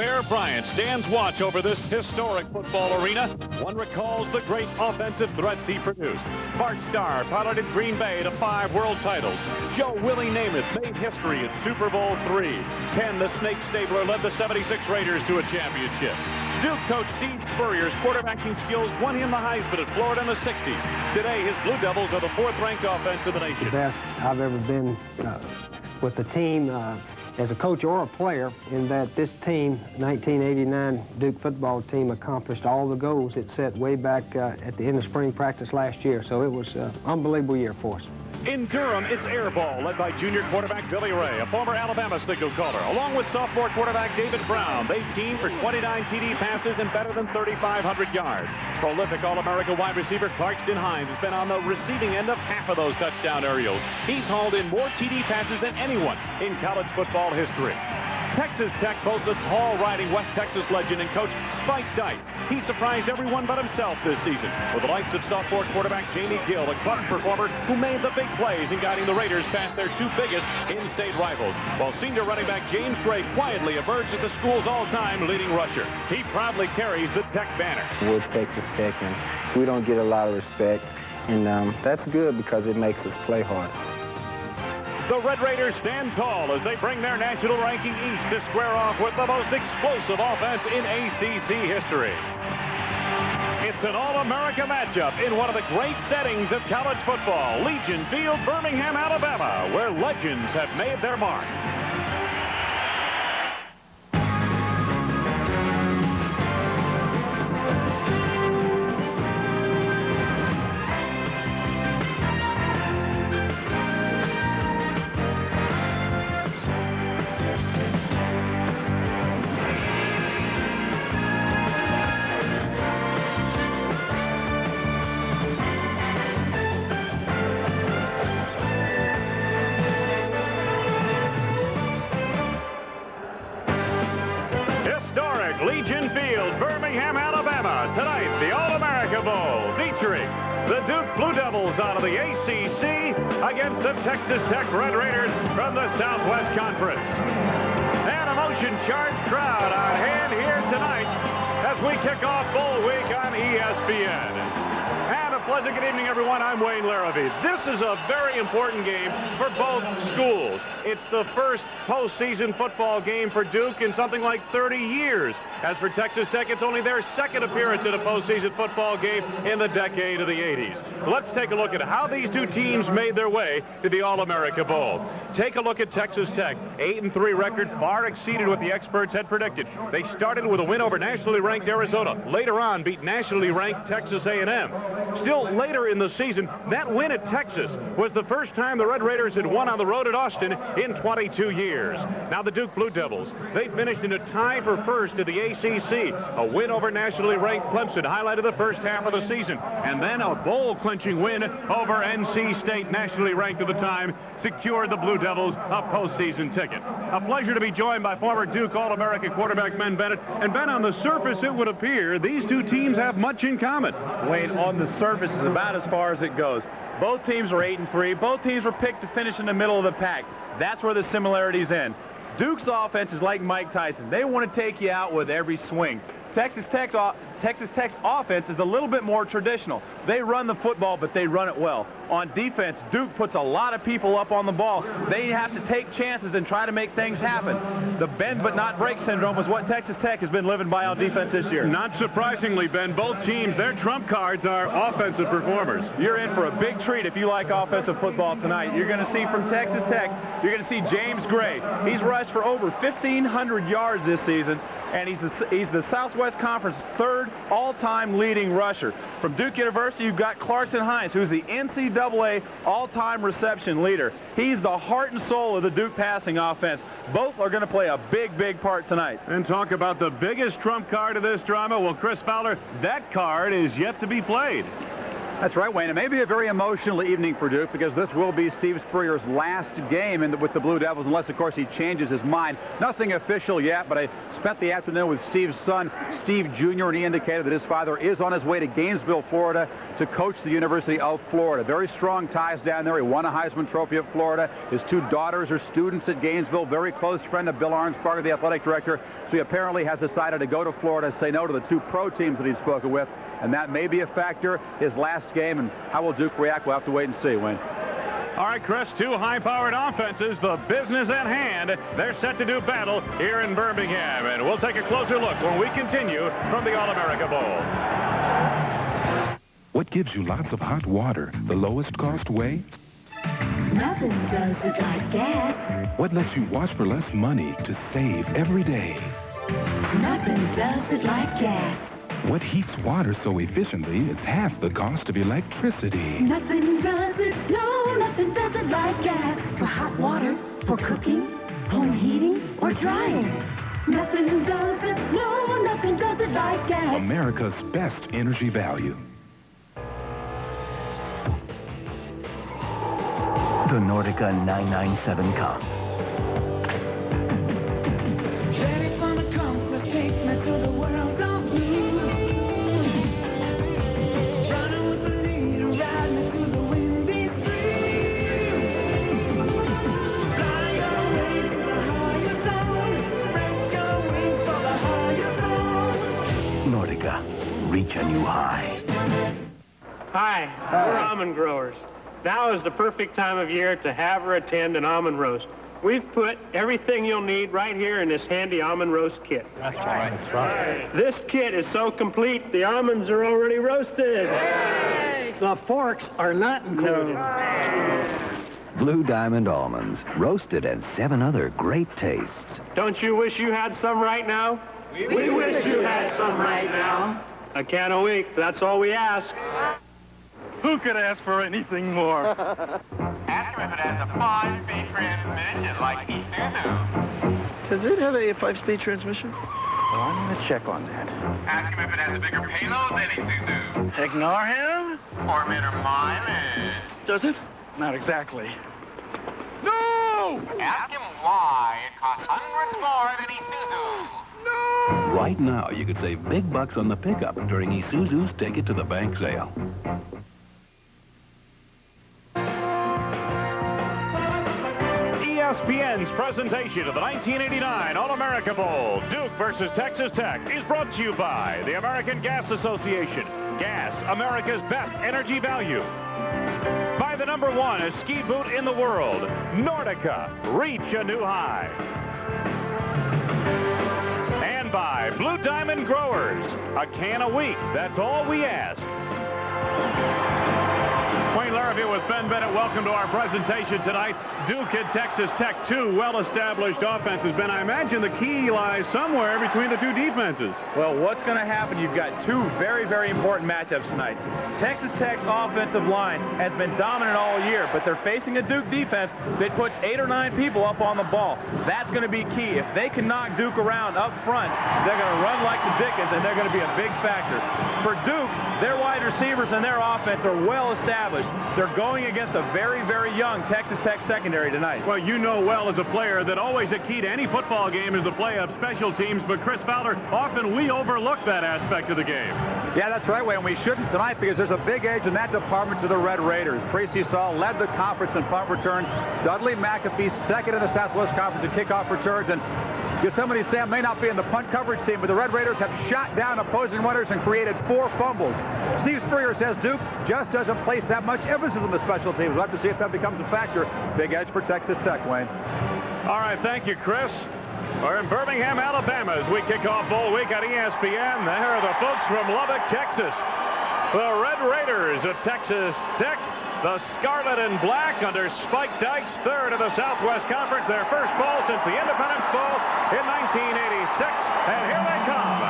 Bear Bryant stands watch over this historic football arena. One recalls the great offensive threats he produced. Bart Starr piloted Green Bay to 5 world titles. Joe Willie Namath made history at Super Bowl III. Ken the Snake Stabler led the 76 Raiders to a championship. Duke coach Steve Spurrier's quarterbacking skills won him the Heisman at Florida in the 60s. Today, his Blue Devils are the 4th-ranked offense in the nation. The best I've ever been with the team as a coach or a player, in that this team, 1989 Duke football team, accomplished all the goals it set way back at the end of spring practice last year. So it was an unbelievable year for us. In Durham, it's air ball, led by junior quarterback Billy Ray, a former Alabama signal caller, along with sophomore quarterback David Brown. They teamed for 29 TD passes and better than 3,500 yards. Prolific All-America wide receiver Clarkston Hines has been on the receiving end of half of those touchdown aerials. He's hauled in more TD passes than anyone in college football history. Texas Tech boasts a tall riding West Texas legend and coach Spike Dike. He surprised everyone but himself this season with the likes of sophomore quarterback Jamie Gill, a clutch performer who made the big plays in guiding the Raiders past their 2 biggest in-state rivals, while senior running back James Gray quietly emerged as the school's all-time leading rusher. He proudly carries the Tech banner. We're Texas Tech, and we don't get a lot of respect, and that's good because it makes us play hard. The Red Raiders stand tall as they bring their national ranking east to square off with the most explosive offense in ACC history. It's an All-America matchup in one of the great settings of college football, Legion Field, Birmingham, Alabama, where legends have made their mark. Legion Field, Birmingham, Alabama. Tonight, the All-America Bowl featuring the Duke Blue Devils out of the ACC against the Texas Tech Red Raiders from the Southwest Conference. An emotion-charged crowd on hand here tonight as we kick off Bowl Week on ESPN. And a pleasant good evening, everyone. I'm Wayne Larrabee. This is a very important game for both schools. It's the first postseason football game for Duke in something like 30 years. As for Texas Tech, it's only their 2nd appearance in a postseason football game in the decade of the 80s. Let's take a look at how these 2 teams made their way to the All-America Bowl. Take a look at Texas Tech. 8-3 record, far exceeded what the experts had predicted. They started with a win over nationally ranked Arizona. Later on, beat nationally ranked Texas A&M. Still later in the season, that win at Texas was the first time the Red Raiders had won on the road at Austin in 22 years. Now the Duke Blue Devils, they finished in a tie for first in the ACC. A win over nationally ranked Clemson highlighted the first half of the season. And then a bowl-clinching win over NC State, nationally ranked at the time, secured the Blue Devils a postseason ticket. A pleasure to be joined by former Duke All-America quarterback Ben Bennett. And Ben, on the surface, it would appear these 2 teams have much in common. Wayne, on the surface is about as far as it goes. Both teams are 8-3. Both teams were picked to finish in the middle of the pack. That's where the similarities end. Duke's offense is like Mike Tyson. They want to take you out with every swing. Texas Tech's offense is a little bit more traditional. They run the football, but they run it well. On defense, Duke puts a lot of people up on the ball. They have to take chances and try to make things happen. The bend but not break syndrome is what Texas Tech has been living by on defense this year. Not surprisingly, Ben, both teams, their trump cards are offensive performers. You're in for a big treat if you like offensive football tonight. You're going to see from Texas Tech, you're going to see James Gray. He's rushed for over 1,500 yards this season, and he's the Southwest Conference 3rd all-time leading rusher. From Duke University, you've got Clarkston Hines, who's the NCAA all-time reception leader. He's the heart and soul of the Duke passing offense. Both are going to play a big, big part tonight. And talk about the biggest trump card of this drama. Well, Chris Fowler, that card is yet to be played. That's right, Wayne. It may be a very emotional evening for Duke because this will be Steve Spurrier's last game with the Blue Devils, unless, of course, he changes his mind. Nothing official yet, but I spent the afternoon with Steve's son, Steve Jr., and he indicated that his father is on his way to Gainesville, Florida, to coach the University of Florida. Very strong ties down there. He won a Heisman Trophy at Florida. His 2 daughters are students at Gainesville. Very close friend of Bill Arnsparger, the athletic director. so he apparently has decided to go to Florida, say no to the 2 pro teams that he's spoken with, and that may be a factor his last game. And how will Duke react? We'll have to wait and see, Wayne. All right, Chris, 2 high-powered offenses, the business at hand. They're set to do battle here in Birmingham, and we'll take a closer look when we continue from the All-America Bowl. What gives you lots of hot water, the lowest cost way? Nothing does it like gas. What lets you wash for less money to save every day? Nothing does it like gas. What heats water so efficiently it's half the cost of electricity? Nothing does it, no, nothing does it like gas. For hot water, for cooking, home heating, or drying. Nothing does it, no, nothing does it like gas. America's best energy value. The Nordica 997 Cup. Ready for the conquest, take me to the world of blue. Running with the leader, ride me to the windy streams. Fly away to the higher zone, spread your wings for the higher zone. Nordica, reach a new high. Hi, we're almond growers. Now is the perfect time of year to have or attend an almond roast. We've put everything you'll need right here in this handy almond roast kit. That's right. That's right. This kit is so complete, the almonds are already roasted. Hey! The forks are not included. Blue Diamond almonds, roasted and 7 other great tastes. Don't you wish you had some right now? We wish you had some right now. A can a week, that's all we ask. Who could ask for anything more? Ask him if it has a 5-speed transmission like Isuzu. Does it have a 5-speed transmission? Well, I'm going to check on that. Ask him if it has a bigger payload than Isuzu. Ignore him? Or better mileage. Does it? Not exactly. No! Ask him why it costs hundreds more than Isuzu. No! Right now, you could save big bucks on the pickup during Isuzu's Take It to the Bank sale. ESPN's presentation of the 1989 All-America Bowl, Duke versus Texas Tech, is brought to you by the American Gas Association. Gas, America's best energy value. By the #1 ski boot in the world, Nordica, reach a new high. And by Blue Diamond Growers, a can a week, that's all we ask. Wayne Larrabee with Ben Bennett. Welcome to our presentation tonight. Duke and Texas Tech, 2 well-established offenses. Ben, I imagine the key lies somewhere between the 2 defenses. Well, what's going to happen? You've got 2 very, very important matchups tonight. Texas Tech's offensive line has been dominant all year, but they're facing a Duke defense that puts 8 or 9 people up on the ball. That's going to be key. If they can knock Duke around up front, they're going to run like the Dickens, and they're going to be a big factor. For Duke, their wide receivers and their offense are well established. They're going against a very, very young Texas Tech secondary tonight. Well, you know well as a player that always a key to any football game is the play of special teams, but Chris Fowler, often we overlook that aspect of the game. Yeah, that's right, Wayne. We shouldn't tonight because there's a big edge in that department to the Red Raiders. Tracy Saul led the conference in punt return. Dudley McAfee second in the Southwest Conference in kickoff returns. And Yosemite Sam may not be in the punt coverage team, but the Red Raiders have shot down opposing runners and created 4 fumbles. Steve Spurrier says Duke just doesn't place that much emphasis on the special teams. We'll have to see if that becomes a factor. Big edge for Texas Tech, Wayne. All right, thank you, Chris. We're in Birmingham, Alabama as we kick off Bowl Week on ESPN. There are the folks from Lubbock, Texas. The Red Raiders of Texas Tech. The Scarlet and Black under Spike Dykes, 3rd of the Southwest Conference. Their first bowl since the Independence Bowl in 1986. And here they come.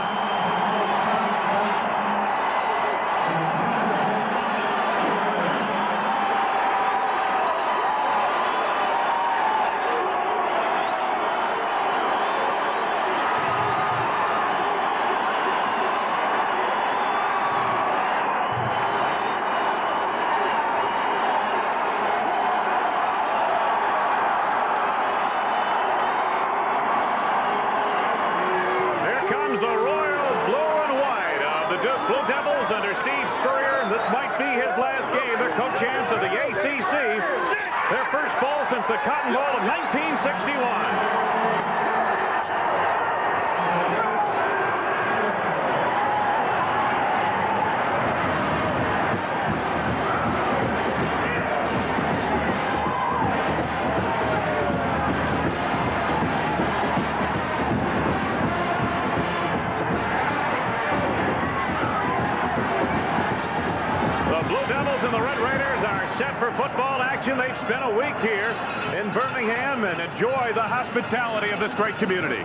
Under Steve Spurrier, and this might be his last game. They're co-champs of the ACC. Their first bowl since the Cotton Bowl of 1961. vacation. They've spent a week here in Birmingham and enjoy the hospitality of this great community.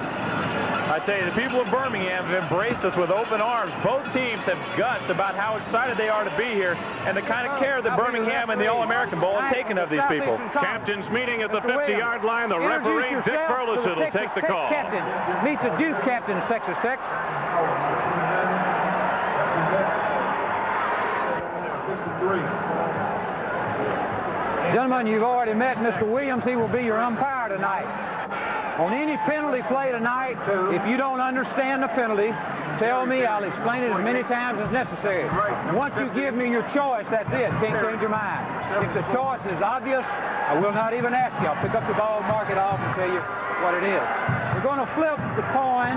I tell you, the people of Birmingham have embraced us with open arms. Both teams have gussed about how excited they are to be here and the kind of care that Birmingham and the All-American Bowl have taken of these people. Captain's meeting at the 50-yard line. The referee, Dick Burleson, will take the call. Captain. Meet the Duke captains, Texas Tech. Gentlemen, you've already met Mr. Williams. He will be your umpire tonight. On any penalty play tonight, if you don't understand the penalty, tell me. I'll explain it as many times as necessary. And once you give me your choice, that's it. Can't change your mind. If the choice is obvious, I will not even ask you. I'll pick up the ball, mark it off, and tell you what it is. We're going to flip the coin.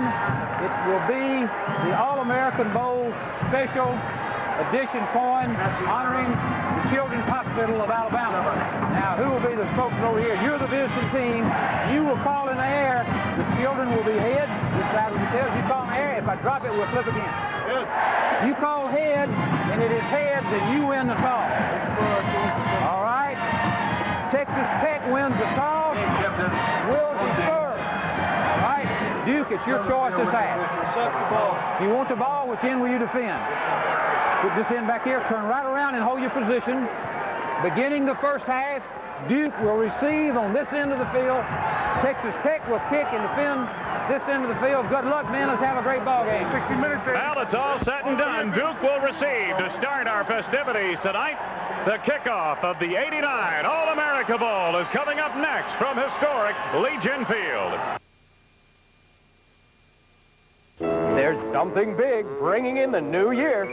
It will be the All-American Bowl Special Edition coin honoring the Children's Hospital of Alabama. Now, who will be the spokesman over here? You're the visiting team. You will call in the air. The children will be heads. This side will be tails. You call in the air. If I drop it, we'll flip again. Heads. You call heads, and it is heads, and you win the toss. All right. Texas Tech wins the toss. Will defer. All right. Duke, it's your choice this half. You want the ball, which end will you defend? Put this in back here, turn right around and hold your position. Beginning the first half, Duke will receive on this end of the field. Texas Tech will kick and defend this end of the field. Good luck, men. Let's have a great ball game. 60 minutes. Well, it's all set and done. Duke will receive to start our festivities tonight. The kickoff of the '89 All-America Bowl is coming up next from historic Legion Field. There's something big bringing in the new year.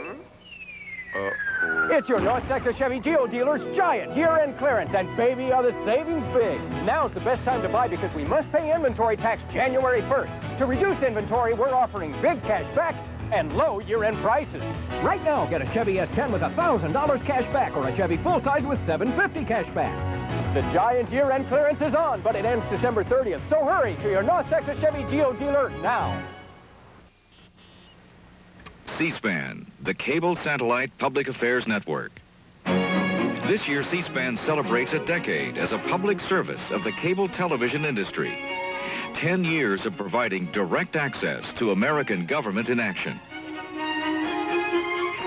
It's your North Texas Chevy Geo dealer's giant year-end clearance, and baby, are the savings big. Now's the best time to buy because we must pay inventory tax January 1st. To reduce inventory, we're offering big cash back and low year-end prices. Right now, get a Chevy S10 with $1,000 cash back or a Chevy full-size with $750 cash back. The giant year-end clearance is on, but it ends December 30th, so hurry to your North Texas Chevy Geo dealer now. C-SPAN, the cable satellite public affairs network. This year, C-SPAN celebrates a decade as a public service of the cable television industry. 10 years of providing direct access to American government in action.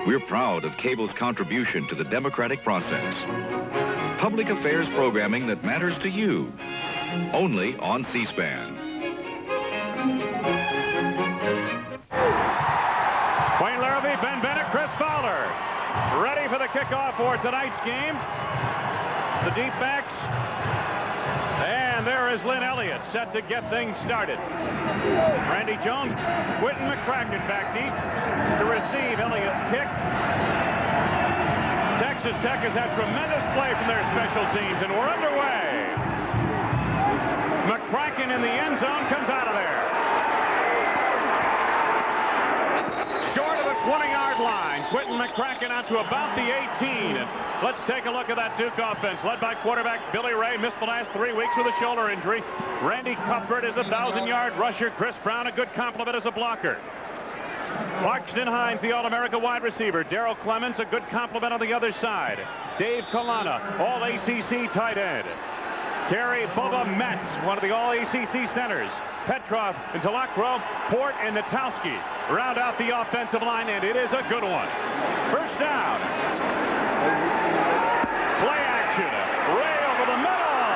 We're proud of cable's contribution to the democratic process. Public affairs programming that matters to you, only on C-SPAN. Wayne Larrabee, Ben Bennett, Chris Fowler, ready for the kickoff for tonight's game. The deep backs, and there is Lynn Elliott set to get things started. Randy Jones, Quentin McCracken back deep to receive Elliott's kick. Texas Tech has had tremendous play from their special teams, and we're underway. McCracken in the end zone comes out of there. Short of the 20-yard line. Quentin McCracken out to about the 18. Let's take a look at that Duke offense. Led by quarterback Billy Ray. Missed the last 3 weeks with a shoulder injury. Randy Cuthbert is a 1,000-yard rusher. Chris Brown, a good compliment as a blocker. Clarkston Hines, the All-America wide receiver. Darrell Clemens, a good compliment on the other side. Dave Kalana, All-ACC tight end. Terry Bubba Metz, one of the All-ACC centers. Petrov and Talakro, Port and Natowski round out the offensive line, and it is a good one. First down. Play action. Ray over the middle.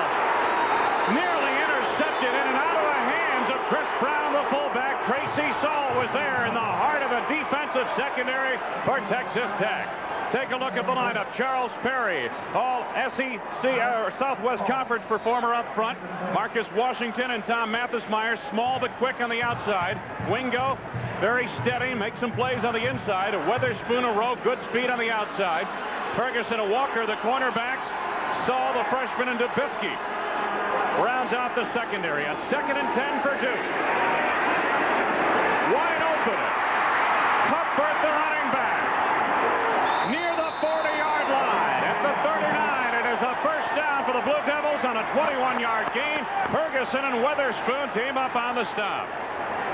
Nearly intercepted in and out of the hands of Chris Brown, the fullback. Tracy Saul was there in the heart of the defensive secondary for Texas Tech. Take a look at the lineup. Charles Perry, all SEC or Southwest Conference performer up front. Marcus Washington and Tom Mathis-Myers, small but quick on the outside. Wingo, very steady, makes some plays on the inside. Weatherspoon, a row, good speed on the outside. Ferguson and Walker, the cornerbacks. Saul, the freshman, and Dubisky rounds out the secondary. On 2nd and 10 for Duke. Wide open. Cuthbert, the running back. Near the 40-yard line. At the 39, it is a first down for the Blue Devils on a 21-yard gain. Ferguson and Weatherspoon team up on the stop.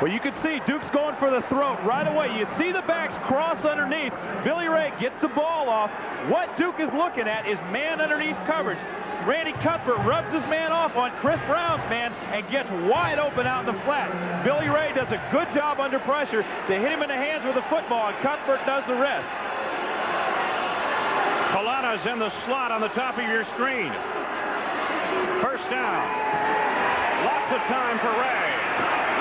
Well, you can see Duke's going for the throat right away. You see the backs cross underneath. Billy Ray gets the ball off. What Duke is looking at is man underneath coverage. Randy Cuthbert rubs his man off on Chris Brown's man and gets wide open out in the flat. Billy Ray does a good job under pressure to hit him in the hands with the football, and Cuthbert does the rest. Kalana's in the slot on the top of your screen. First down. Lots of time for Ray.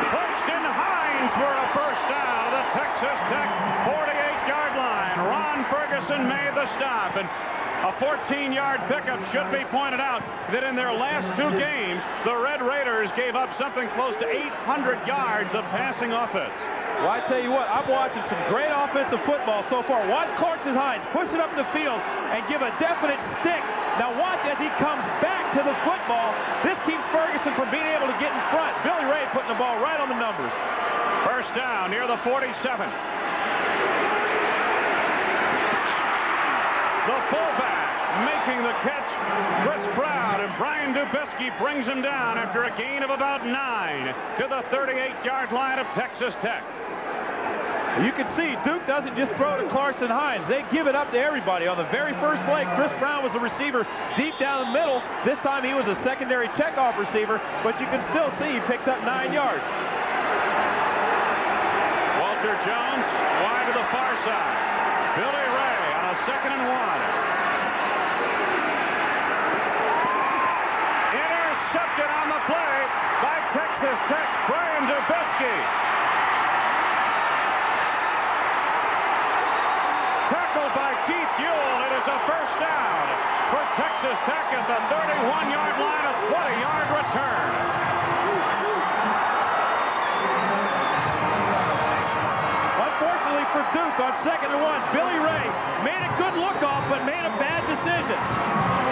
Claxton Hines for a first down at the Texas Tech 48-yard line. Ron Ferguson made the stop, and a 14-yard pickup. Should be pointed out that in their last 2 games, the Red Raiders gave up something close to 800 yards of passing offense. Well, I tell you what, I'm watching some great offensive football so far. Watch Clarkson Hines push it up the field and give a definite stick. Now watch as he comes back to the football. This keeps Ferguson from being able to get in front. Billy Ray putting the ball right on the numbers. First down near the 47. The fullback making the catch, Chris Brown, and Brian Dubisky brings him down after a gain of about 9 to the 38-yard line of Texas Tech. You can see Duke doesn't just throw to Clarkson Hines. They give it up to everybody. On the very first play, Chris Brown was a receiver deep down the middle. This time he was a secondary checkoff receiver, but you can still see he picked up 9 yards. Walter Jones wide to the far side. Billy Ray on a 2nd and 1. Intercepted on the play by Texas Tech, Brian Dubisky. Tackled by Keith Ewell. It is a first down for Texas Tech at the 31-yard line, a 20-yard return. Unfortunately for Duke, on 2nd and 1, Billy Ray made a good look-off, but made a bad decision.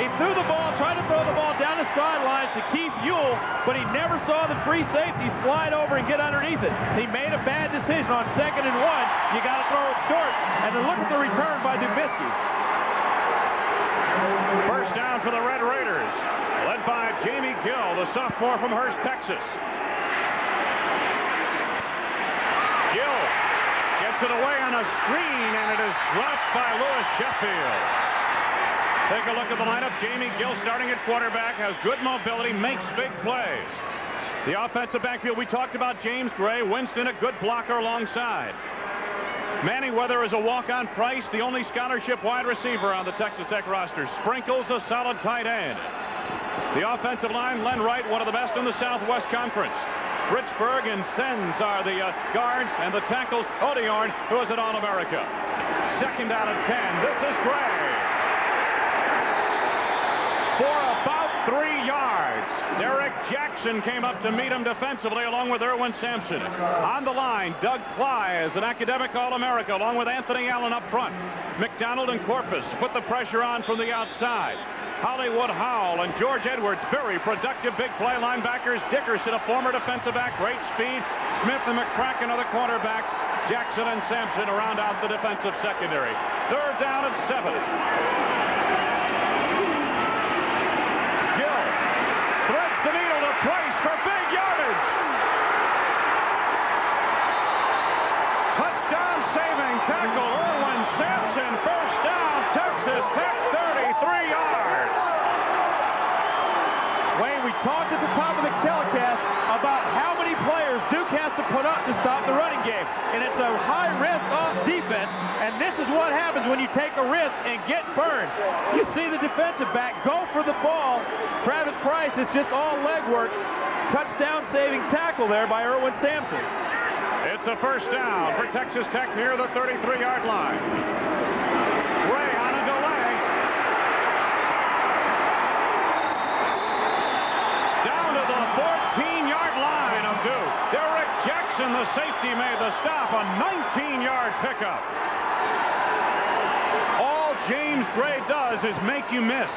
He threw the ball, tried to throw the ball down the sidelines to Keith Ewell, but he never saw the free safety slide over and get underneath it. He made a bad decision on 2nd and 1. You got to throw it short, and then look at the return by Dubisky. First down for the Red Raiders, led by Jamie Gill, the sophomore from Hearst, Texas. Gill gets it away on a screen, and it is dropped by Lewis Sheffield. Take a look at the lineup. Jamie Gill starting at quarterback, has good mobility, makes big plays. The offensive backfield, we talked about James Gray. Winston, a good blocker alongside. Manny Weather is a walk-on. Price, the only scholarship wide receiver on the Texas Tech roster. Sprinkles, a solid tight end. The offensive line, Len Wright, one of the best in the Southwest Conference. Richburg and Sens are the guards, and the tackles, Odiorn, who is an All-America. 2nd down and 10. This is Gray. For about 3 yards. Derek Jackson came up to meet him defensively along with Erwin Sampson. On the line, Doug Cly is an academic All-America along with Anthony Allen up front. McDonald and Corpus put the pressure on from the outside. Hollywood Howell and George Edwards, very productive big play linebackers. Dickerson, a former defensive back, great speed. Smith and McCracken are the cornerbacks. Jackson and Sampson round out the defensive secondary. 3rd down and 7. Gill threads the needle to Price for big yardage. Touchdown saving tackle, Erwin Sampson. First down, Texas Tech, 33 yards. Wayne, we talked at the top of the telecast about how many players Duke has to put up to stop the running game. And it's a high-risk off defense, and this is what happens when you take a risk and get burned. You see the defensive back go for the ball. Travis Price is just all leg work. Touchdown-saving tackle there by Erwin Sampson. It's a first down for Texas Tech near the 33-yard line. Ray on a delay. Down to the 14-yard line of Duke. Derek Jackson, the safety, made the stop. A 19-yard pickup. All James Gray does is make you miss.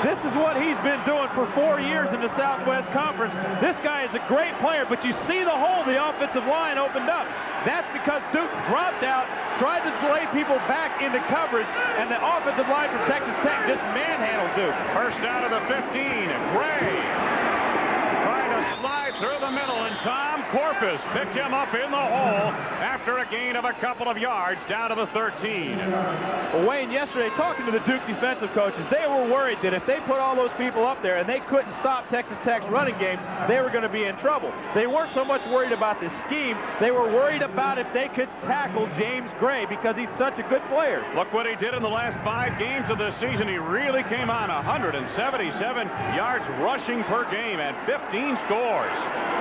This is what he's been doing for 4 years in the Southwest Conference. This guy is a great player, but you see the hole the offensive line opened up. That's because Duke dropped out, tried to delay people back into coverage, and the offensive line from Texas Tech just manhandled Duke. First down to the 15. Gray trying to slide through the middle, and Tom Corpus picked him up in the hole after a gain of a couple of yards down to the 13. Well, Wayne, yesterday, talking to the Duke defensive coaches, they were worried that if they put all those people up there and they couldn't stop Texas Tech's running game, they were going to be in trouble. They weren't so much worried about the scheme. They were worried about if they could tackle James Gray because he's such a good player. Look what he did in the last 5 games of this season. He really came on 177 yards rushing per game and 15 scores.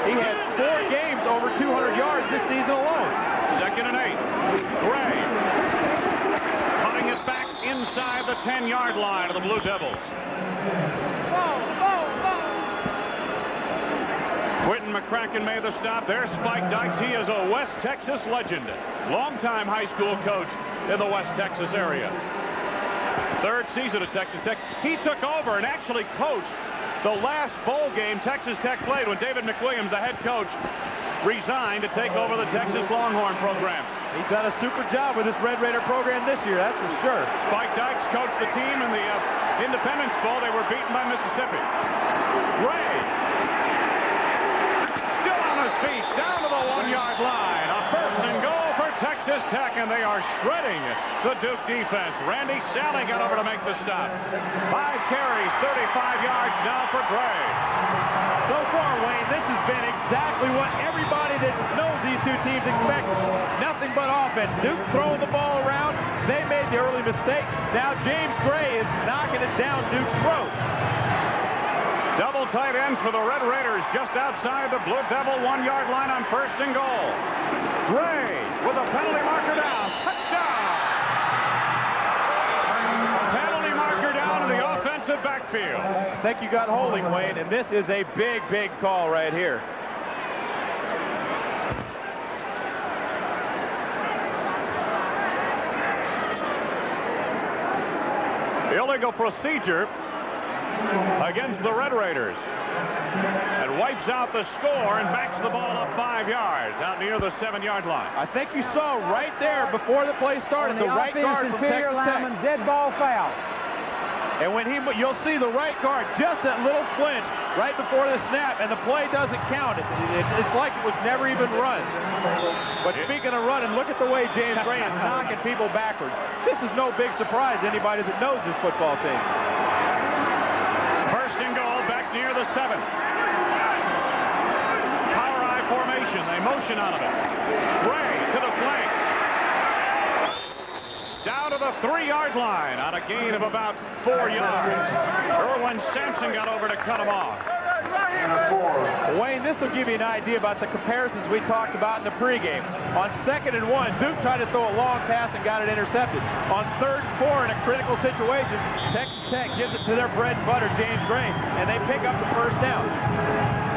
He had 4 games over 200 yards this season alone. 2nd and 8. Gray cutting it back inside the 10-yard line of the Blue Devils. Quentin McCracken made the stop. There's Spike Dykes. He is a West Texas legend. Longtime high school coach in the West Texas area. 3rd season at Texas Tech. He took over and actually coached the last bowl game Texas Tech played when David McWilliams, the head coach, resigned to take over the Texas Longhorn program. He's done a super job with this Red Raider program this year, that's for sure. Spike Dykes coached the team in the Independence Bowl. They were beaten by Mississippi. Gray still on his feet, down to the 1-yard line. A 1st and goal for Texas Tech, and they are shredding the Duke defense. Randy Sally got over to make the stop. 5 carries, 35 yards now for Gray. So far, Wayne, this has been exactly what everybody that knows these two teams expected. Nothing but offense. Duke throwing the ball around. They made the early mistake. Now James Gray is knocking it down Duke's throat. Double tight ends for the Red Raiders just outside the Blue Devil 1-yard line on 1st and goal. Gray with a penalty marker down. Touchdown! Penalty marker down in the offensive backfield. I think you got holding, Wayne, and this is a big, big call right here. Illegal procedure against the Red Raiders. And wipes out the score and backs the ball up 5 yards out near the 7-yard line. I think you saw right there before the play started the right guard from Texas Tech. Dead ball foul. And when you'll see the right guard, just that little flinch right before the snap, and the play doesn't count. It's like it was never even run. But speaking of running, look at the way James Gray is knocking people backwards. This is no big surprise to anybody that knows this football team. 1st and goal back near the 7. Power I formation. They motion out of it. Gray to the flank. Down to the 3-yard line on a gain of about 4 yards. Erwin Sampson got over to cut him off. Wayne, this will give you an idea about the comparisons we talked about in the pregame. On 2nd and 1, Duke tried to throw a long pass and got it intercepted. On 3rd and 4 in a critical situation, Texas Tech gives it to their bread and butter, James Gray, and they pick up the 1st down.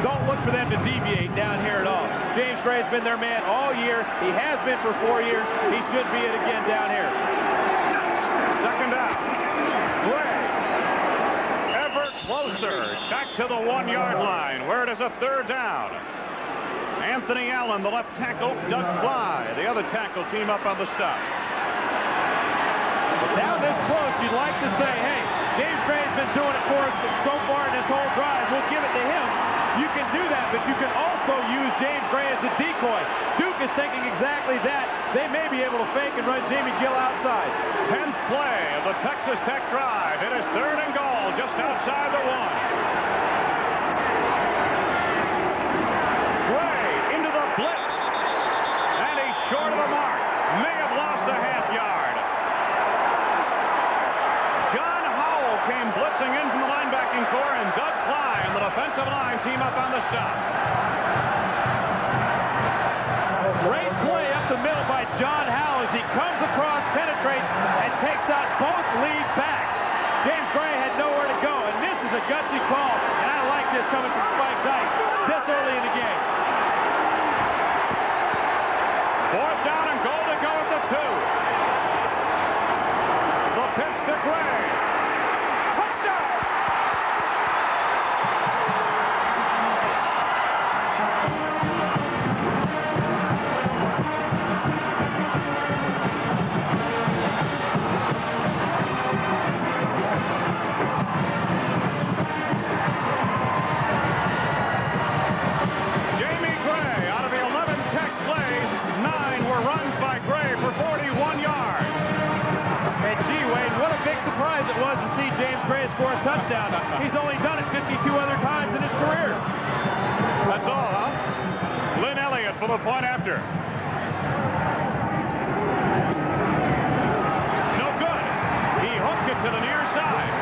Don't look for them to deviate down here at all. James Gray has been their man all year. He has been for 4 years. He should be it again down here. 2nd down. Gray. Ever closer. Back to the 1-yard line where it is a 3rd down. Anthony Allen, the left tackle. Doug Fly, the other tackle, team up on the stop. Down this close, you'd like to say, hey, James Gray's been doing it for us so far in this whole drive. We'll give it to him. You can do that, but you can also use James Gray as a decoy. Duke is thinking exactly that. They may be able to fake and run Jamie Gill outside. 10th play of the Texas Tech drive. It is 3rd and goal just outside the 1. Gray into the blitz. And he's short of the mark. May have lost a half yard. John Howell came blitzing in from the linebacking core, and Doug Fly and the defensive line team up on the stop. Great play up the middle by John Howell as he comes across, penetrates, and takes out both lead backs. James Gray had nowhere to go, and this is a gutsy call, and I like this coming from Spike Dykes this early in the game. 4th down and goal to go at the 2. The pitch to Gray. Touchdown! for the point after. No good. He hooked it to the near side.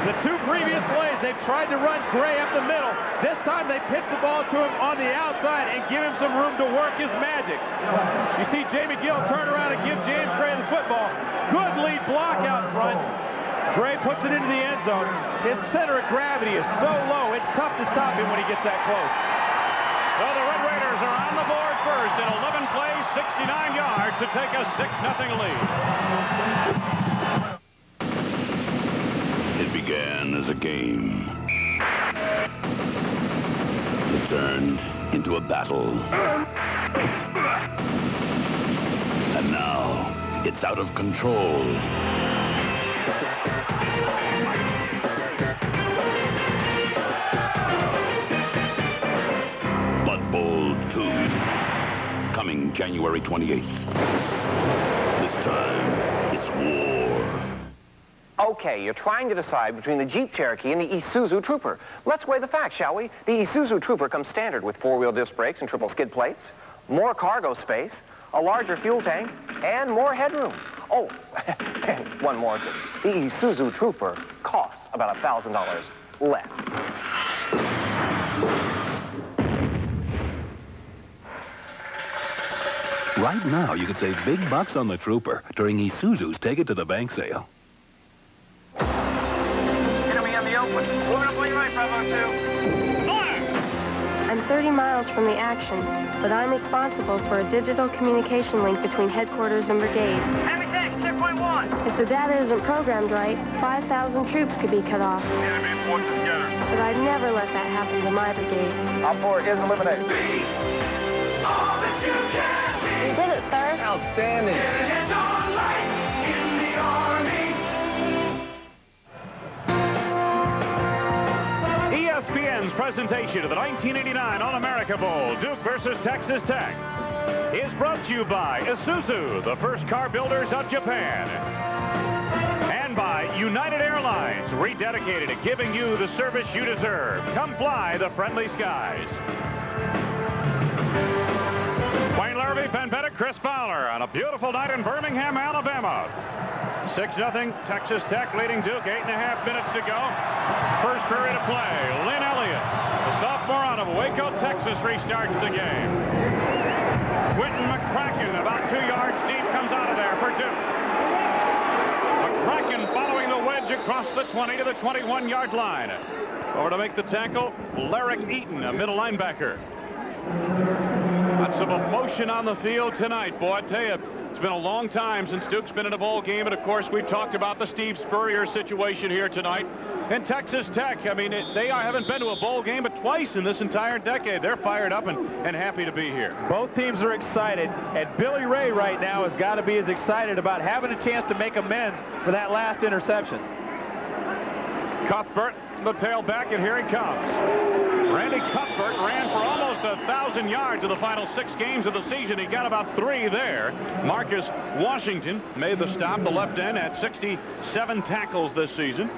The two previous plays, they've tried to run Gray up the middle. This time they pitch the ball to him on the outside and give him some room to work his magic. You see Jay McGill turn around and give James Gray the football. Good lead block out front. Gray puts it into the end zone. His center of gravity is so low, it's tough to stop him when he gets that close. Well, the Red Raiders are on the board first in 11 plays, 69 yards to take a 6-0 lead. It began as a game. It turned into a battle. And now, it's out of control. Blood Bowl 2, coming January 28th. This time, it's war. Okay, you're trying to decide between the Jeep Cherokee and the Isuzu Trooper. Let's weigh the facts, shall we? The Isuzu Trooper comes standard with four-wheel disc brakes and triple skid plates, more cargo space, a larger fuel tank, and more headroom. Oh, and one more thing. The Isuzu Trooper costs about $1,000 less. Right now, you could save big bucks on the Trooper during Isuzu's Take It to the Bank sale. Enemy on the open. Moving up lane right, Bravo 2. I'm 30 miles from the action, but I'm responsible for a digital communication link between headquarters and brigade. Enemy tank, checkpoint 1. If the data isn't programmed right, 5,000 troops could be cut off. Enemy forces together. But I'd never let that happen to my brigade. Op 4 is eliminated. All that you can be. You did it, sir. Outstanding. It's all right in the Army. ESPN's presentation of the 1989 All-America Bowl, Duke versus Texas Tech, is brought to you by Isuzu, the first car builders of Japan, and by United Airlines, rededicated to giving you the service you deserve. Come fly the friendly skies. Wayne Larrabee, Ben Bennett, Chris Fowler on a beautiful night in Birmingham, Alabama. 6-0, Texas Tech leading Duke, 8.5 minutes to go. First period of play. Lynn Elliott, the sophomore out of Waco, Texas, restarts the game. Quentin McCracken, about 2 yards deep, comes out of there for Duke. McCracken following the wedge across the 20 to the 21-yard line. Over to make the tackle, Larrick Eaton, a middle linebacker. Got some emotion on the field tonight, boy. I tell you, it's been a long time since Duke's been in a bowl game, and of course we've talked about the Steve Spurrier situation here tonight. And Texas Tech, I mean, they haven't been to a bowl game but twice in this entire decade. They're fired up and happy to be here. Both teams are excited, and Billy Ray right now has got to be as excited about having a chance to make amends for that last interception. Cuthbert, the tailback, and here he comes. Randy Cuthbert ran for almost 1,000 yards in the final 6 games of the season. He got about 3 there. Marcus Washington made the stop, the left end, at 67 tackles this season.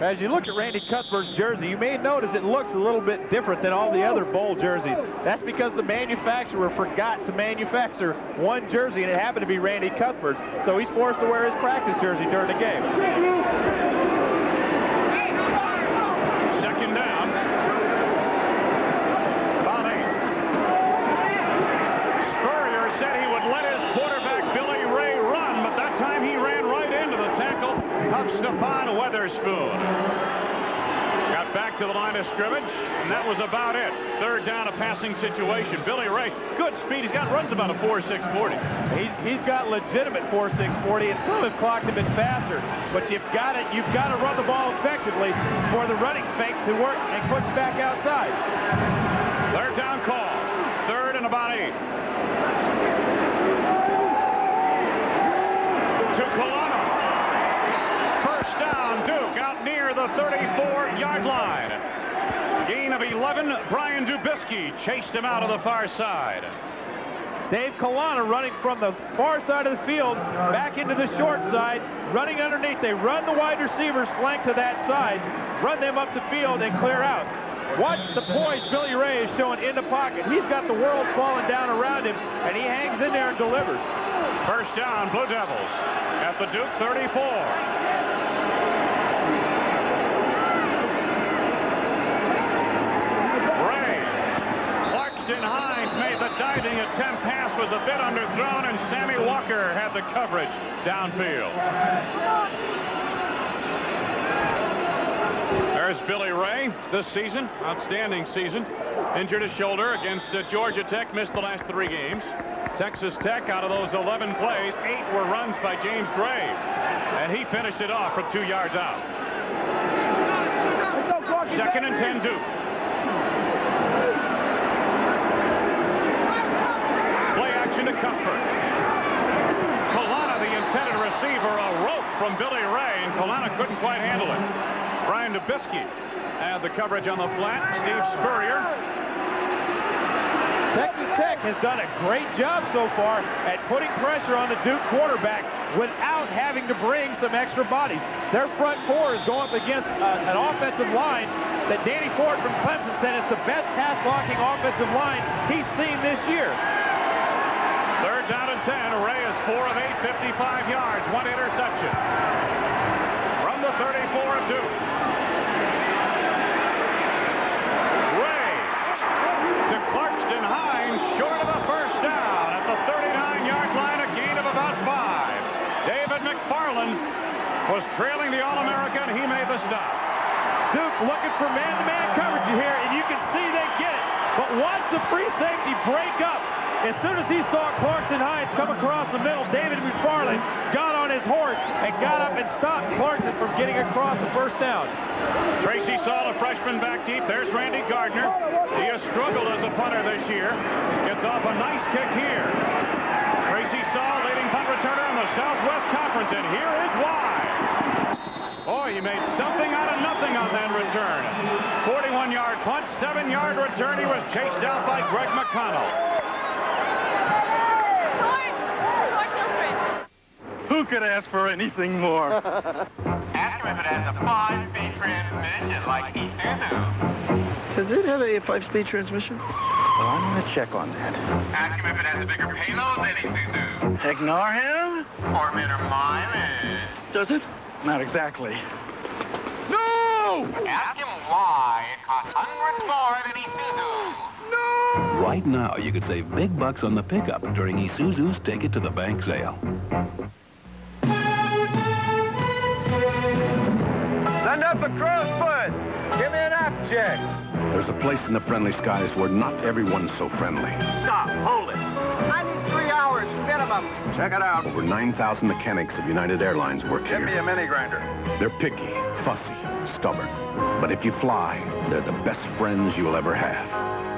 As you look at Randy Cuthbert's jersey, you may notice it looks a little bit different than all the other bowl jerseys. That's because the manufacturer forgot to manufacture one jersey, and it happened to be Randy Cuthbert's. So he's forced to wear his practice jersey during the game. Second down. About 8. Spurrier said he would let his quarterback Billy Ray run, but that time he ran right into the tackle of Stephon Weatherspoon. Got back to the line of scrimmage, and that was about it. Third down, a passing situation. Billy Ray, good speed. He's got runs about a 4.6 40. He's got legitimate 4.6 40, and some have clocked him in faster. But you've got to run the ball effectively for the running fake to work and push back outside. Third down call. Third and about 8. To Colonna. First down, Duke out near the 34-yard line. Gain of 11. Brian Dubisky chased him out of the far side. Dave Kalana running from the far side of the field back into the short side, running underneath. They run the wide receivers flank to that side, run them up the field and clear out. Watch the poise Billy Ray is showing in the pocket. He's got the world falling down around him, and he hangs in there and delivers. First down, Blue Devils at the Duke 34. Hines made the diving attempt. Pass was a bit underthrown, and Sammy Walker had the coverage downfield. There's Billy Ray this season. Outstanding season. Injured his shoulder against Georgia Tech. Missed the last 3 games. Texas Tech, out of those 11 plays, 8 were runs by James Graves. And he finished it off from 2 yards out. 2nd and 10 Duke. To Cuthbert. Kalana, the intended receiver, a rope from Billy Ray, and Kalana couldn't quite handle it. Brian Dubisky had the coverage on the flat. Steve Spurrier. Texas Tech has done a great job so far at putting pressure on the Duke quarterback without having to bring some extra bodies. Their front four is going up against an offensive line that Danny Ford from Clemson said is the best pass blocking offensive line he's seen this year. 3rd down and 10. Ray is 4 of 8, 55 yards, 1 interception. From the 34 of Duke. Ray to Clarkston Hines, short of the first down at the 39-yard line, a gain of about 5. David McFarland was trailing the All-American. He made the stop. Duke looking for man-to-man coverage here, and you can see they get it. But watch the free safety break up. As soon as he saw Clarkston Hines come across the middle, David McFarland got on his horse and got up and stopped Clarkston from getting across the first down. Tracy Saul, a freshman, back deep. There's Randy Gardner. He has struggled as a punter this year. Gets off a nice kick here. Tracy Saul, leading punt returner in the Southwest Conference, and here is why. Boy, he made something out of nothing on that return. 41-yard punt, 7-yard return. He was chased out by Greg McConnell. Who could ask for anything more? Ask him if it has a 5-speed transmission like Isuzu. Does it have a 5-speed transmission? Well, I'm going to check on that. Ask him if it has a bigger payload than Isuzu. Ignore him? Or better mileage. Does it? Not exactly. No! Ask him why it costs hundreds more than Isuzu. Right now, you could save big bucks on the pickup during Isuzu's Take It to the Bank sale. Send up a crossfoot. Give me an app check. There's a place in the friendly skies where not everyone's so friendly. Stop. Hold it. I need 3 hours. Minimum. Check it out. Over 9,000 mechanics of United Airlines work here. Give me a mini grinder. They're picky, fussy, stubborn. But if you fly, they're the best friends you'll ever have.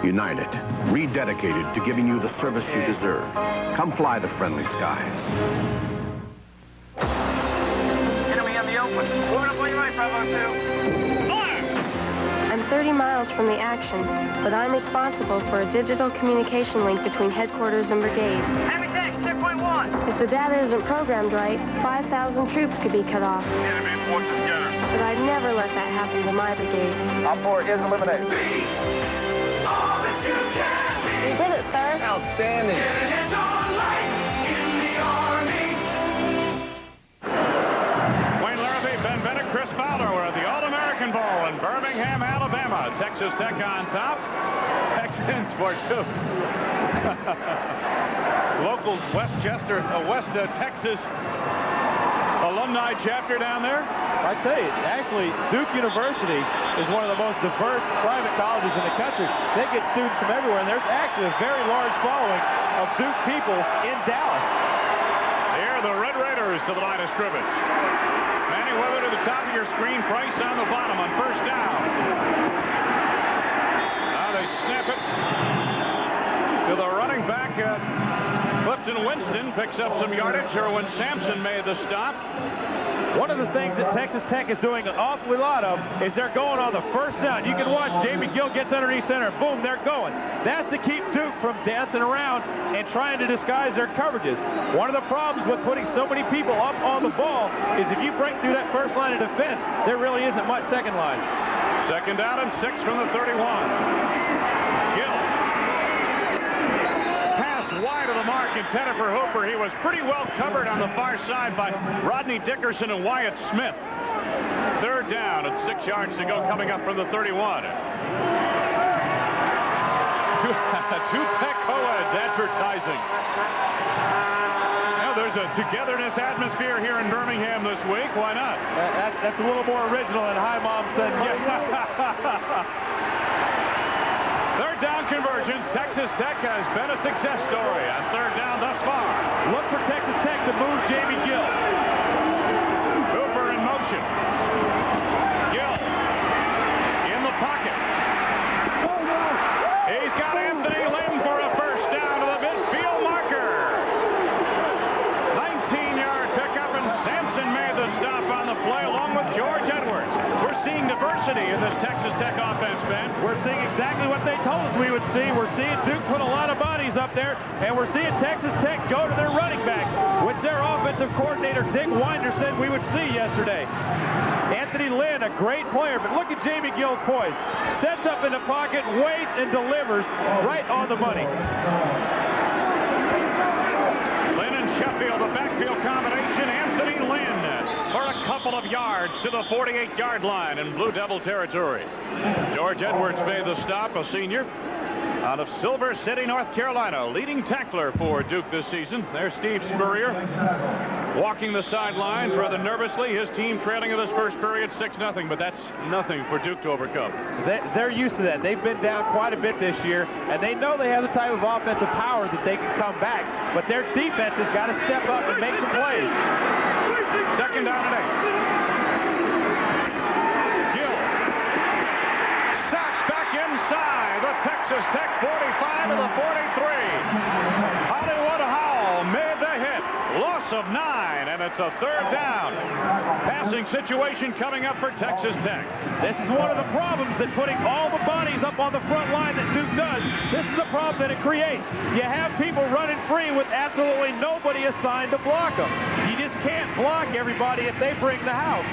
United, rededicated to giving you the service you deserve. Come fly the friendly skies. Enemy on the open. Moving up on your right, Bravo 2. I'm 30 miles from the action, but I'm responsible for a digital communication link between headquarters and brigade. Enemy text, checkpoint 1. If the data isn't programmed right, 5,000 troops could be cut off. Enemy forces together. But I'd never let that happen to my brigade. Op 4 is eliminated. All that you can be. We did it, sir. Outstanding. It's all light in the Army. Wayne Larrabee, Ben Bennett, Chris Fowler were at the All-American Bowl in Birmingham, Alabama. Texas Tech on top. Texans for 2. Local West Texas alumni chapter down there. I tell you, actually, Duke University is one of the most diverse private colleges in the country. They get students from everywhere, and there's actually a very large following of Duke people in Dallas. Here, the Red Raiders to the line of scrimmage. Manny Weather to the top of your screen. Price on the bottom on first down. Now they snap it to the running back. Clifton Winston picks up some yardage. Sherwin Sampson made the stop. One of the things that Texas Tech is doing an awfully lot of is they're going on the first down. You can watch Jamie Gill gets underneath center. Boom, they're going. That's to keep Duke from dancing around and trying to disguise their coverages. One of the problems with putting so many people up on the ball is if you break through that first line of defense, there really isn't much second line. Second down and 6 from the 31. Gill. Pass wide of the mark intended for Hooper. He was pretty well covered on the far side by Rodney Dickerson and Wyatt Smith. Third down and 6 yards to go coming up from the 31. Two Tech co-eds advertising. Now there's a togetherness atmosphere here in Birmingham this week. Why not? That's a little more original than Hi Mom said. Third down conversions. Texas Tech has been a success story on third down thus far. Look for Texas Tech to move Jamie Gill. Hooper in motion. Gill in the pocket. He's got Anthony Lynn for a first down to the midfield marker. 19-yard pickup, and Sampson made the stop on the play along with George Edwards. We're seeing diversity in this Texas Tech offense, Ben. We're seeing exactly what they told us we would see. We're seeing Duke put a lot of bodies up there, and we're seeing Texas Tech go to their running backs, which their offensive coordinator, Dick Winder, said we would see yesterday. Anthony Lynn, a great player, but look at Jamie Gill's poise. Sets up in the pocket, waits, and delivers right on the money. Lynn and Sheffield, the backfield combination. Anthony Lynn for a couple of yards to the 48-yard line in Blue Devil territory. George Edwards made the stop, a senior out of Silver City, North Carolina, leading tackler for Duke this season. There's Steve Spurrier walking the sidelines rather nervously. His team trailing in this first period 6-0, but that's nothing for Duke to overcome. They're used to that. They've been down quite a bit this year, and they know they have the type of offensive power that they can come back, but their defense has got to step up and make some plays. Second down and 8. Gill. Sacked back inside the Texas Tech 45 to the 43. Hollywood Howell made the hit. Loss of 9, and it's a third down. Passing situation coming up for Texas Tech. This is one of the problems that putting all the bodies up on the front line that Duke does. This is a problem that it creates. You have people running free with absolutely nobody assigned to block them. You just can't block everybody if they bring the house.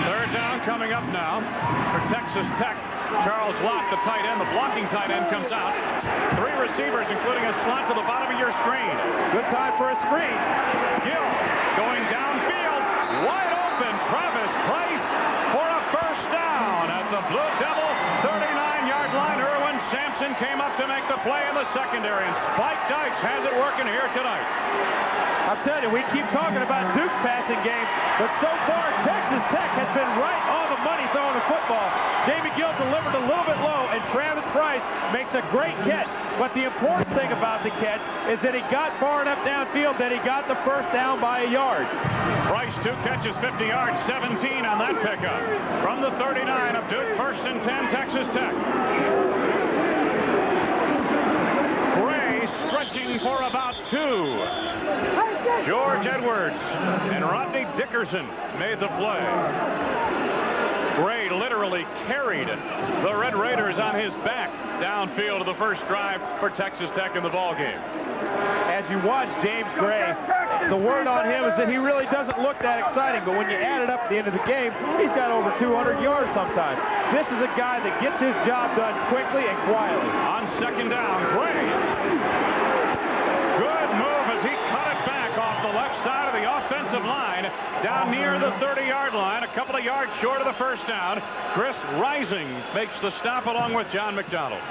Third down coming up now for Texas Tech. Charles Lott, the tight end, the blocking tight end, comes out. 3 receivers, including a slot to the bottom of your screen. Good time for a screen. Gill going downfield, wide open. Travis Price for a first down at the Blue Devil 39-yard line. Erwin Sampson came up to make the play in the secondary, and Spike Dykes has it working here tonight. I'm telling you, we keep talking about Duke's passing game, but so far Texas Tech has been right on the money throwing the football. Jamie Gill delivered a little bit low, and Travis Price makes a great catch. But the important thing about the catch is that he got far enough downfield that he got the first down by a yard. Price, 2 catches, 50 yards, 17 on that pickup. From the 39 of Duke, 1st and 10, Texas Tech. Gray stretching for about 2. George Edwards and Rodney Dickerson made the play. Gray literally carried the Red Raiders on his back downfield of the first drive for Texas Tech in the ballgame. As you watch James Gray, the word on him is that he really doesn't look that exciting, but when you add it up at the end of the game, he's got over 200 yards sometimes. This is a guy that gets his job done quickly and quietly. On second down, Gray. Good move as he cut it back off the left side of the offensive line down near the 30-yard line, a couple of yards short of the first down. Chris Rising makes the stop along with John McDonald.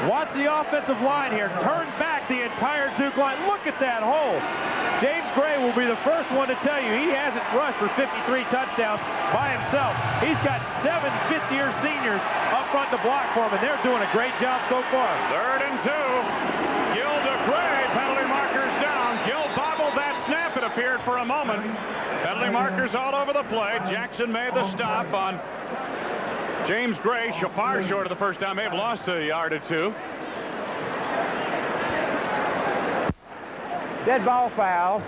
Watch the offensive line here. Turn back the entire Duke line. Look at that hole. James Gray will be the first one to tell you he hasn't rushed for 53 touchdowns by himself. He's got 7 fifth-year seniors up front to block for him, and they're doing a great job so far. 3rd and 2. Gill to Gray. Penalty markers down. Gill bobbled that snap, it appeared, for a moment. Penalty markers all over the play. Jackson made the stop on James Gray. Far short of the first down. May have lost a yard or 2. dead ball foul,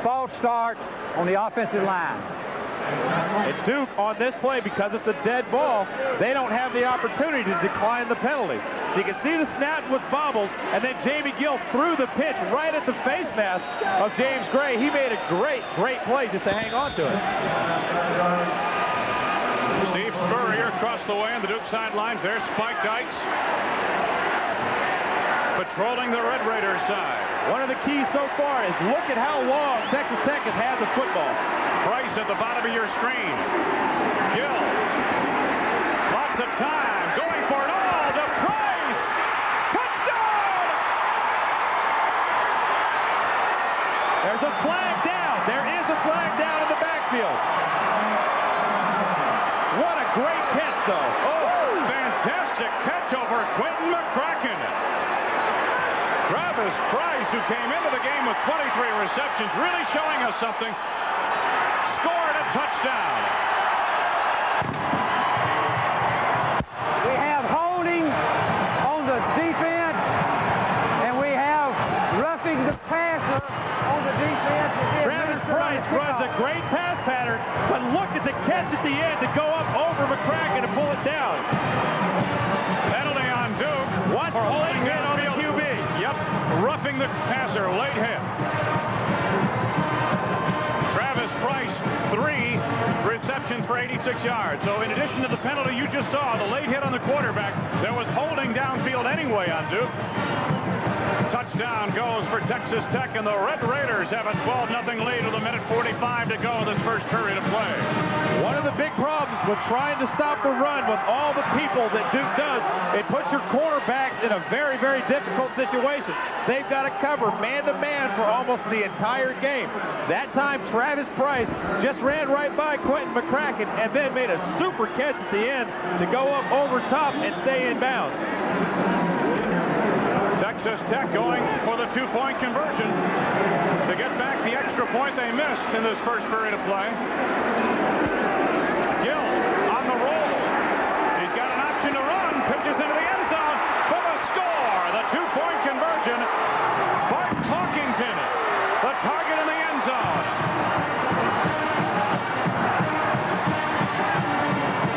false start on the offensive line. And Duke on this play, because it's a dead ball, they don't have the opportunity to decline the penalty. You can see the snap was bobbled, and then Jamie Gill threw the pitch right at the face mask of James Gray. He made a great play just to hang on to it. Steve Spurrier across the way on the Duke sidelines. There's Spike Dykes patrolling the Red Raiders side. One of the keys so far is look at how long Texas Tech has had the football. Price at the bottom of your screen. Gill. Lots of time. Going for it all to Price. Touchdown! There's a flag down. There is a flag down in the backfield. What a great catch, though. Oh, fantastic catch over Quentin McCracken. Travis Price, who came into the game with 23 receptions, really showing us something. Scored a touchdown. We have holding on the defense, and we have roughing the passer on the defense. Travis Price runs a great pass pattern, but look at the catch at the end to go up over McCracken and pull it down. Penalty on Duke. What? For holding it on the QB. Yep, roughing the passer, late hit. Travis Price, 3 receptions for 86 yards. So in addition to the penalty you just saw, the late hit on the quarterback, there was holding downfield anyway on Duke. Touchdown goes for Texas Tech, and the Red Raiders have a 12-0 lead with 1:45 to go in this first period of play. One of the big problems with trying to stop the run with all the people that Duke does, it puts your cornerbacks in a very difficult situation. They've got to cover man-to-man for almost the entire game. That time, Travis Price just ran right by Quentin McCracken and then made a super catch at the end to go up over top and stay in bounds. Texas Tech going for the 2-point conversion to get back the extra point they missed in this first period of play. Gill on the roll. He's got an option to run. Pitches into the end zone for the score. The 2-point conversion. Bart Talkington, the target in the end zone.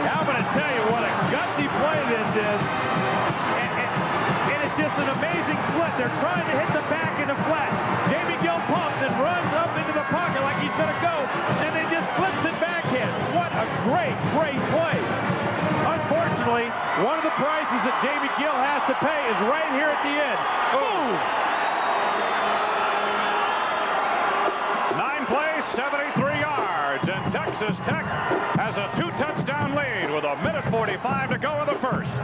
Now I'm going to tell you what a gutsy play this is. It's just an amazing flip. They're trying to hit the back in the flat. Jamie Gill pumps and runs up into the pocket like he's going to go, and then just flips it backhand. What a great play. Unfortunately, one of the prices that Jamie Gill has to pay is right here at the end. Boom! 9 plays, 73 yards, and Texas Tech has a 2-touchdown lead with 1:45 to go in the first.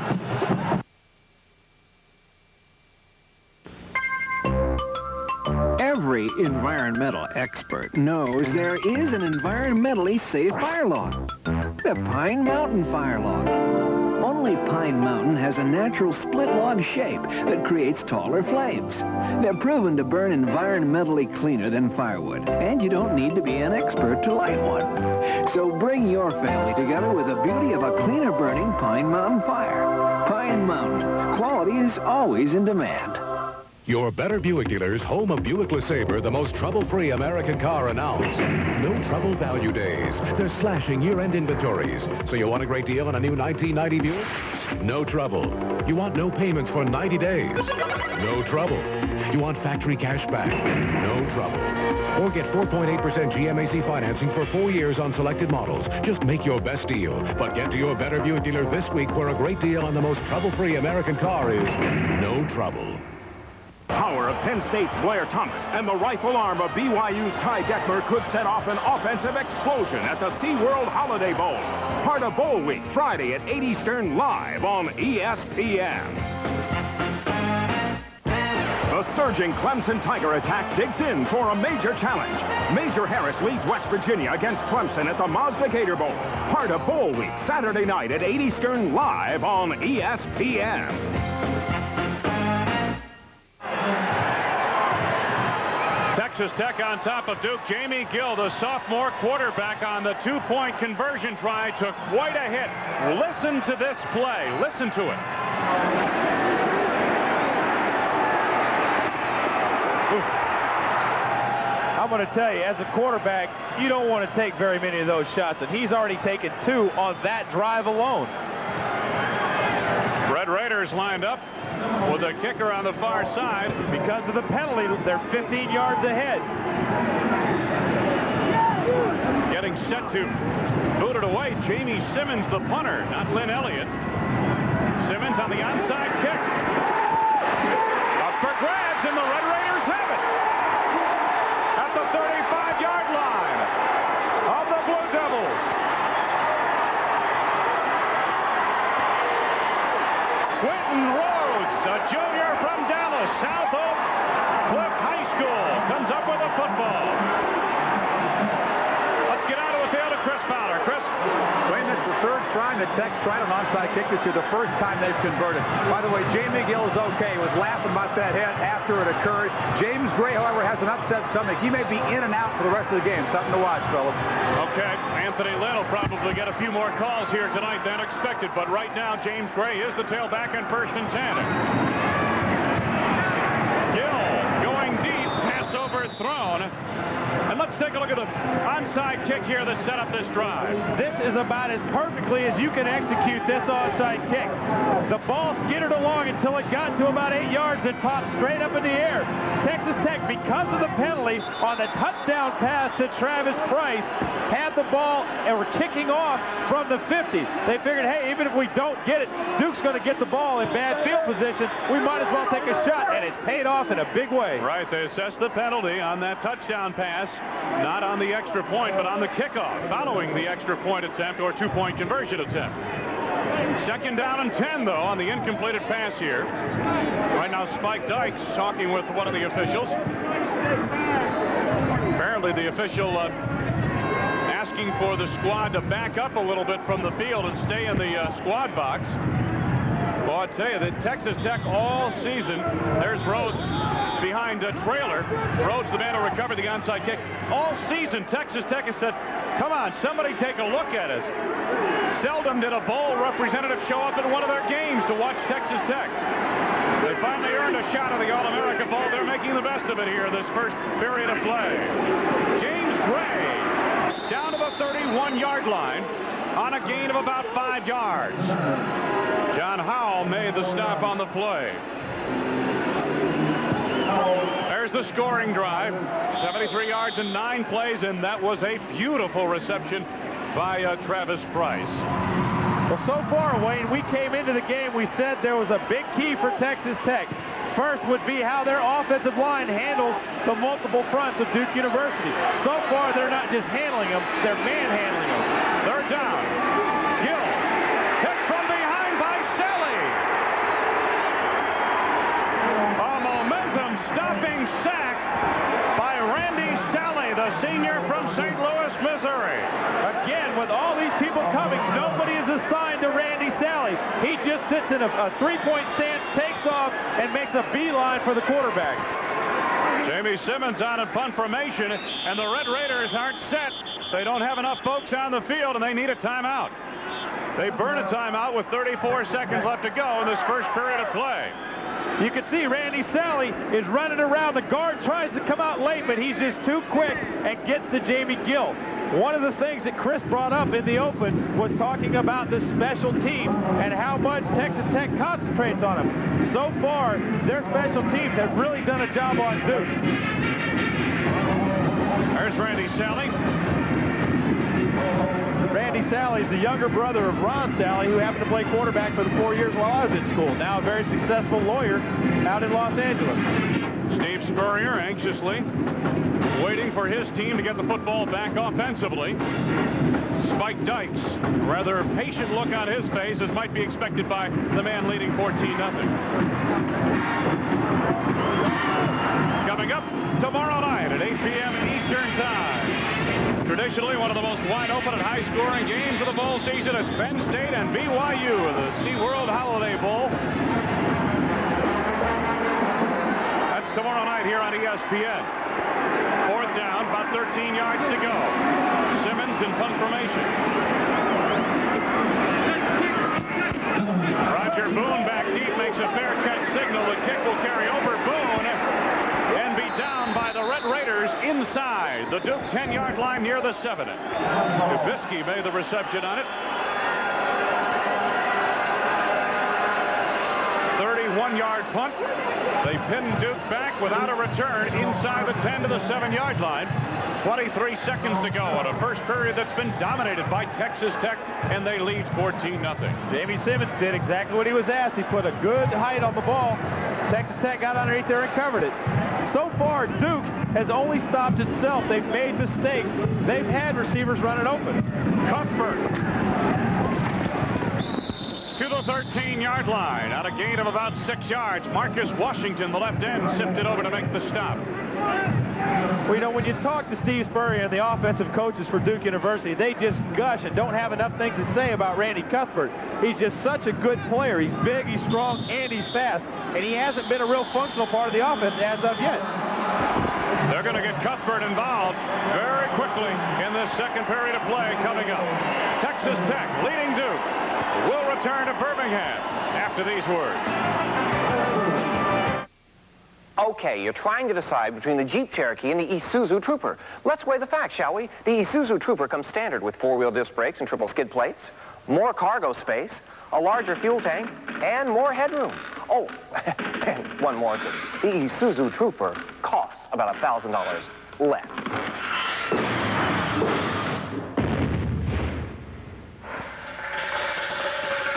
Every environmental expert knows there is an environmentally safe fire log. The Pine Mountain Fire Log. Only Pine Mountain has a natural split log shape that creates taller flames. They're proven to burn environmentally cleaner than firewood, and you don't need to be an expert to light one. So bring your family together with the beauty of a cleaner burning Pine Mountain fire. Pine Mountain. Quality is always in demand. Your Better Buick dealers, home of Buick LeSabre, the most trouble-free American car, announce no trouble value days. They're slashing year-end inventories. So you want a great deal on a new 1990 Buick? No trouble. You want no payments for 90 days? No trouble. You want factory cash back? No trouble. Or get 4.8% GMAC financing for 4 years on selected models. Just make your best deal. But get to your Better Buick dealer this week, where a great deal on the most trouble-free American car is no trouble. Power of Penn State's Blair Thomas and the rifle arm of BYU's Ty Detmer could set off an offensive explosion at the SeaWorld Holiday Bowl. Part of Bowl Week, Friday at 8 Eastern, live on ESPN. The surging Clemson Tiger attack digs in for a major challenge. Major Harris leads West Virginia against Clemson at the Mazda Gator Bowl. Part of Bowl Week, Saturday night at 8 Eastern, live on ESPN. Texas Tech on top of Duke. Jamie Gill, the sophomore quarterback, on the 2-point conversion try, took quite a hit. Listen to this play. Listen to it. I'm going to tell you, as a quarterback, you don't want to take very many of those shots, and he's already taken 2 on that drive alone. Red Raiders lined up with a kicker on the far side. Because of the penalty, they're 15 yards ahead. Getting set to boot it away. Jamie Simmons, the punter, not Lynn Elliott. Simmons on the onside kick. Up for grabs, and the Red Raiders have it. At the 35-yard line of the Blue Devils. Quentin Rhodes, a junior from Dallas, South Oak Cliff High School, comes up with a football. Let's get out of the field to Chris Fowler. Chris? Wayne, that's the third time the Tex tried an onside kick this year, the first time they've converted. By the way, Jamie Gill is okay. He was laughing about that hit after it occurred. James Gray, however, has an upset stomach. He may be in and out for the rest of the game. Something to watch, fellas. Okay, Anthony Lynn will probably get a few more calls here tonight than expected, but right now James Gray is the tailback on 1st and 10. Gill going deep, pass overthrown. And let's take a look at the onside kick here that set up this drive. This is about as perfectly as you can execute this onside kick. The ball skittered along until it got to about 8 yards and popped straight up in the air. Texas Tech, because of the penalty on the touchdown pass to Travis Price, had the ball and were kicking off from the 50. They figured, hey, even if we don't get it, Duke's going to get the ball in bad field position. We might as well take a shot, and it's paid off in a big way. Right, they assessed the penalty on that touchdown pass, not on the extra point, but on the kickoff, following the extra point attempt or 2-point conversion attempt. 2nd down and 10, though, on the incompleted pass here. Right now, Spike Dykes talking with one of the officials. Apparently, the official asking for the squad to back up a little bit from the field and stay in the squad box. Well, I'll tell you that Texas Tech all season, there's Rhodes behind a trailer. Rhodes, the man who recovered the onside kick. All season, Texas Tech has said, come on, somebody take a look at us. Seldom did a bowl representative show up in one of their games to watch Texas Tech. They finally earned a shot at the All-America Bowl. They're making the best of it here this first period of play. James Gray down to the 31-yard line on a gain of about 5 yards. John Howell made the stop on the play. There's the scoring drive. 73 yards and 9 plays, and that was a beautiful reception by Travis Price. Well, so far, Wayne, we came into the game, we said there was a big key for Texas Tech. First would be how their offensive line handles the multiple fronts of Duke University. So far, they're not just handling them, they're manhandling them. 3rd down. Gill. Hit from behind by Selly. A momentum-stopping sack by Randy Sally, the senior from St. Louis, Missouri. Again, with all these people coming, nobody is assigned to Randy Sally. He just sits in a 3-point stance, takes off, and makes a beeline for the quarterback. Jamie Simmons on a punt formation, and the Red Raiders aren't set. They don't have enough folks on the field, and they need a timeout. They burn a timeout with 34 seconds left to go in this first period of play. You can see Randy Sally is running around. The guard tries to come out late, but he's just too quick and gets to Jamie Gill. One of the things that Chris brought up in the open was talking about the special teams and how much Texas Tech concentrates on them. So far, their special teams have really done a job on Duke. There's Randy Sally. Randy Sally is the younger brother of Ron Sally, who happened to play quarterback for the 4 years while I was in school. Now a very successful lawyer out in Los Angeles. Steve Spurrier anxiously waiting for his team to get the football back offensively. Spike Dykes, rather patient look on his face, as might be expected by the man leading 14-0. Coming up tomorrow night at 8 p.m. Eastern Time. Traditionally, one of the most wide-open and high-scoring games of the bowl season. It's Penn State and BYU in the SeaWorld Holiday Bowl. That's tomorrow night here on ESPN. 4th down, about 13 yards to go. Simmons in punt formation. Roger Boone back deep, makes a fair catch signal. The kick will carry over Boone and be down by the Red Raiders in inside the Duke 10-yard line near the 7. Trubisky made the reception on it. 31-yard punt. They pinned Duke back without a return inside the 10 to the 7-yard line. 23 seconds to go on a first period that's been dominated by Texas Tech, and they lead 14-0. Jamie Simmons did exactly what he was asked. He put a good height on the ball. Texas Tech got underneath there and covered it. So far, Duke has only stopped itself. They've made mistakes. They've had receivers running open. Cuthbert to the 13-yard line. At a gain of about 6 yards. Marcus Washington, the left end, sifted over to make the stop. Well, you know, when you talk to Steve Spurrier and the offensive coaches for Duke University, they just gush and don't have enough things to say about Randy Cuthbert. He's just such a good player. He's big, he's strong, and he's fast. And he hasn't been a real functional part of the offense as of yet. They're going to get Cuthbert involved very quickly in this second period of play coming up. Texas Tech leading Duke will return to Birmingham after these words. Okay, you're trying to decide between the Jeep Cherokee and the Isuzu Trooper. Let's weigh the facts, shall we? The Isuzu Trooper comes standard with 4-wheel disc brakes and triple skid plates, more cargo space, a larger fuel tank, and more headroom. Oh, and one more thing. The Isuzu Trooper costs about $1,000 less.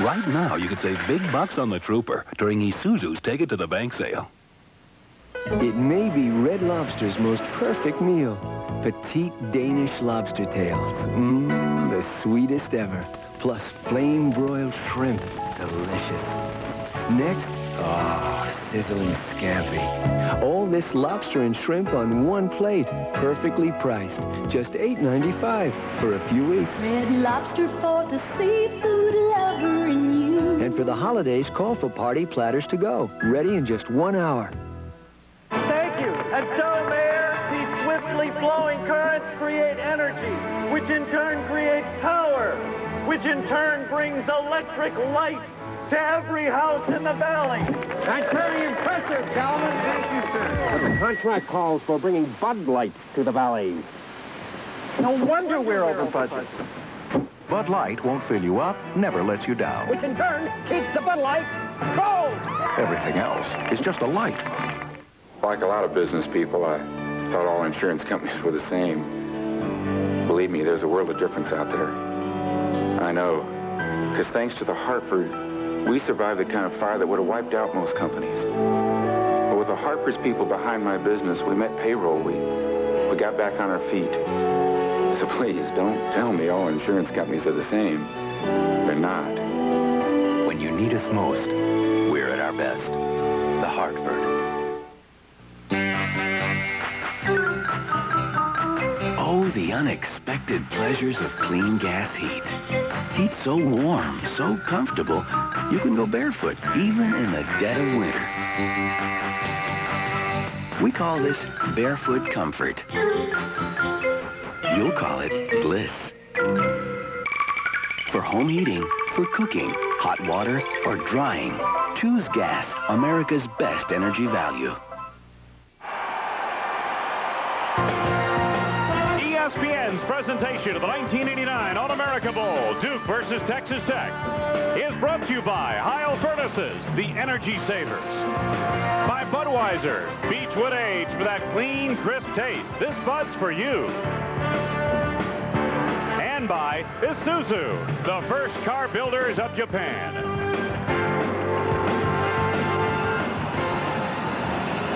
Right now, you could save big bucks on the Trooper during Isuzu's Take It to the Bank sale. It may be Red Lobster's most perfect meal. Petite Danish lobster tails. Mmm, the sweetest ever. Plus flame-broiled shrimp. Delicious. Next, sizzling scampi. All this lobster and shrimp on one plate. Perfectly priced. Just $8.95 for a few weeks. Red Lobster for the seafood lover in you. And for the holidays, call for party platters to go. Ready in just 1 hour. Thank you. And so, Mayor, these swiftly flowing currents create energy, which in turn creates power, which in turn brings electric light to every house in the valley. That's very impressive, Calvin. Thank you, sir. But the contract calls for bringing Bud Light to the valley. No wonder we're over budget. Bud Light won't fill you up, never lets you down. Which in turn keeps the Bud Light cold. Everything else is just a light. Like a lot of business people, I thought all insurance companies were the same. Believe me, there's a world of difference out there. I know, because thanks to the Hartford, we survived the kind of fire that would have wiped out most companies. But with the Hartford's people behind my business, we met payroll. We got back on our feet. So please, don't tell me all insurance companies are the same. They're not. When you need us most, we're at our best. The Hartford. Oh, the unexpected pleasures of clean gas heat. Heat so warm, so comfortable, you can go barefoot even in the dead of winter. We call this barefoot comfort. You'll call it bliss. For home heating, for cooking, hot water, or drying, choose gas, America's best energy value. ESPN's presentation of the 1989 All-America Bowl, Duke versus Texas Tech, is brought to you by Heil Furnaces, the Energy Savers. By Budweiser, Beechwood Age for that clean, crisp taste. This Bud's for you. And by Isuzu, the first car builders of Japan.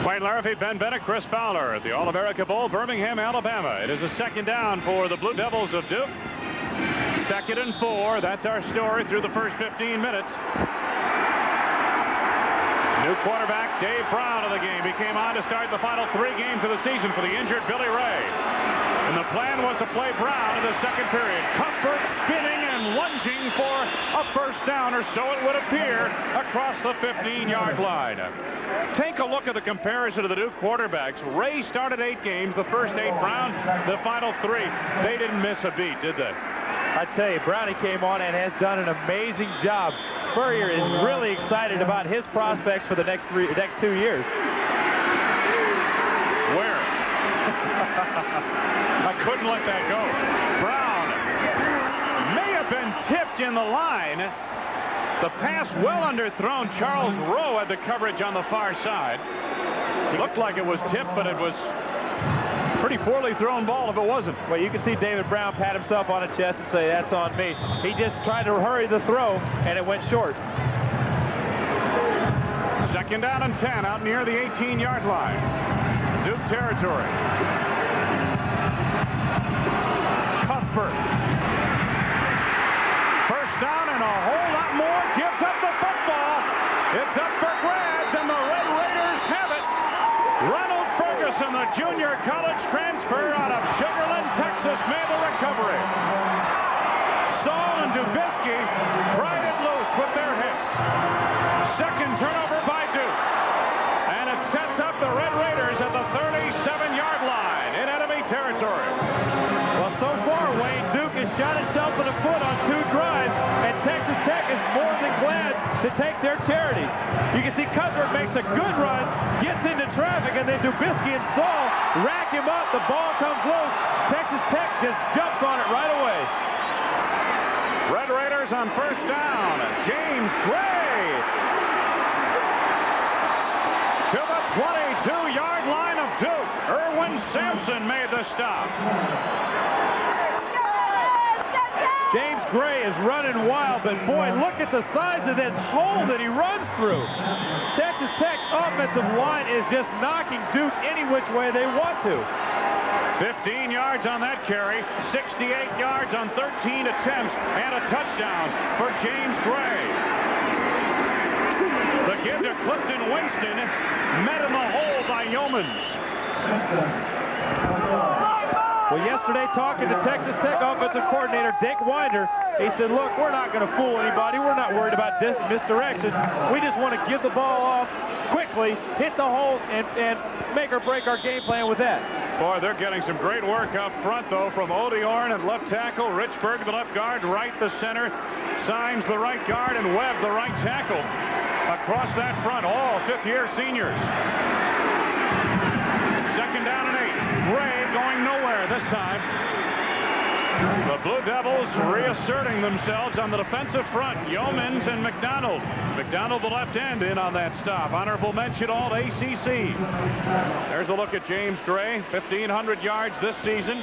Wayne Larrifee, Ben Bennett, Chris Fowler at the All-America Bowl, Birmingham, Alabama. It is a second down for the Blue Devils of Duke. 2nd and 4. That's our story through the first 15 minutes. New quarterback Dave Brown of the game. He came on to start the final 3 games of the season for the injured Billy Ray. And the plan was to play Brown in the second period. Cuthbert spinning and lunging for a first down, or so it would appear, across the 15-yard line. Take a look at the comparison of the Duke quarterbacks. Ray started 8 games, the first 8. Brown, the final 3. They didn't miss a beat, did they? I tell you, Brownie came on and has done an amazing job. Spurrier is really excited about his prospects for the next 2 years. Where? I couldn't let that go. Brown may have been tipped in the line. The pass well underthrown. Charles Rowe had the coverage on the far side. Looked like it was tipped, but it was pretty poorly thrown ball if it wasn't. Well, you can see David Brown pat himself on the chest and say, that's on me. He just tried to hurry the throw, and it went short. 2nd down and 10 out near the 18-yard line. Duke territory. Cuthbert. First down and a whole lot more. Gives up the football. It's up for grabs, and the Red Raiders have it. Ronald Ferguson, the junior college transfer out of Sugar Land, Texas, made the recovery. Saul and Dubisky pried it loose with their hits. Second turnover by Duke. And it sets up the Red Raiders at the 37-yard line in enemy territory. Well, so far, Wayne, Duke has shot itself in the foot on 2 drives, and Texas Tech is more than glad to take their charity. You can see Cuthbert makes a good run, gets into traffic, and then Dubisky and Saul rack him up. The ball comes loose. Texas Tech just jumps on it right away. Red Raiders on first down. James Gray to the 22-yard line of Duke. Erwin Sampson made the stop. James Gray is running wild, but boy, look at the size of this hole that he runs through. Texas Tech's offensive line is just knocking Duke any which way they want to. 15 yards on that carry, 68 yards on 13 attempts, and a touchdown for James Gray. The give to Clifton Winston, met in the hole by Yeomans. Well, yesterday, talking to Texas Tech offensive coordinator Dick Winder, he said, look, we're not going to fool anybody. We're not worried about misdirection. We just want to give the ball off quickly, hit the holes, and make or break our game plan with that. Boy, they're getting some great work up front, though, from Odiorn at left tackle, Richburg the left guard, Wright the center, Symes the right guard, and Webb the right tackle. Across that front, all fifth-year seniors. 2nd down and 8. Gray going nowhere this time. The Blue Devils reasserting themselves on the defensive front. Yeomans and McDonald. McDonald, the left end, in on that stop. Honorable mention all ACC. There's a look at James Gray. 1,500 yards this season.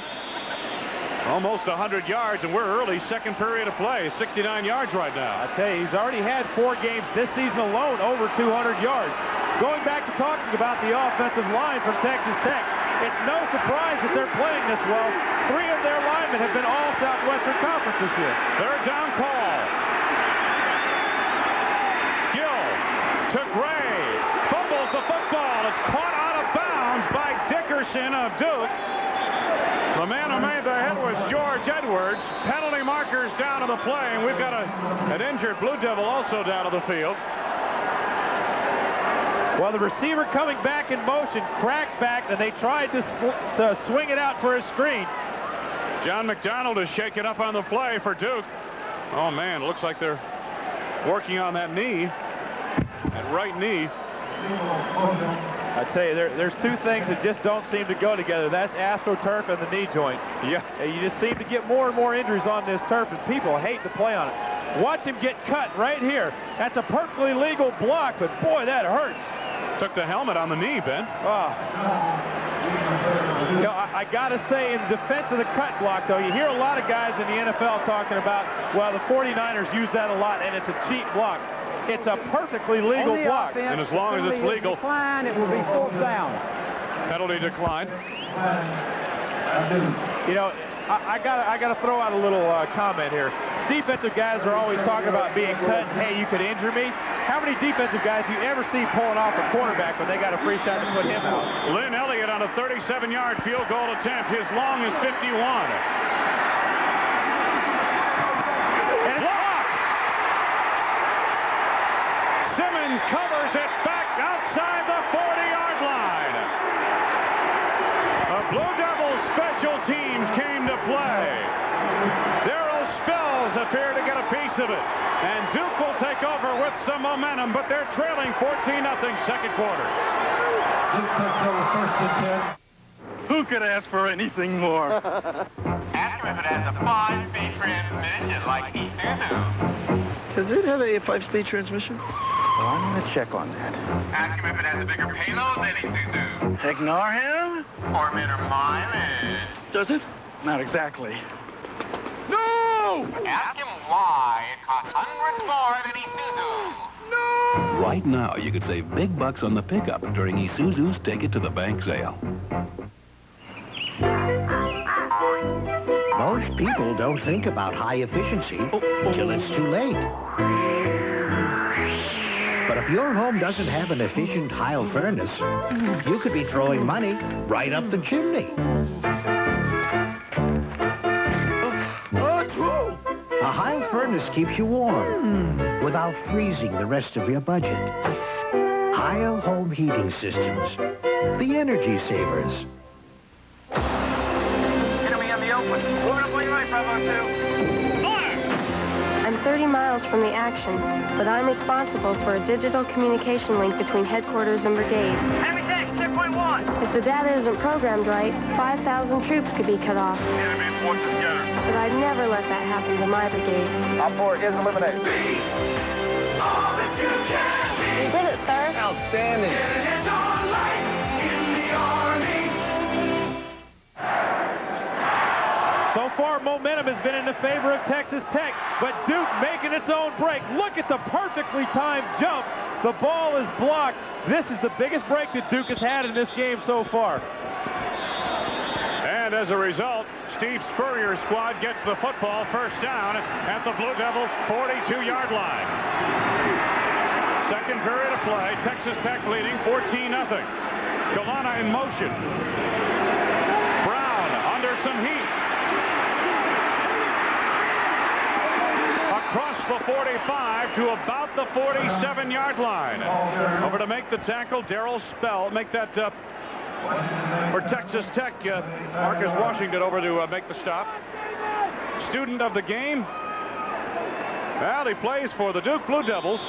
Almost 100 yards, and we're early second period of play. 69 yards right now. I tell you, he's already had 4 games this season alone over 200 yards. Going back to talking about the offensive line from Texas Tech, it's no surprise that they're playing this well. 3 of their linemen have been all Southwestern Conference this year. Third down call. Gill to Gray. Fumbles the football. It's caught out of bounds by Dickerson of Duke. The man who made the hit was George Edwards. Penalty markers down to the play, and we've got an injured Blue Devil also down to the field. Well, the receiver coming back in motion, cracked back, and they tried to swing it out for a screen. John McDonald is shaken up on the play for Duke. Oh, man, it looks like they're working on that knee, that right knee. I tell you, there's 2 things that just don't seem to go together. That's AstroTurf and the knee joint. Yeah. And you just seem to get more and more injuries on this turf, and people hate to play on it. Watch him get cut right here. That's a perfectly legal block, but boy, that hurts. Took the helmet on the knee, Ben. Oh. You know, I got to say, in defense of the cut block, though, you hear a lot of guys in the NFL talking about, well, the 49ers use that a lot, and it's a cheap block. It's a perfectly legal block. Offense, and as long as it's legal, decline, it will be 4th down. Penalty decline. You know, I gotta throw out a little comment here. Defensive guys are always talking about being cut. Hey, you could injure me. How many defensive guys do you ever see pulling off a quarterback when they got a free shot to put him out? Lynn Elliott on a 37-yard field goal attempt. His long is 51. And it's blocked. Simmons covers it back outside the 40-yard line. The Blue Devils special teams came to play. Darryl Spells appeared to get a piece of it. And Duke will take over with some momentum, but they're trailing 14-0 second quarter. Duke takes over 1st and 10. Who Who could ask for anything more? Ask him if it has a 5-speed transmission like Isuzu. Does it have a 5-speed transmission? Well, I'm going to check on that. Ask him if it has a bigger payload than Isuzu. Ignore him? Or better mileage. Does it? Not exactly. No! Ask him why it costs hundreds more than Isuzu. Right now, you could save big bucks on the pickup during Isuzu's Take It to the Bank sale. Most people don't think about high efficiency till it's too late. But if your home doesn't have an efficient Heil furnace, you could be throwing money right up the chimney. A Heil furnace keeps you warm without freezing the rest of your budget. Heil Home Heating Systems, the energy savers. Enemy on the open. Moving up on your right, Bravo 2. I'm 30 miles from the action, but I'm responsible for a digital communication link between headquarters and brigade. Enemy tank, checkpoint 1. If the data isn't programmed right, 5,000 troops could be cut off. Enemy forces together. But I'd never let that happen to my brigade. Op 4 is eliminated. All that you can be. You did it, sir. Outstanding. It is all life in the Army. So far, momentum has been in the favor of Texas Tech, but Duke making its own break. Look at the perfectly timed jump. The ball is blocked. This is the biggest break that Duke has had in this game so far. And as a result, Steve Spurrier's squad gets the football first down at the Blue Devils' 42-yard line. Second period of play, Texas Tech leading 14-0. Galana in motion. Brown under some heat. Across the 45 to about the 47-yard line. Over to make the tackle, Darrell Spell. Make that for Texas Tech. Marcus Washington over to make the stop. Student of the game. Well, he plays for the Duke Blue Devils.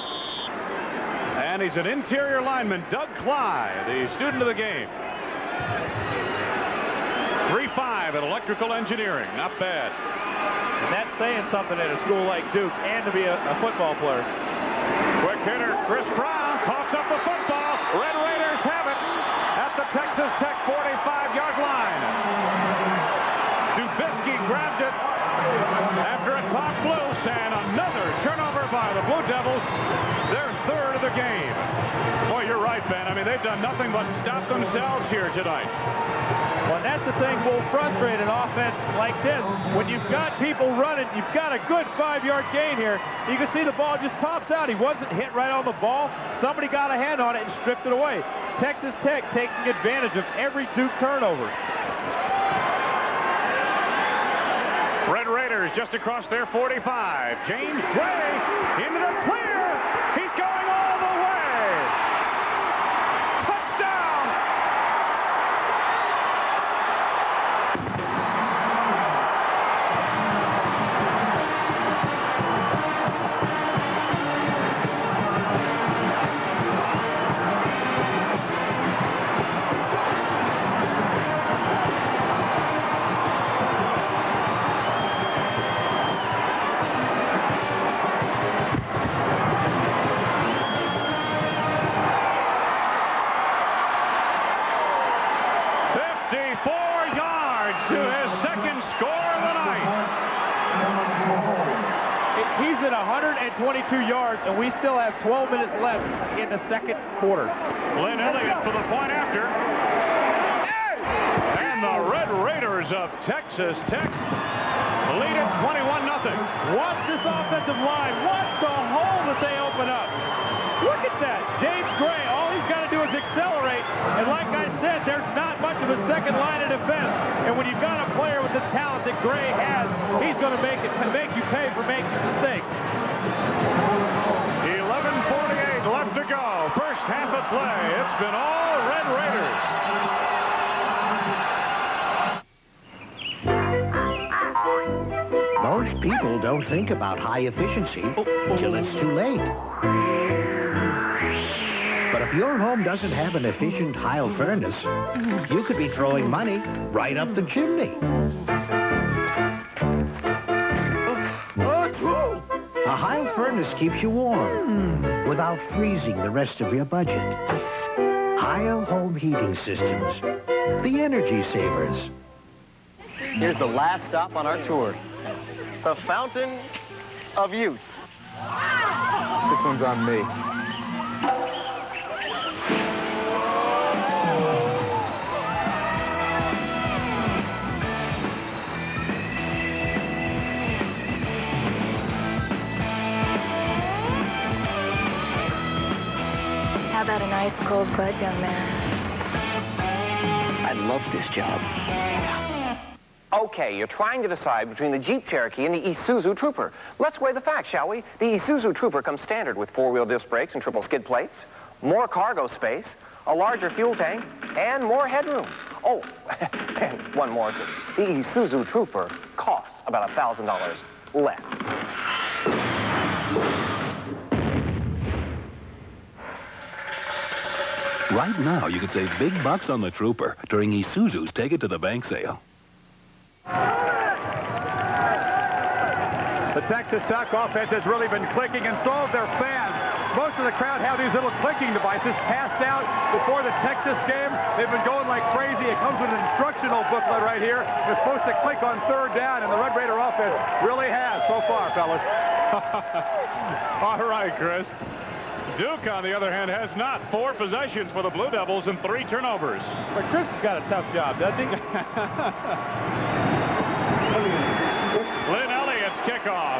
And he's an interior lineman, Doug Clyde, the student of the game. 3.5 at electrical engineering. Not bad. And that's saying something at a school like Duke and to be a football player. Quick hitter, Chris Brown coughs up the football. Red Raiders have it at the Texas Tech 45-yard line. Dubisky grabbed it after it popped loose, and another turnover by the Blue Devils, their third of the game. Boy, you're right, Ben. I mean, they've done nothing but stop themselves here tonight. Well, that's the thing will frustrate an offense like this. When you've got people running, you've got a good 5-yard gain here. You can see the ball just pops out. He wasn't hit right on the ball. Somebody got a hand on it and stripped it away. Texas Tech taking advantage of every Duke turnover. Red Raiders just across their 45. James Gray into the clear. He's going all the way. Touchdown. To his second score of the night. He's at 122 yards, and we still have 12 minutes left in the second quarter. Lynn Elliott for the point after. And the Red Raiders of Texas Tech lead at 21-0. Watch this offensive line. Watch the hole that they open up. Look at that. James Gray, all he's got to do is accelerate. And like I said, there's not much of a second line of defense. And when you've got a player with the talent that Gray has, he's going to make you pay for making mistakes. 11:48 left to go. First half of play. It's been all Red Raiders. Most people don't think about high efficiency till it's too late. But if your home doesn't have an efficient Heil furnace, you could be throwing money right up the chimney. A Heil furnace keeps you warm without freezing the rest of your budget. Heil home heating systems, the energy savers. Here's the last stop on our tour. The Fountain of Youth. This one's on me. How about a nice cold bud, young man? I love this job. Okay, you're trying to decide between the Jeep Cherokee and the Isuzu Trooper. Let's weigh the facts, shall we? The Isuzu Trooper comes standard with four-wheel disc brakes and triple skid plates, more cargo space, a larger fuel tank, and more headroom. Oh, and one more thing. The Isuzu Trooper costs about $1,000 less. Right now, you could save big bucks on the Trooper during Isuzu's Take It to the Bank sale. The Texas Tech offense has really been clicking, and so have their fans. Most of the crowd have these little clicking devices passed out before the Texas game. They've been going like crazy. It comes with an instructional booklet right here. You're supposed to click on third down, and the Red Raider offense really has so far, fellas. All right, Chris. Duke, on the other hand, has not. 4 possessions for the Blue Devils and 3 turnovers. But Chris has got a tough job, doesn't he? Lynn Elliott's kickoff.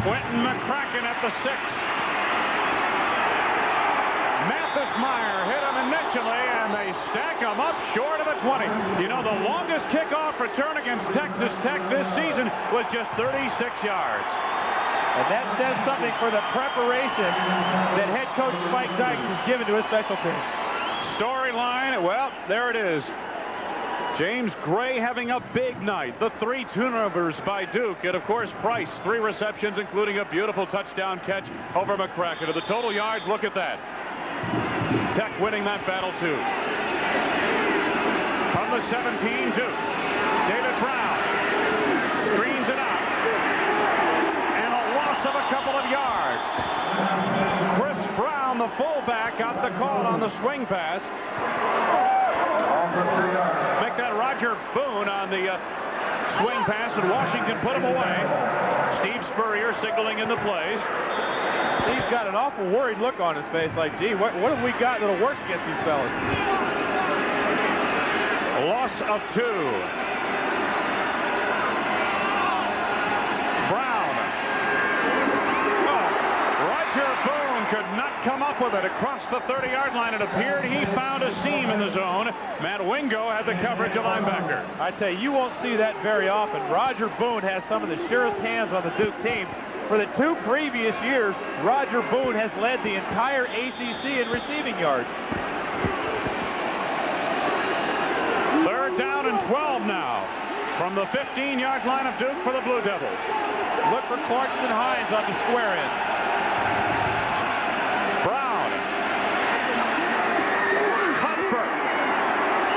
Quentin McCracken at the 6. Mathis Meyer hit him initially, and they stack him up short of the 20. You know, the longest kickoff return against Texas Tech this season was just 36 yards. And that says something for the preparation that head coach Spike Dykes has given to his special teams. Storyline, well, there it is. James Gray having a big night. The 3 turnovers by Duke. And, of course, Price, 3 receptions, including a beautiful touchdown catch over McCracken. To the total yards, look at that. Tech winning that battle, too. From the 17, Duke. David Brown screens it out. Of a couple of yards. Chris Brown, the fullback, got the call on the swing pass. Make that Roger Boone on the swing pass, and Washington put him away. Steve Spurrier signaling in the plays. Steve's got an awful worried look on his face, like, gee, what have we got that'll work against these fellas? Loss of 2. Could not come up with it across the 30-yard line. It appeared he found a seam in the zone. Matt Wingo had the coverage of linebacker. I tell you won't see that very often. Roger Boone has some of the surest hands on the Duke team. For the 2 previous years, Roger Boone has led the entire ACC in receiving yards. 3rd down and 12 now from the 15-yard line of Duke for the Blue Devils. Look for Clarkson Hines on the square end. Brown. Cuthbert.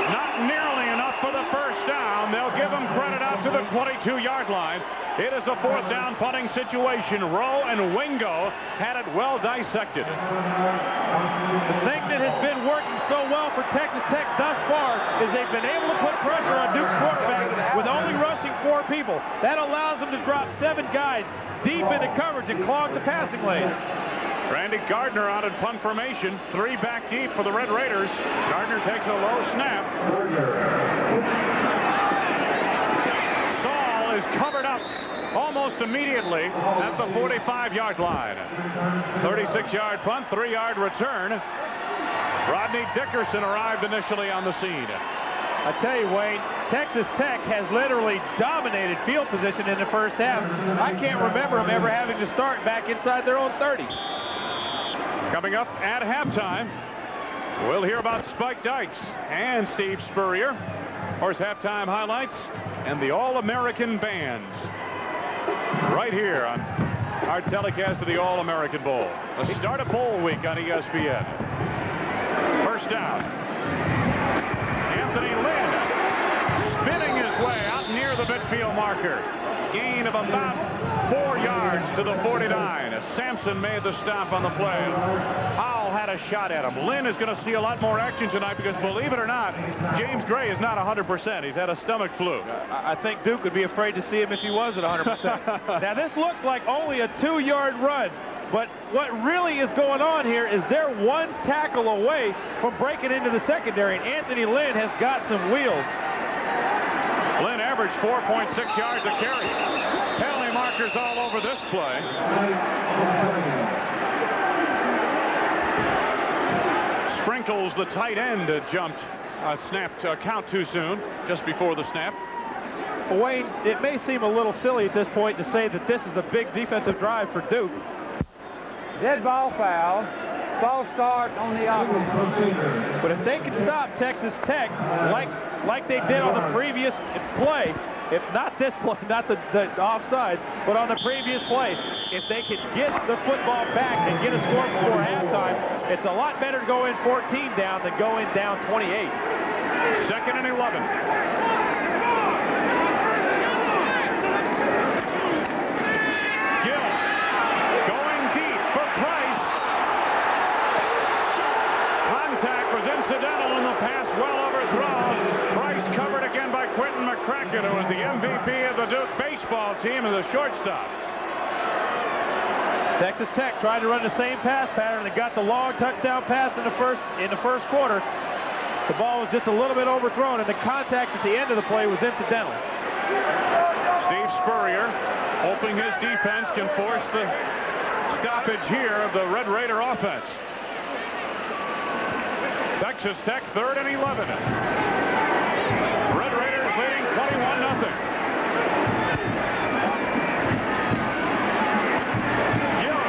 Not nearly enough for the first down. They'll give him credit out to the 22-yard line. It is a 4th down punting situation. Rowe and Wingo had it well dissected. The thing that has been working so well for Texas Tech thus far is they've been able to put pressure on Duke's quarterbacks with only rushing 4 people. That allows them to drop 7 guys deep into coverage and clog the passing lanes. Randy Gardner out in punt formation. 3 back deep for the Red Raiders. Gardner takes a low snap. Saul is covered up almost immediately at the 45-yard line. 36-yard punt, 3-yard return. Rodney Dickerson arrived initially on the scene. I tell you, Wayne, Texas Tech has literally dominated field position in the first half. I can't remember them ever having to start back inside their own 30. Coming up at halftime, we'll hear about Spike Dykes and Steve Spurrier. Of course, halftime highlights and the All-American bands right here on our telecast of the All-American Bowl. The start of bowl week on ESPN. touchdown. Anthony Lynn spinning his way out near the midfield marker. Gain of about 4 yards to the 49 as Sampson made the stop on the play. Howell had a shot at him. Lynn is going to see a lot more action tonight because, believe it or not, James Gray is not 100%. He's had a stomach flu. I think Duke would be afraid to see him if he was at 100%. Now, this looks like only a 2-yard run. But what really is going on here is they're 1 tackle away from breaking into the secondary, and Anthony Lynn has got some wheels. Lynn averaged 4.6 yards a carry. Penalty markers all over this play. Sprinkles, the tight end, jumped, snapped count too soon, just before the snap. Wayne, it may seem a little silly at this point to say that this is a big defensive drive for Duke. Dead ball foul. False start on the offense. But if they can stop Texas Tech like they did on the previous play, if not this play, not the offsides, but on the previous play, if they can get the football back and get a score before halftime, it's a lot better to go in 14 down than go in down 28. 2nd and 11. Incidental on the pass, well overthrown. Price covered again by Quentin McCracken, who was the MVP of the Duke baseball team as a shortstop. Texas Tech tried to run the same pass pattern and got the long touchdown pass in the first quarter. The ball was just a little bit overthrown, and the contact at the end of the play was incidental. Steve Spurrier hoping his defense can force the stoppage here of the Red Raider offense. Texas Tech 3rd and 11. Red Raiders leading 21-0. Gill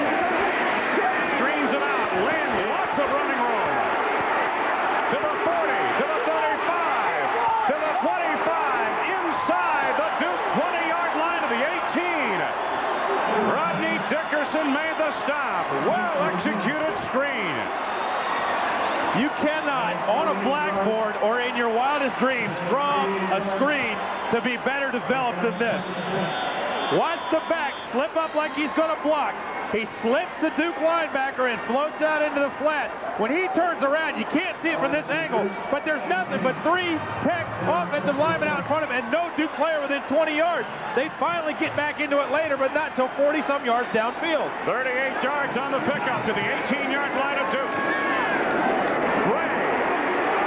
screens it out. Lynn, lots of running room. To the 40, to the 35, to the 25, inside the Duke 20-yard line to the 18. Rodney Dickerson made the stop. Well-executed screen. You cannot, on a blackboard or in your wildest dreams, draw a screen to be better developed than this. Watch the back slip up like he's going to block. He slips the Duke linebacker and floats out into the flat. When he turns around, you can't see it from this angle, but there's nothing but 3 Tech offensive linemen out in front of him and no Duke player within 20 yards. They finally get back into it later, but not until 40-some yards downfield. 38 yards on the pickup to the 18-yard line of Duke.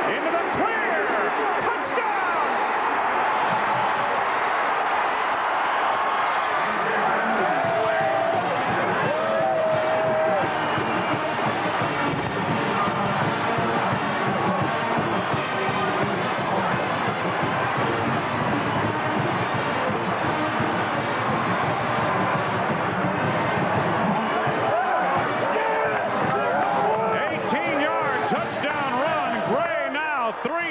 Into the clear. Touchdown!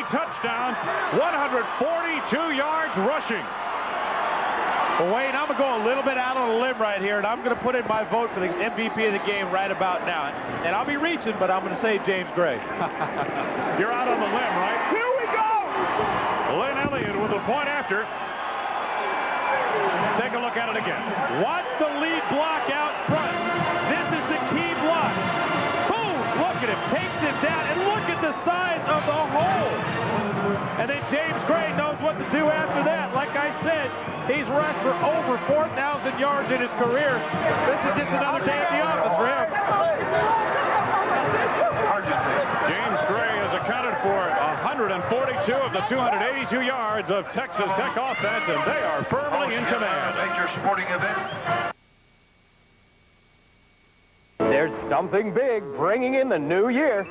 Touchdowns, 142 yards rushing. Well, Wayne, I'm going to go a little bit out on a limb right here, and I'm going to put in my vote for the MVP of the game right about now. And I'll be reaching, but I'm going to say James Gray. You're out on the limb, right? Here we go! Lynn Elliott with the point after. Take a look at it again. Watch the lead block out front. This is the key block. Boom! Look at him. Takes it down, and look at the size of the hole. And then James Gray knows what to do after that. Like I said, he's rushed for over 4,000 yards in his career. This is just another day at the office for him. James Gray has accounted for 142 of the 282 yards of Texas Tech offense, and they are firmly in command. Major sporting event. There's something big bringing in the new year.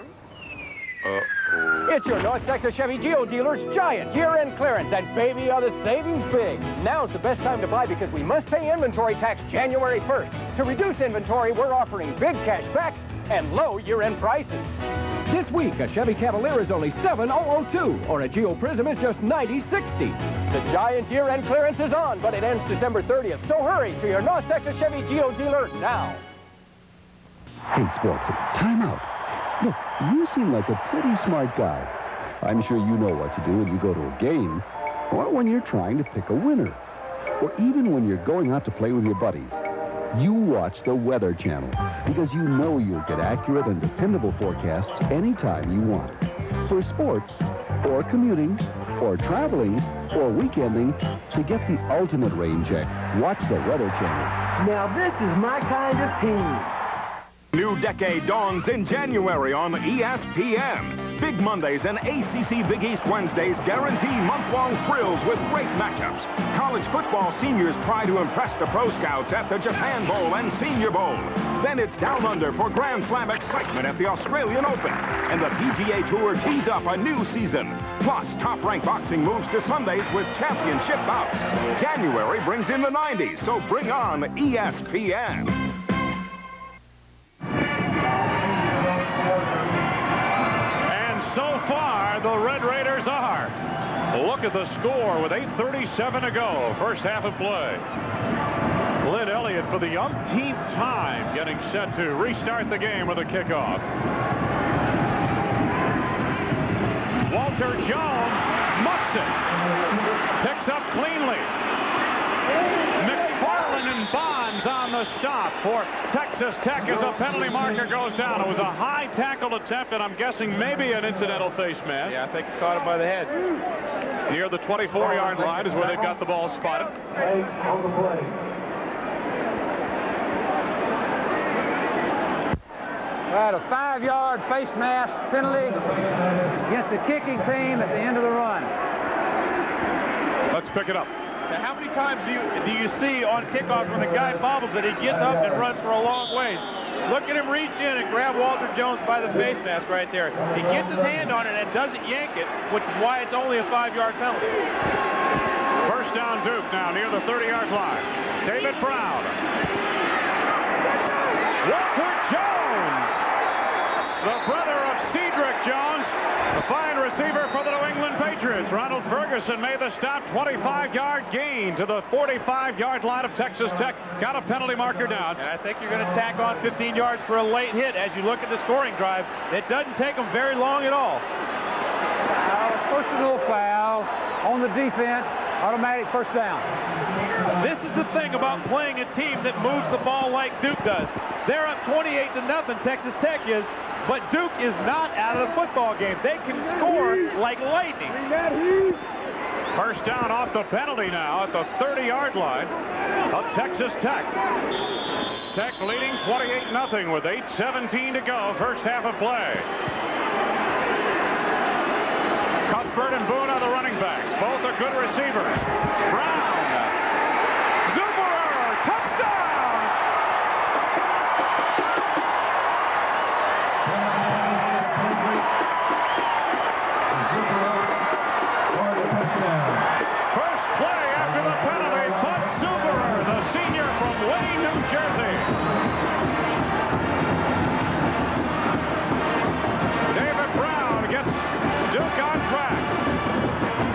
It's your North Texas Chevy Geo dealer's giant year-end clearance, and baby, are the savings big. Now's the best time to buy because we must pay inventory tax January 1st. To reduce inventory, we're offering big cash back and low year-end prices. This week, a Chevy Cavalier is only $7,002, or a Geo Prism is just $90.60. The giant year-end clearance is on, but it ends December 30th, so hurry to your North Texas Chevy Geo dealer now. Hey, Sport, time out. Look, you seem like a pretty smart guy. I'm sure you know what to do when you go to a game, or when you're trying to pick a winner, or even when you're going out to play with your buddies. You watch the Weather Channel because you know you'll get accurate and dependable forecasts anytime you want. For sports, or commuting, or traveling, or weekending, to get the ultimate rain check, watch the Weather Channel. Now this is my kind of team. New decade dawns in January on ESPN. Big Mondays and ACC Big East Wednesdays guarantee month-long thrills with great matchups. College football seniors try to impress the pro scouts at the Japan Bowl and Senior Bowl. Then it's down under for Grand Slam excitement at the Australian Open. And the PGA Tour tees up a new season. Plus, top-ranked boxing moves to Sundays with championship bouts. January brings in the 90s, so bring on ESPN. So far, the Red Raiders are. Look at the score with 8:37 to go. First half of play. Lynn Elliott for the umpteenth time getting set to restart the game with a kickoff. Walter Jones muffs it. Picks up cleanly. McFarland and Bonds on the stop for Texas Tech as a penalty marker goes down. It was a high tackle attempt, and I'm guessing maybe an incidental face mask. Yeah, I think he caught him by the head. Near the 24-yard line is where they've got the ball spotted. Right, a 5-yard face mask penalty against the kicking team at the end of the run. Let's pick it up. Now, how many times do you see on kickoff when the guy bobbles it, he gets up and runs for a long ways? Look at him reach in and grab Walter Jones by the face mask right there. He gets his hand on it and doesn't yank it, which is why it's only a 5-yard penalty. First down Duke now near the 30-yard line. David Brown. Walter Jones, the brother of Cedric Jones, the fine receiver for the New England Patriots. Ronald Ferguson made the stop, 25-yard gain to the 45-yard line of Texas Tech. Got a penalty marker down. And I think you're going to tack on 15 yards for a late hit as you look at the scoring drive. It doesn't take them very long at all. Personal foul on the defense, automatic first down. This is the thing about playing a team that moves the ball like Duke does. They're up 28-0, Texas Tech is, but Duke is not out of the football game. They can score like lightning. First down off the penalty now at the 30-yard line of Texas Tech. Tech leading 28-0 with 8:17 to go, first half of play. Cuthbert and Boone are the running backs. Both are good receivers. Brown. Zuberer. Touchdown. First play after the penalty. Bud Zuberer, the senior from Wayne, New Jersey. David Brown gets Duke on track.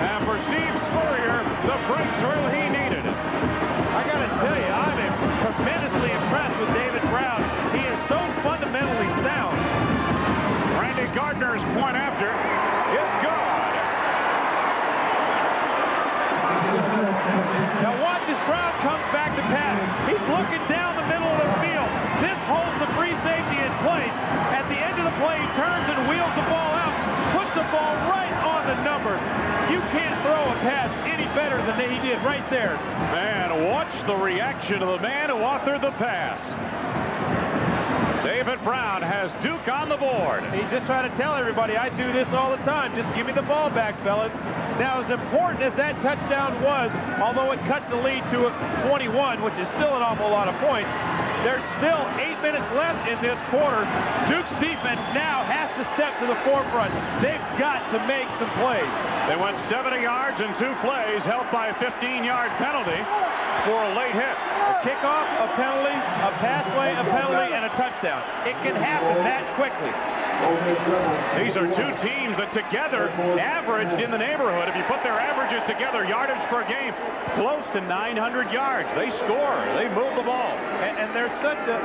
And for Steve Spurrier, the breakthrough he needed. I got to tell you, I'm tremendously impressed with David Brown. He is so fundamentally sound. Randy Gardner's point after is good. Now watch as Brown comes back to pass. He's looking down the middle of the field. This holds the free safety in place. At the end of the play, he turns and wheels the ball out, puts the ball right on the number. You can't throw a pass any better than he did right there. Man, watch the reaction of the man who authored the pass. David Brown has Duke on the board. He's just trying to tell everybody, I do this all the time. Just give me the ball back, fellas. Now, as important as that touchdown was, although it cuts the lead to 21, which is still an awful lot of points, there's still 8 minutes left in this quarter. Duke's defense now has to step to the forefront. They've got to make some plays. They went 70 yards in 2 plays, helped by a 15-yard penalty for a late hit. A kickoff, a penalty, a pass play, a penalty, and a touchdown. It can happen that quickly. These are two teams that together averaged in the neighborhood, if you put their averages together, yardage per game, close to 900 yards. They score. They move the ball. And there's such a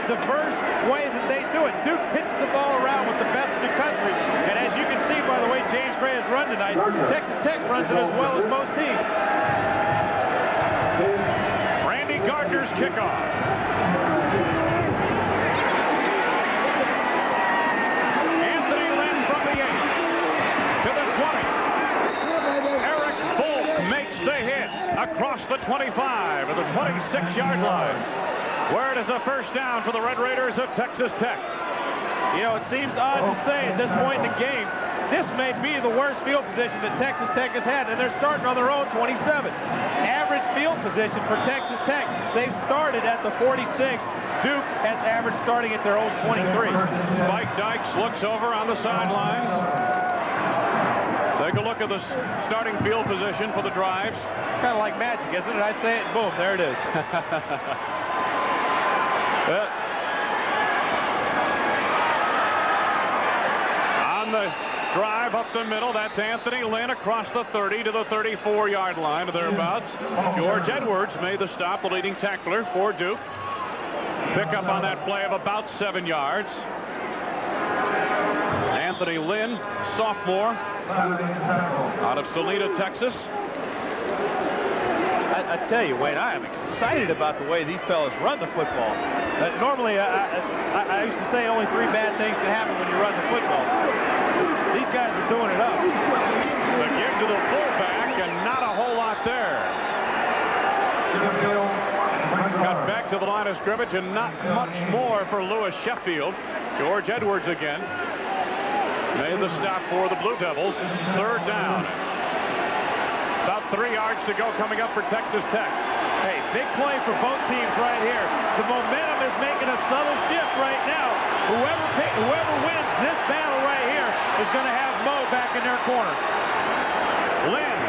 diverse way that they do it. Duke pitches the ball around with the best in the country. And as you can see by the way James Gray has run tonight, Texas Tech runs it as well as most teams. Randy Gardner's kickoff. Anthony Lynn from the 8 to the 20. Eric Bolt makes the hit across the 25 to the 26-yard line, where it is a first down for the Red Raiders of Texas Tech. You know, it seems odd to say at this point in the game, this may be the worst field position that Texas Tech has had, and they're starting on their own 27. Average field position for Texas Tech. They've started at the 46. Duke has averaged starting at their own 23. Spike Dykes looks over on the sidelines. Take a look at the starting field position for the drives. Kind of like magic, isn't it? I say it, boom, there it is. On the drive up the middle, that's Anthony Lynn across the 30 to the 34-yard line or thereabouts. George Edwards made the stop, the leading tackler for Duke. Pick up on that play of about 7 yards. Anthony Lynn, sophomore, out of Salina, Texas. I tell you, Wayne, I am excited about the way these fellas run the football. Normally, I used to say only 3 bad things can happen when you run the football. These guys are doing it up. The give to the fullback, and not a whole lot there. Got back to the line of scrimmage, and not much more for Lewis Sheffield. George Edwards again made the stop for the Blue Devils. Third down. About 3 yards to go coming up for Texas Tech. Hey, big play for both teams right here. The momentum is making a subtle shift right now. Whoever wins this battle right here is going to have Mo back in their corner. Lynn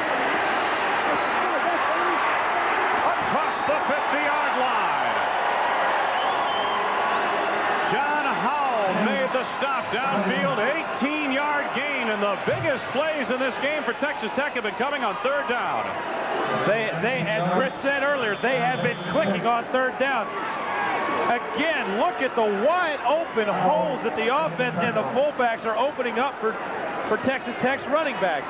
across the 50-yard line. John Howell made the stop downfield. 18-yard gain, and the biggest plays in this game for Texas Tech have been coming on third down. They, as Chris said earlier, they have been clicking on third down. Again, look at the wide open holes that the offense and the fullbacks are opening up for Texas Tech's running backs.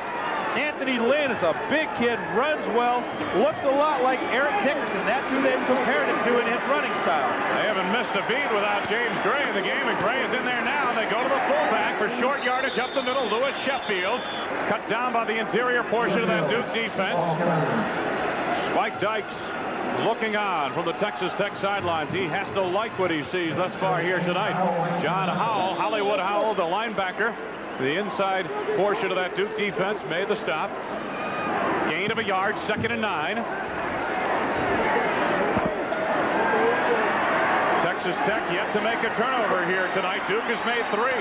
Anthony Lynn is a big kid, runs well, looks a lot like Eric Dickerson. That's who they've compared him to in his running style. They haven't missed a beat without James Gray in the game, and Gray is in there now. They go to the fullback for short yardage up the middle. Lewis Sheffield cut down by the interior portion of that Duke defense. Spike Dykes looking on from the Texas Tech sidelines. He has to like what he sees thus far here tonight. John Howell, Hollywood Howell, the linebacker, the inside portion of that Duke defense, made the stop. Gain of a yard, 2nd and 9. Texas Tech yet to make a turnover here tonight. Duke has made 3.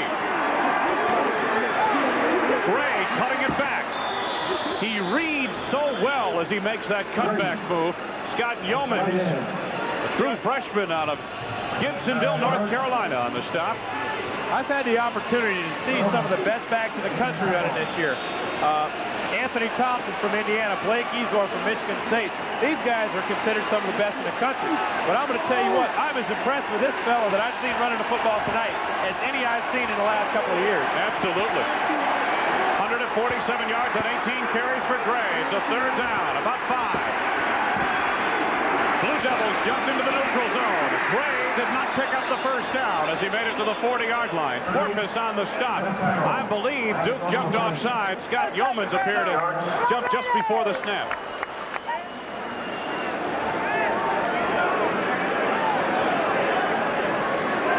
Gray cutting it back. He reads so well as he makes that cutback move. Scott Yeomans, a true freshman out of Gibsonville, North Carolina, on the stop. I've had the opportunity to see some of the best backs in the country running this year. Anthony Thompson from Indiana, Blake Ezor from Michigan State. These guys are considered some of the best in the country. But I'm going to tell you what, I'm as impressed with this fellow that I've seen running the football tonight as any I've seen in the last couple of years. Absolutely. 147 yards and 18 carries for Gray. It's a third down, about 5. Blue Devils jumped into the neutral zone. Gray did not pick up the first down as he made it to the 40-yard line. Porpoise on the stop. I believe Duke jumped offside. Scott Yeomans appeared to jump just before the snap.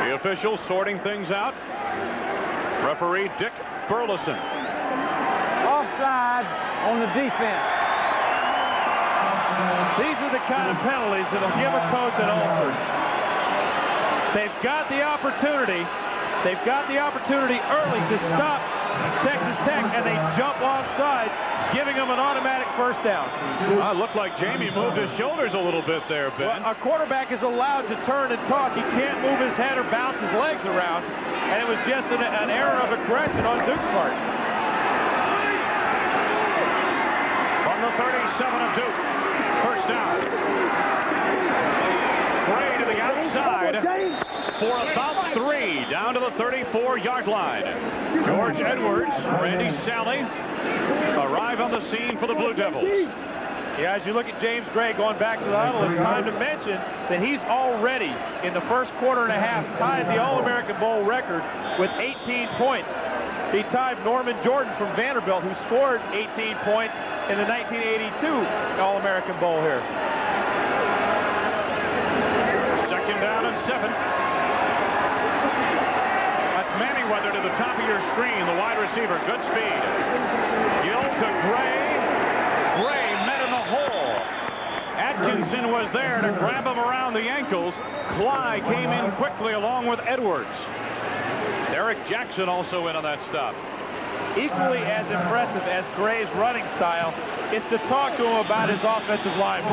The officials sorting things out. Referee Dick Burleson. Offside on the defense. These are the kind of penalties that'll give a coach an ulcer. They've got the opportunity. They've got the opportunity early to stop Texas Tech, and they jump off sides, giving them an automatic first down. Looked like Jamie moved his shoulders a little bit there, Ben. Well, a quarterback is allowed to turn and talk. He can't move his head or bounce his legs around, and it was just an error of aggression on Duke's part. From the 37 of Duke, first down. Gray to the outside for about 3, down to the 34-yard line. George Edwards, Randy Sally arrive on the scene for the Blue Devils. Yeah, as you look at James Gray going back to the huddle, it's time to mention that he's already, in the first quarter and a half, tied the All-American Bowl record with 18 points. He tied Norman Jordan from Vanderbilt, who scored 18 points in the 1982 All-American Bowl here. Second down and 7. That's Manyweather to the top of your screen, the wide receiver. Good speed. Gill to Gray. Gray met in the hole. Atkinson was there to grab him around the ankles. Cly came in quickly along with Edwards. Derek Jackson also in on that stop. Equally as impressive as Gray's running style is to talk to him about his offensive line.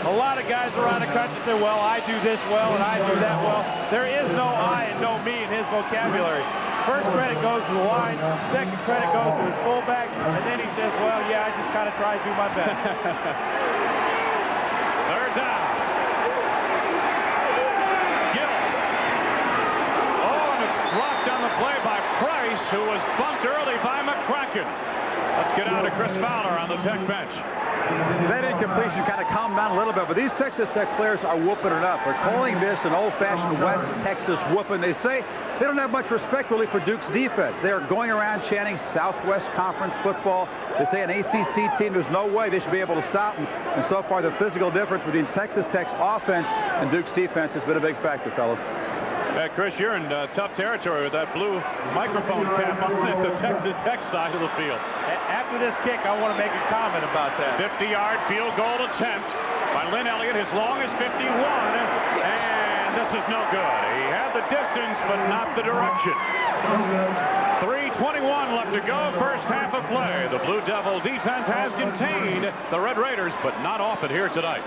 A lot of guys around the country say, well, I do this well and I do that well. There is no I and no me in his vocabulary. First credit goes to the line, second credit goes to his fullback, and then he says, well, yeah, I just kind of try to do my best. Third down. Gill. Oh, and it's dropped on the play by Price, who was bumped early by McCracken. Let's get out to Chris Fowler on the Tech bench. That incompletion kind of calmed down a little bit, but these Texas Tech players are whooping it up. They're calling this an old-fashioned West Texas whooping. They say they don't have much respect really for Duke's defense. They are going around chanting Southwest Conference football. They say an ACC team, there's no way they should be able to stop them. And so far, the physical difference between Texas Tech's offense and Duke's defense has been a big factor, fellas. Chris, you're in tough territory with that blue microphone cap on the Texas Tech side of the field. After this kick, I want to make a comment about that. 50-yard field goal attempt by Lynn Elliott, his longest 51, and this is no good. He had the distance, but not the direction. 3:21 left to go, first half of play. The Blue Devil defense has contained the Red Raiders, but not often here tonight.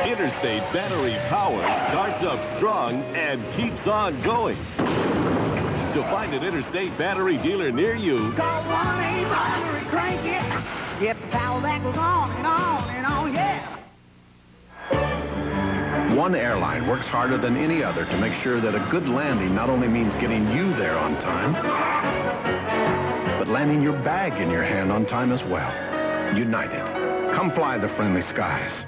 Interstate Battery Power starts up strong and keeps on going. To find an Interstate Battery dealer near you, Call 1-800-CRANK-IT. Get the power that goes on and on and on, yeah. One airline works harder than any other to make sure that a good landing not only means getting you there on time, but landing your bag in your hand on time as well. United. Come fly the friendly skies.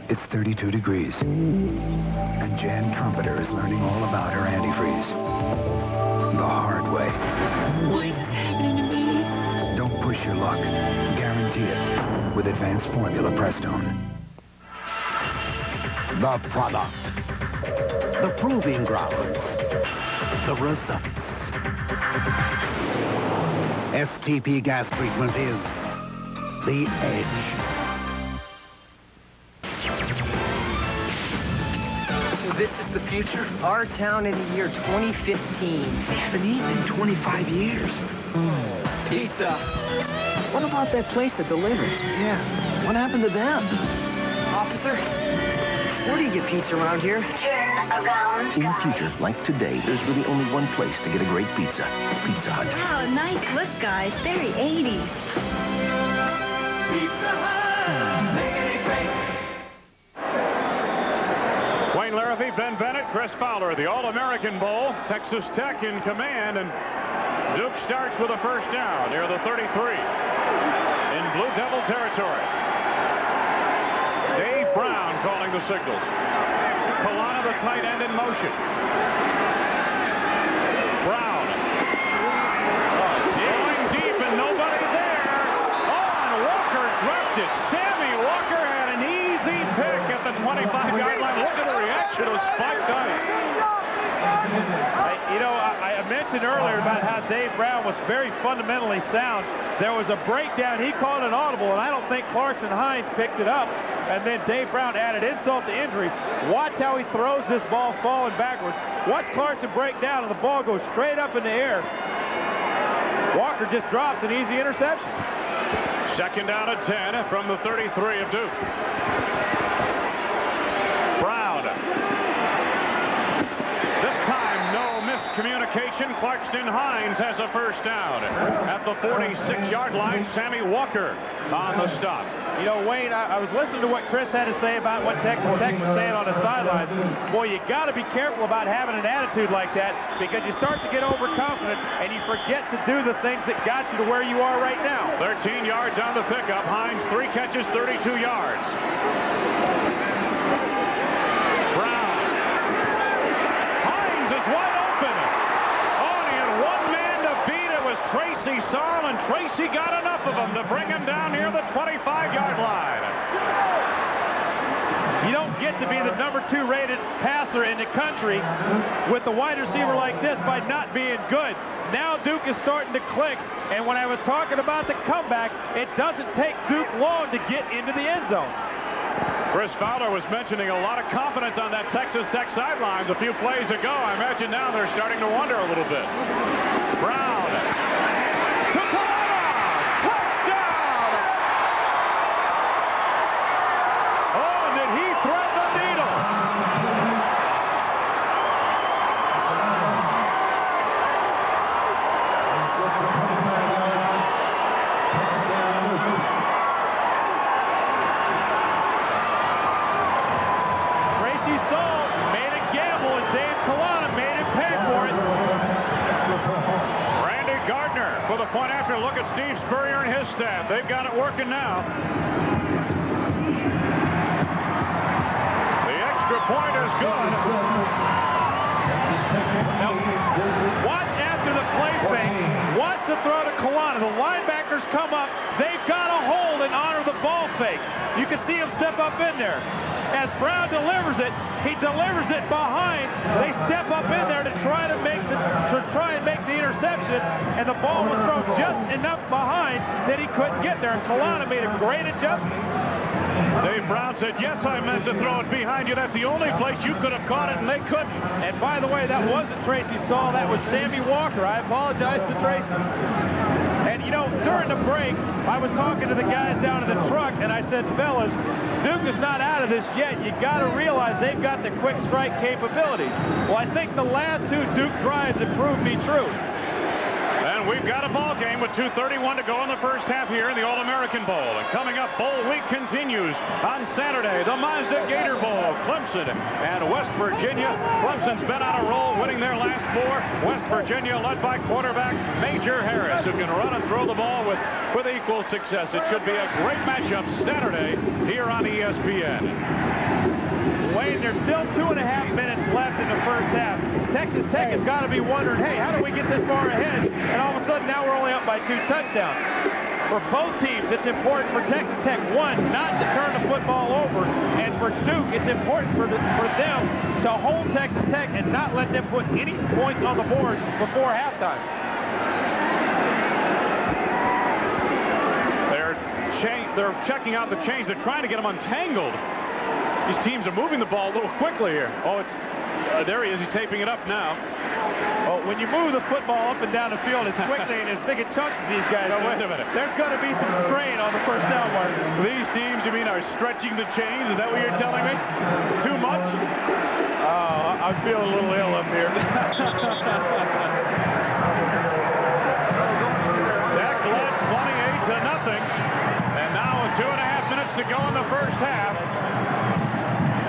It's 32 degrees, and Jan Trumpeter is learning all about her antifreeze. The hard way. Why is this happening to me? Don't push your luck. Guarantee it with Advanced Formula Prestone. The product. The proving grounds. The results. STP gas treatment is the edge. This is the future? Our town in the year 2015. They haven't eaten in 25 years. Pizza. What about that place that delivers? Yeah. What happened to them? Officer, where do you get pizza around here? Turn around. In the future, like today, there's really only one place to get a great pizza. Pizza Hut. Wow, nice look, guys. Very 80s. Pizza Hut, making it great. Wayne Larrivee, Ben Bennett, Chris Fowler, the All-American Bowl. Texas Tech in command, and Duke starts with a first down near the 33 in Blue Devil territory. Dave Brown calling the signals. Polana, the tight end, in motion. Brown. Going deep and nobody there. Oh, and Walker dropped it. Sammy Walker had an easy pick at the 25-yard line. Look at the reaction of Spike Dice. You know, I mentioned mentioned earlier about how Dave Brown was very fundamentally sound. There was a breakdown. He called an audible, and I don't think Clarkson Hines picked it up. And then Dave Brown added insult to injury. Watch how he throws this ball falling backwards. Watch Clarkson break down, and the ball goes straight up in the air. Walker just drops an easy interception. Second down at 10 from the 33 of Duke. Brown. This time, no miscommunication. Clarkston Hines has a first down. At the 46-yard line, Sammy Walker on the stop. You know, Wayne, I was listening to what Chris had to say about what Texas Tech was saying on the sidelines. Boy, you got to be careful about having an attitude like that, because you start to get overconfident and you forget to do the things that got you to where you are right now. 13 yards on the pickup. Hines, 3 catches, 32 yards. Brown. Hines is wide open. Oh, and he had one man to beat. It was Tracy Saul, and Tracy got enough of him to bring him down near the 25-yard line. You don't get to be the number 2 rated passer in the country with a wide receiver like this by not being good. Now Duke is starting to click, and when I was talking about the comeback, it doesn't take Duke long to get into the end zone. Chris Fowler was mentioning a lot of confidence on that Texas Tech sidelines a few plays ago. I imagine now they're starting to wonder a little bit. Brown. To Colonna. Touchdown! Oh, and did he thread the needle? Tracy Saul made a gamble, and Dave Colonna made him pay for it. Randy Gardner for the point after. Look at Steve Spurrier and his staff. They've got it working now. The extra point is good. Now, watch after the play fake. Watch the throw to Colonna. The linebackers come up. They've got a hold and honor the ball fake. You can see him step up in there. As Brown delivers it, he delivers it behind. They step up in there to try and make the interception, and the ball was thrown just enough behind that he couldn't get there. And Colonna made a great adjustment. Dave Brown said, yes, I meant to throw it behind you. That's the only place you could have caught it, and they couldn't. And by the way, that wasn't Tracy Saul. That was Sammy Walker. I apologize to Tracy. And, you know, during the break, I was talking to the guys down in the truck, and I said, fellas, Duke is not out of this yet. You got to realize they've got the quick strike capability. Well, I think the last 2 Duke drives have proved me true. And we've got a ball game with 2:31 to go in the first half here in the All-American Bowl. And coming up, Bowl Week continues on Saturday. The Mazda Gator Bowl, Clemson and West Virginia. Clemson's been on a roll, winning their last 4. West Virginia led by quarterback Major Harris, who can run and throw the ball with equal success. It should be a great matchup Saturday here on ESPN. Wayne, there's still 2.5 minutes left in the first half. Texas Tech has got to be wondering, hey, how do we get this far ahead? And all of a sudden, now we're only up by 2 touchdowns. For both teams, it's important for Texas Tech, 1, not to turn the football over. And for Duke, it's important for them to hold Texas Tech and not let them put any points on the board before halftime. They're checking out the chains. They're trying to get them untangled. These teams are moving the ball a little quickly here. Oh, it's there he is. He's taping it up now. Well, when you move the football up and down the field as quickly and as big a chunks as these guys do, wait a minute. There's going to be some strain on the first down mark. These teams, you mean, are stretching the chains? Is that what you're telling me? Too much? Oh, I'm feeling a little ill up here. Tech led 28-0. And now with 2.5 minutes to go in the first half.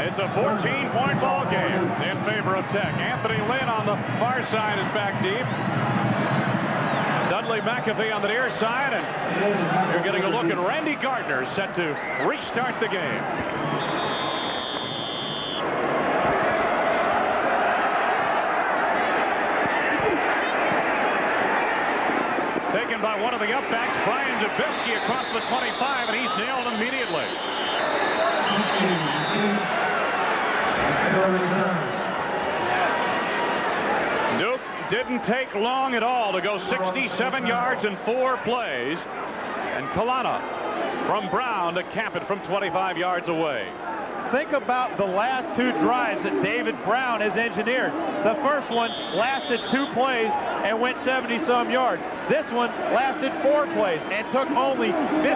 It's a 14-point ball game in favor of Tech. Anthony Lynn on the far side is back deep. Dudley McAfee on the near side, and you're getting a look at Randy Gardner set to restart the game. Taken by one of the upbacks, Brian Dubisky across the 25, and he's nailed immediately. didn't take long at all to go 67 yards in 4 plays. And Kalana from Brown to cap it from 25 yards away. Think about the last 2 drives that David Brown has engineered. The first one lasted 2 plays and went 70-some yards. This one lasted 4 plays and took only 50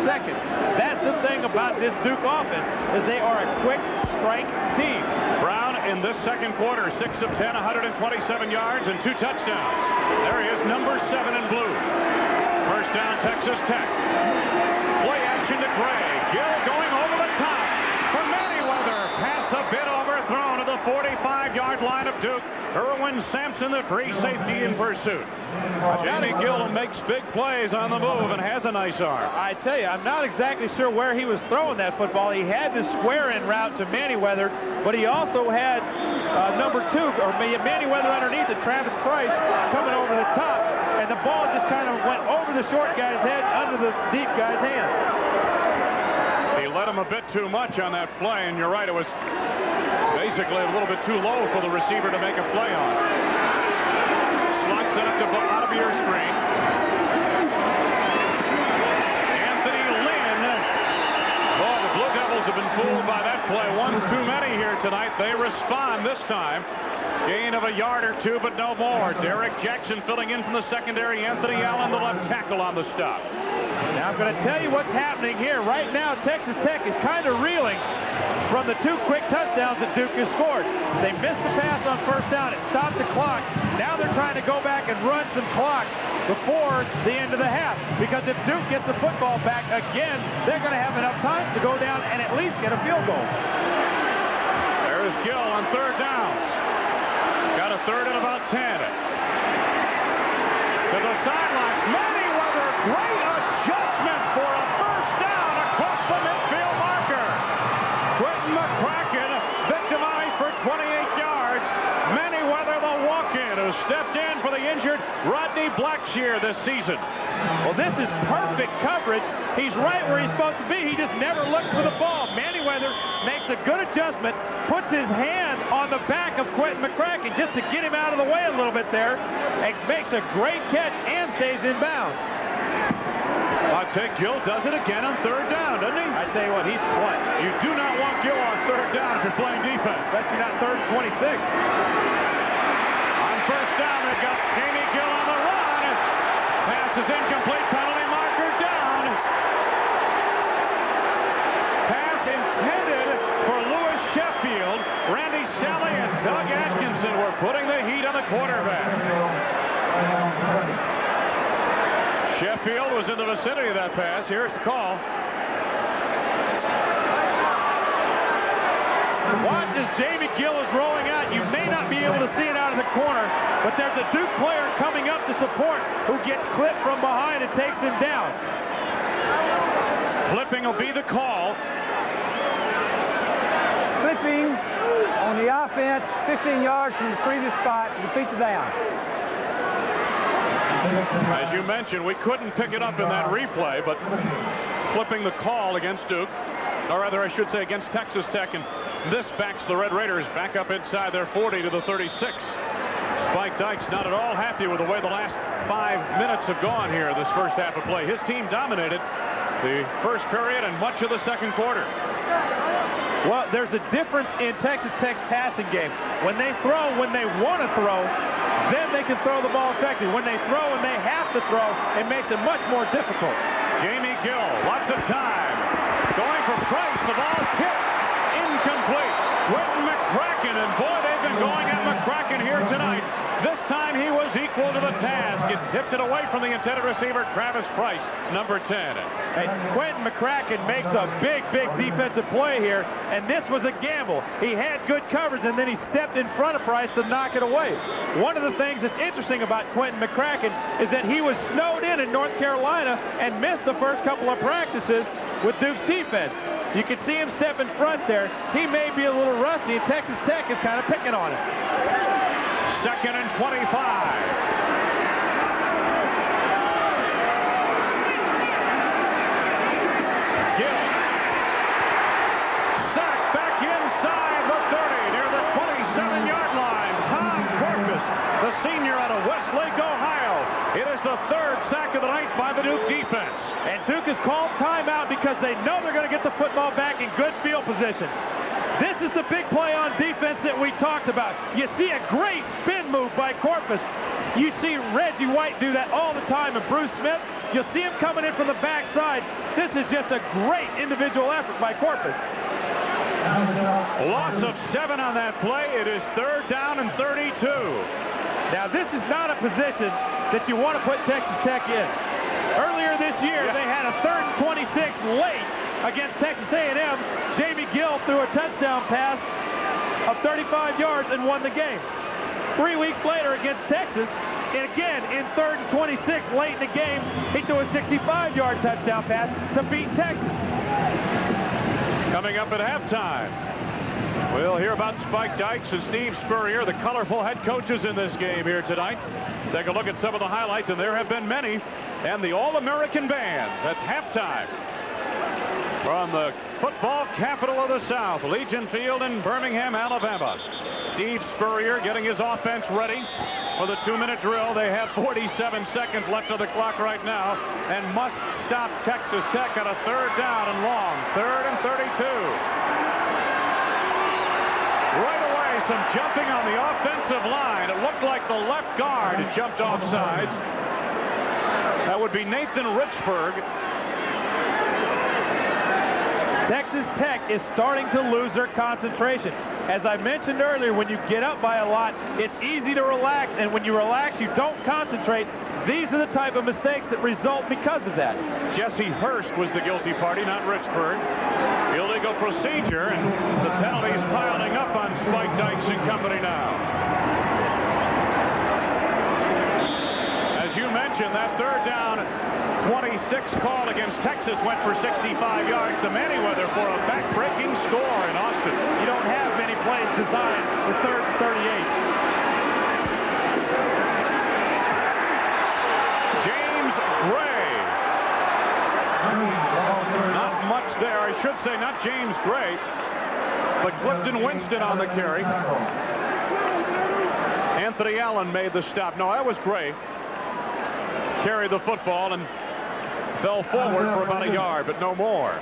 seconds. That's the thing about this Duke offense, is they are a quick strike team. Brown in this second quarter, 6 of 10, 127 yards and 2 touchdowns. There he is, number 7 in blue. First down, Texas Tech. Play action to Gray. Gill going over the top. For Merriweather, pass a bit overthrown to the 45-yard line of Duke. Irwin Sampson, the free safety, in pursuit. Jamie Gill makes big plays on the move and has a nice arm. I tell you, I'm not exactly sure where he was throwing that football. He had the square-in route to Merriweather, but he also had number 2, or Merriweather underneath it, Travis Price, coming over the top, and the ball just kind of went over the short guy's head, under the deep guy's hands. He let him a bit too much on that play, and you're right, it was basically a little bit too low for the receiver to make a play on. Slots it up to out of your screen. Anthony Lynn. Oh, the Blue Devils have been fooled by that play. One's too many here tonight. They respond this time. Gain of a yard or 2, but no more. Derek Jackson filling in from the secondary. Anthony Allen, the left tackle, on the stop. Now I'm going to tell you what's happening here. Right now, Texas Tech is kind of reeling from the 2 quick touchdowns that Duke has scored. They missed the pass on first down. It stopped the clock. Now they're trying to go back and run some clock before the end of the half. Because if Duke gets the football back again, they're going to have enough time to go down and at least get a field goal. There's Gill on 3rd downs. Got a 3rd and about 10. To the sidelines. Merriweather, great adjustment for a first down across the midfield marker. Quentin McCracken victimized for 28 yards. Merriweather, the walk-in, who stepped in for the injured Rodney Blackshear this season. Well, this is perfect coverage. He's right where he's supposed to be. He just never looks for the ball. Merriweather makes a good adjustment, puts his hand on the back of Quentin McCracken just to get him out of the way a little bit there, and makes a great catch and stays in bounds. I take Gill does it again on 3rd down, doesn't he? I tell you what, he's clutch. You do not want Gill on 3rd down if you're playing defense. Especially not 3rd and 26. On first down, they've got Jamie Gill on the run. Pass is incomplete. Penalty marker down. Pass intended for Lewis Sheffield. Randy Shelley and Doug Atkinson were putting the heat on the quarterback. Sheffield was in the vicinity of that pass. Here's the call. Watch as Jamie Gill is rolling out. You may not be able to see it out of the corner, but there's a Duke player coming up to support who gets clipped from behind and takes him down. Clipping will be the call. Clipping on the offense, 15 yards from the previous spot to defeat the down. As you mentioned, we couldn't pick it up in that replay, but flipping the call against Duke, or rather I should say against Texas Tech, and this backs the Red Raiders back up inside their 40 to the 36. Spike Dykes not at all happy with the way the last 5 minutes have gone here this first half of play. His team dominated the first period and much of the second quarter. Well, there's a difference in Texas Tech's passing game. When they throw, when they want to throw, then they can throw the ball effectively. When they throw and they have to throw, it makes it much more difficult. Jamie Gill, lots of time. Going for Price, the ball tipped. Incomplete. Quentin McCracken, and boy, they've been going at McCracken here tonight. This time he was equal to the task. It tipped it away from the intended receiver, Travis Price, number 10. And Quentin McCracken makes a big defensive play here, and this was a gamble. He had good coverage, and then he stepped in front of Price to knock it away. One of the things that's interesting about Quentin McCracken is that he was snowed in North Carolina and missed the first couple of practices with Duke's defense. You can see him step in front there. He may be a little rusty, and Texas Tech is kind of picking on him. 2nd and 25. Gill. Sack back inside the 30, near the 27-yard line. Tom Corpus, the senior has called timeout because they know they're going to get the football back in good field position. This is the big play on defense that we talked about. You see a great spin move by Corpus. You see Reggie White do that all the time, and Bruce Smith, you'll see him coming in from the backside. This is just a great individual effort by Corpus. Loss of 7 on that play. It is 3rd down and 32. Now, this is not a position that you want to put Texas Tech in. Earlier this year, they had a 3rd and 26 late against Texas A&M. Jamie Gill threw a touchdown pass of 35 yards and won the game. 3 weeks later against Texas, and again in 3rd and 26 late in the game, he threw a 65-yard touchdown pass to beat Texas. Coming up at halftime, we'll hear about Spike Dykes and Steve Spurrier, the colorful head coaches in this game here tonight. Take a look at some of the highlights, and there have been many, and the All-American bands. That's halftime from the football capital of the South, Legion Field in Birmingham, Alabama. Steve Spurrier getting his offense ready for the 2-minute drill. They have 47 seconds left of the clock right now and must stop Texas Tech at a 3rd down and long. 3rd and 32. Right away, some jumping on the offensive line. It looked like the left guard had jumped off sides. That would be Nathan Richburg. Texas Tech is starting to lose their concentration. As I mentioned earlier, when you get up by a lot, it's easy to relax, and when you relax, you don't concentrate. These are the type of mistakes that result because of that. Jesse Hurst was the guilty party, not Richburg. Illegal procedure, and the penalties piling up on Spike Dykes and company now. As you mentioned, that 3rd down 26 call against Texas went for 65 yards to Manyweather for a back-breaking score in Austin. You don't have many plays designed for 3rd and 38. James Gray. Not much there. I should say not James Gray, but Clifton Winston on the carry. Anthony Allen made the stop. No, that was Gray. Carried the football and fell forward for about a yard, but no more.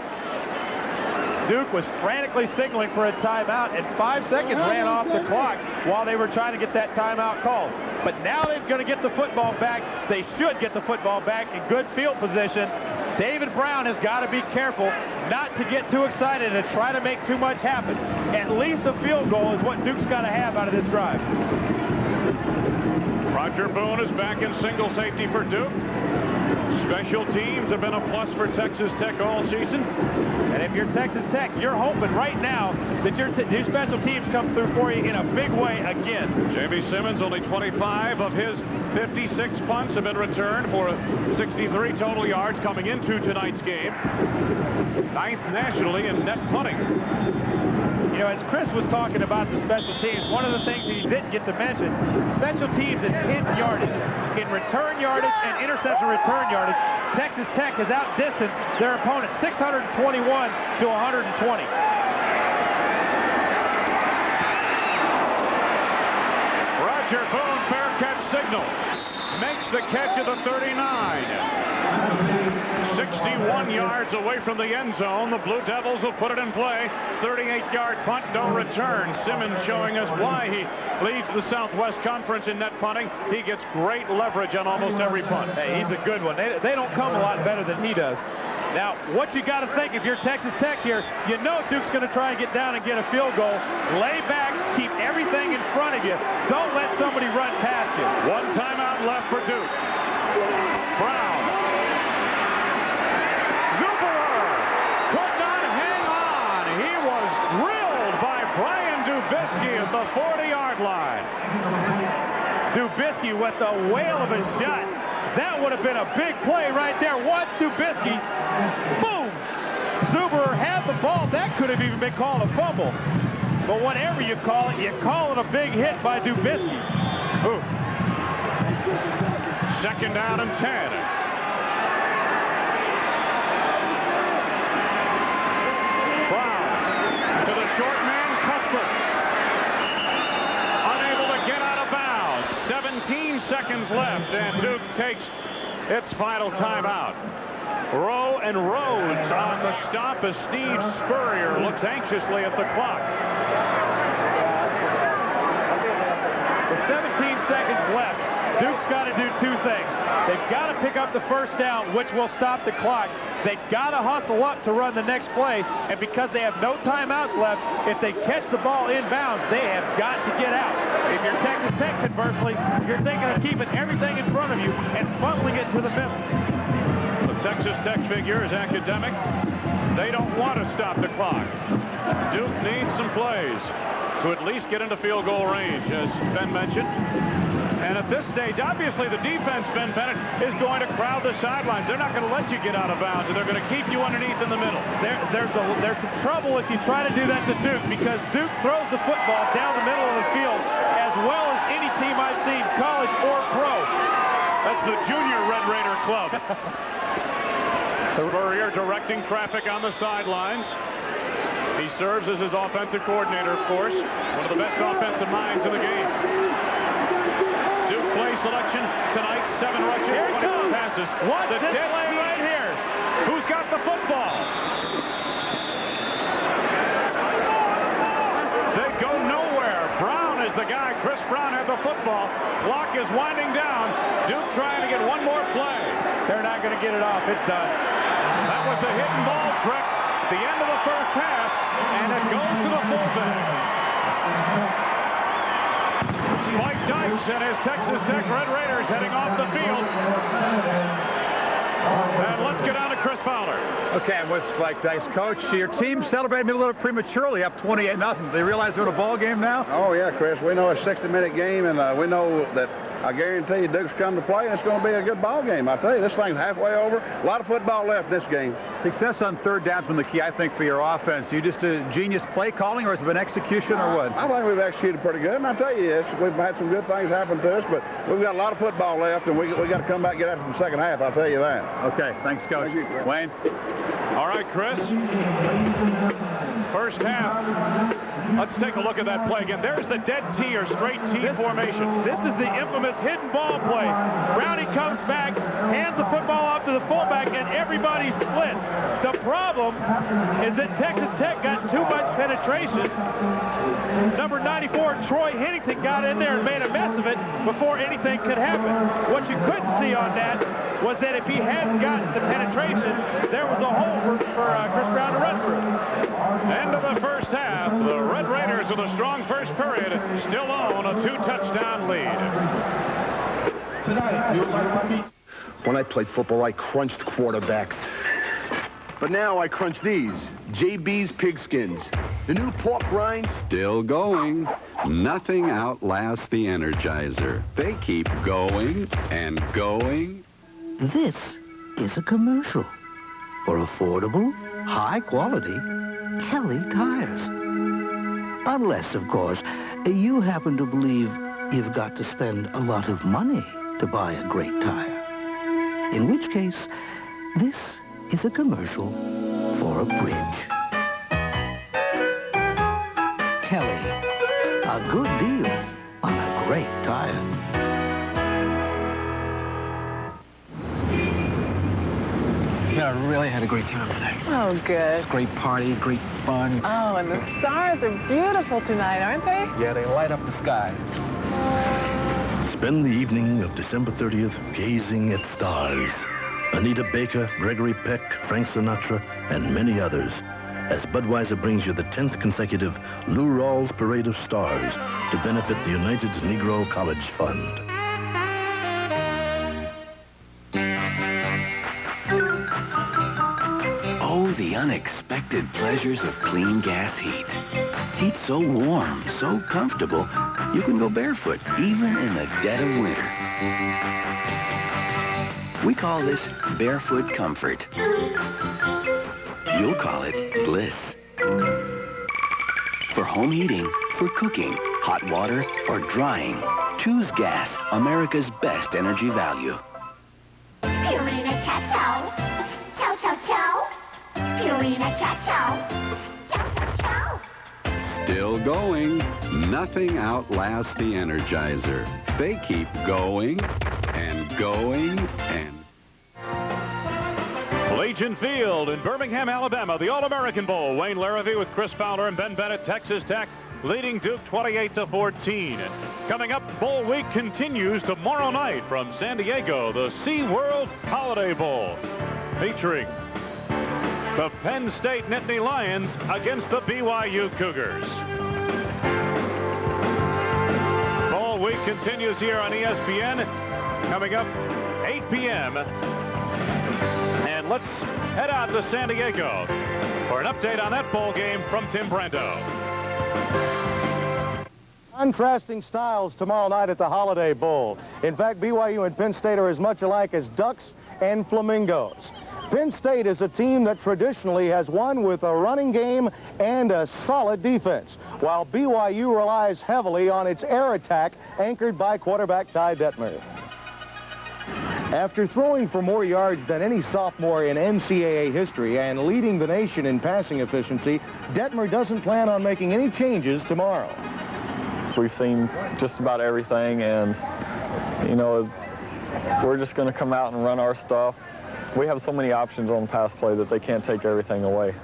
Duke was frantically signaling for a timeout, and 5 seconds ran off the clock while they were trying to get that timeout called. But now they're going to get the football back. They should get the football back in good field position. David Brown has got to be careful not to get too excited and try to make too much happen. At least a field goal is what Duke's got to have out of this drive. Roger Boone is back in single safety for Duke. Special teams have been a plus for Texas Tech all season. And if you're Texas Tech, you're hoping right now that your special teams come through for you in a big way again. Jamie Simmons, only 25 of his 56 punts have been returned for 63 total yards coming into tonight's game. 9th nationally in net punting. You know, as Chris was talking about the special teams, one of the things he didn't get to mention, special teams is in yardage. In return yardage and interception return yardage, Texas Tech has outdistanced their opponent 621 to 120. Roger Boone, fair catch signal. Makes the catch at the 39. 61 yards away from the end zone. The Blue Devils will put it in play. 38-yard punt, no return. Simmons showing us why he leads the Southwest Conference in net punting. He gets great leverage on almost every punt. Hey, he's a good one. They don't come a lot better than he does. Now, what you got to think if you're Texas Tech here, you know Duke's going to try and get down and get a field goal. Lay back, keep everything in front of you. Don't let somebody run past you. One timeout left for Duke. Brown. Zuberer could not hang on. He was drilled by Brian Dubisky at the 40-yard line. Dubisky with the whale of a shot. That would have been a big play right there. Watch Dubisky. Boom! Zuberer had the ball. That could have even been called a fumble. But whatever you call it a big hit by Dubisky. Ooh. 2nd down and 10. Brown to the short man, Cuthbert. Unable to get out of bounds. 17 seconds left, and Duke takes its final timeout. Rowe and Rhodes on the stop as Steve Spurrier looks anxiously at the clock. With 17 seconds left, Duke's got to do two things. They've got to pick up the first down, which will stop the clock. They've got to hustle up to run the next play, and because they have no timeouts left, if they catch the ball inbounds, they have got to get out. If you're Texas Tech, conversely, you're thinking of keeping everything in front of you and funneling it to the middle. The Texas Tech figure is academic. They don't want to stop the clock. Duke needs some plays to at least get into field goal range, as Ben mentioned. And at this stage, obviously the defense, Ben Bennett, is going to crowd the sidelines. They're not going to let you get out of bounds, and they're going to keep you underneath in the middle. There's some trouble if you try to do that to Duke, because Duke throws the football down the middle of the field as well as any team I've seen, college or pro. That's the junior Red Raider club. Spurrier directing traffic on the sidelines. He serves as his offensive coordinator, of course. One of the best offensive minds in the game. Duke play selection tonight, 7 rushes, 24 passes. Watch the this dead play team. right here. Who's got the football? They go nowhere. Brown is the guy. Chris Brown had the football. Clock is winding down. Duke trying to get one more play. They're not going to get it off. It's done. That was the hit and ball trick. The end of the first half, and it goes to the fullback. Spike Dykes and his Texas Tech Red Raiders heading off the field. And let's get on to Chris Fowler. Okay, I'm with Spike Dykes. Coach, your team celebrated a little prematurely, up 28-0. They realize they're in a ball game now? Oh, yeah, Chris. We know it's a 60-minute game, and we know that I guarantee you Duke's come to play, and it's going to be a good ball game. I tell you, this thing's halfway over. A lot of football left in this game. Success on third down's been the key, I think, for your offense. You just a genius play calling, or has it been execution, or what? I think we've executed pretty good, and I tell you, we've had some good things happen to us, but we've got a lot of football left, and we got to come back and get after the second half, I'll tell you that. Okay, thanks, Coach. Thank you, Chris. Wayne? All right, Chris. First half. Let's take a look at that play again. There's the dead T or straight T formation. This is the infamous hidden ball play. Brownie comes back, hands the football off to the fullback, and everybody splits. The problem is that Texas Tech got too much penetration. Number 94, Troy Hennington, got in there and made a mess of it before anything could happen. What you couldn't see on that was that if he hadn't gotten the penetration, there was a hole for Chris Brown to run through. End of the first half. The Red Raiders with a strong first period still own a 2-touchdown lead. When I played football, I crunched quarterbacks. But now I crunch these, JB's Pigskins. The new pork rinds. Still going. Nothing outlasts the Energizer. They keep going and going. This is a commercial for affordable, high-quality Kelly tires. Unless, of course, you happen to believe you've got to spend a lot of money to buy a great tire. In which case, this is a commercial for a bridge. Kelly, a good deal on a great tire. Yeah, I really had a great time tonight. Oh, good. Great party, great fun. Oh, and the stars are beautiful tonight, aren't they? Yeah, they light up the sky. Spend the evening of December 30th gazing at stars. Anita Baker, Gregory Peck, Frank Sinatra, and many others, as Budweiser brings you the 10th consecutive Lou Rawls Parade of Stars to benefit the United Negro College Fund. Oh, the unexpected pleasures of clean gas heat. Heat so warm, so comfortable, you can go barefoot even in the dead of winter. We call this barefoot comfort. You'll call it bliss. For home heating, for cooking, hot water, or drying, choose gas, America's best energy value. Purina Cat-Chow. Chow, chow, chow. Purina Cat-Chow. Chow, chow, chow. Still going. Nothing outlasts the Energizer. They keep going and going and... Legion Field in Birmingham, Alabama, the All-American Bowl. Wayne Larrivee with Chris Fowler and Ben Bennett, Texas Tech leading Duke 28-14. Coming up, Bowl Week continues tomorrow night from San Diego, the SeaWorld Holiday Bowl, featuring the Penn State Nittany Lions against the BYU Cougars. Bowl Week continues here on ESPN. Coming up 8 p.m. And let's head out to San Diego for an update on that bowl game from Tim Brando. Contrasting styles tomorrow night at the Holiday Bowl. In fact, BYU and Penn State are as much alike as ducks and flamingos. Penn State is a team that traditionally has won with a running game and a solid defense, while BYU relies heavily on its air attack anchored by quarterback Ty Detmer. After throwing for more yards than any sophomore in NCAA history and leading the nation in passing efficiency, Detmer doesn't plan on making any changes tomorrow. We've seen just about everything, and, you know, we're just going to come out and run our stuff. We have so many options on pass play that they can't take everything away.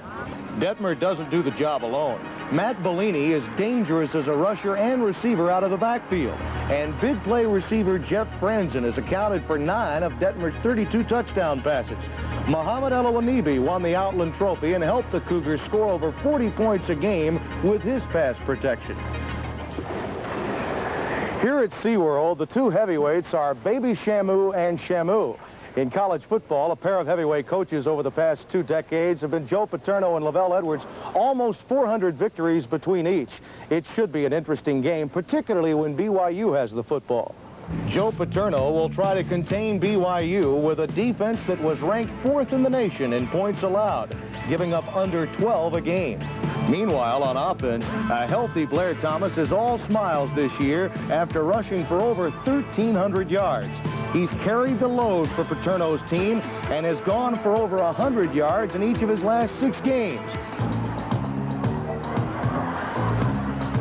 Detmer doesn't do the job alone. Matt Bellini is dangerous as a rusher and receiver out of the backfield. And big play receiver Jeff Franzen has accounted for 9 of Detmer's 32 touchdown passes. Muhammad El-Awanibi won the Outland Trophy and helped the Cougars score over 40 points a game with his pass protection. Here at SeaWorld, the two heavyweights are Baby Shamu and Shamu. In college football, a pair of heavyweight coaches over the past 2 decades have been Joe Paterno and Lavelle Edwards, almost 400 victories between each. It should be an interesting game, particularly when BYU has the football. Joe Paterno will try to contain BYU with a defense that was ranked 4th in the nation in points allowed, giving up under 12 a game. Meanwhile, on offense, a healthy Blair Thomas is all smiles this year after rushing for over 1,300 yards. He's carried the load for Paterno's team and has gone for over 100 yards in each of his last 6 games.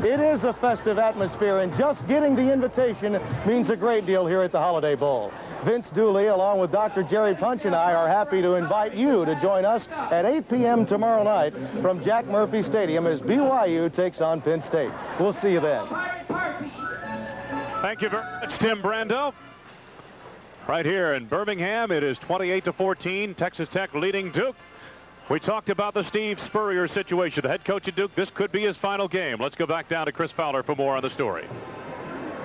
It is a festive atmosphere, and just getting the invitation means a great deal here at the Holiday Bowl. Vince Dooley, along with Dr. Jerry Punch and I, are happy to invite you to join us at 8 p.m. tomorrow night from Jack Murphy Stadium as BYU takes on Penn State. We'll see you then. Thank you very much, Tim Brando. Right here in Birmingham, it is 28-14, Texas Tech leading Duke. We talked about the Steve Spurrier situation. The head coach at Duke, this could be his final game. Let's go back down to Chris Fowler for more on the story.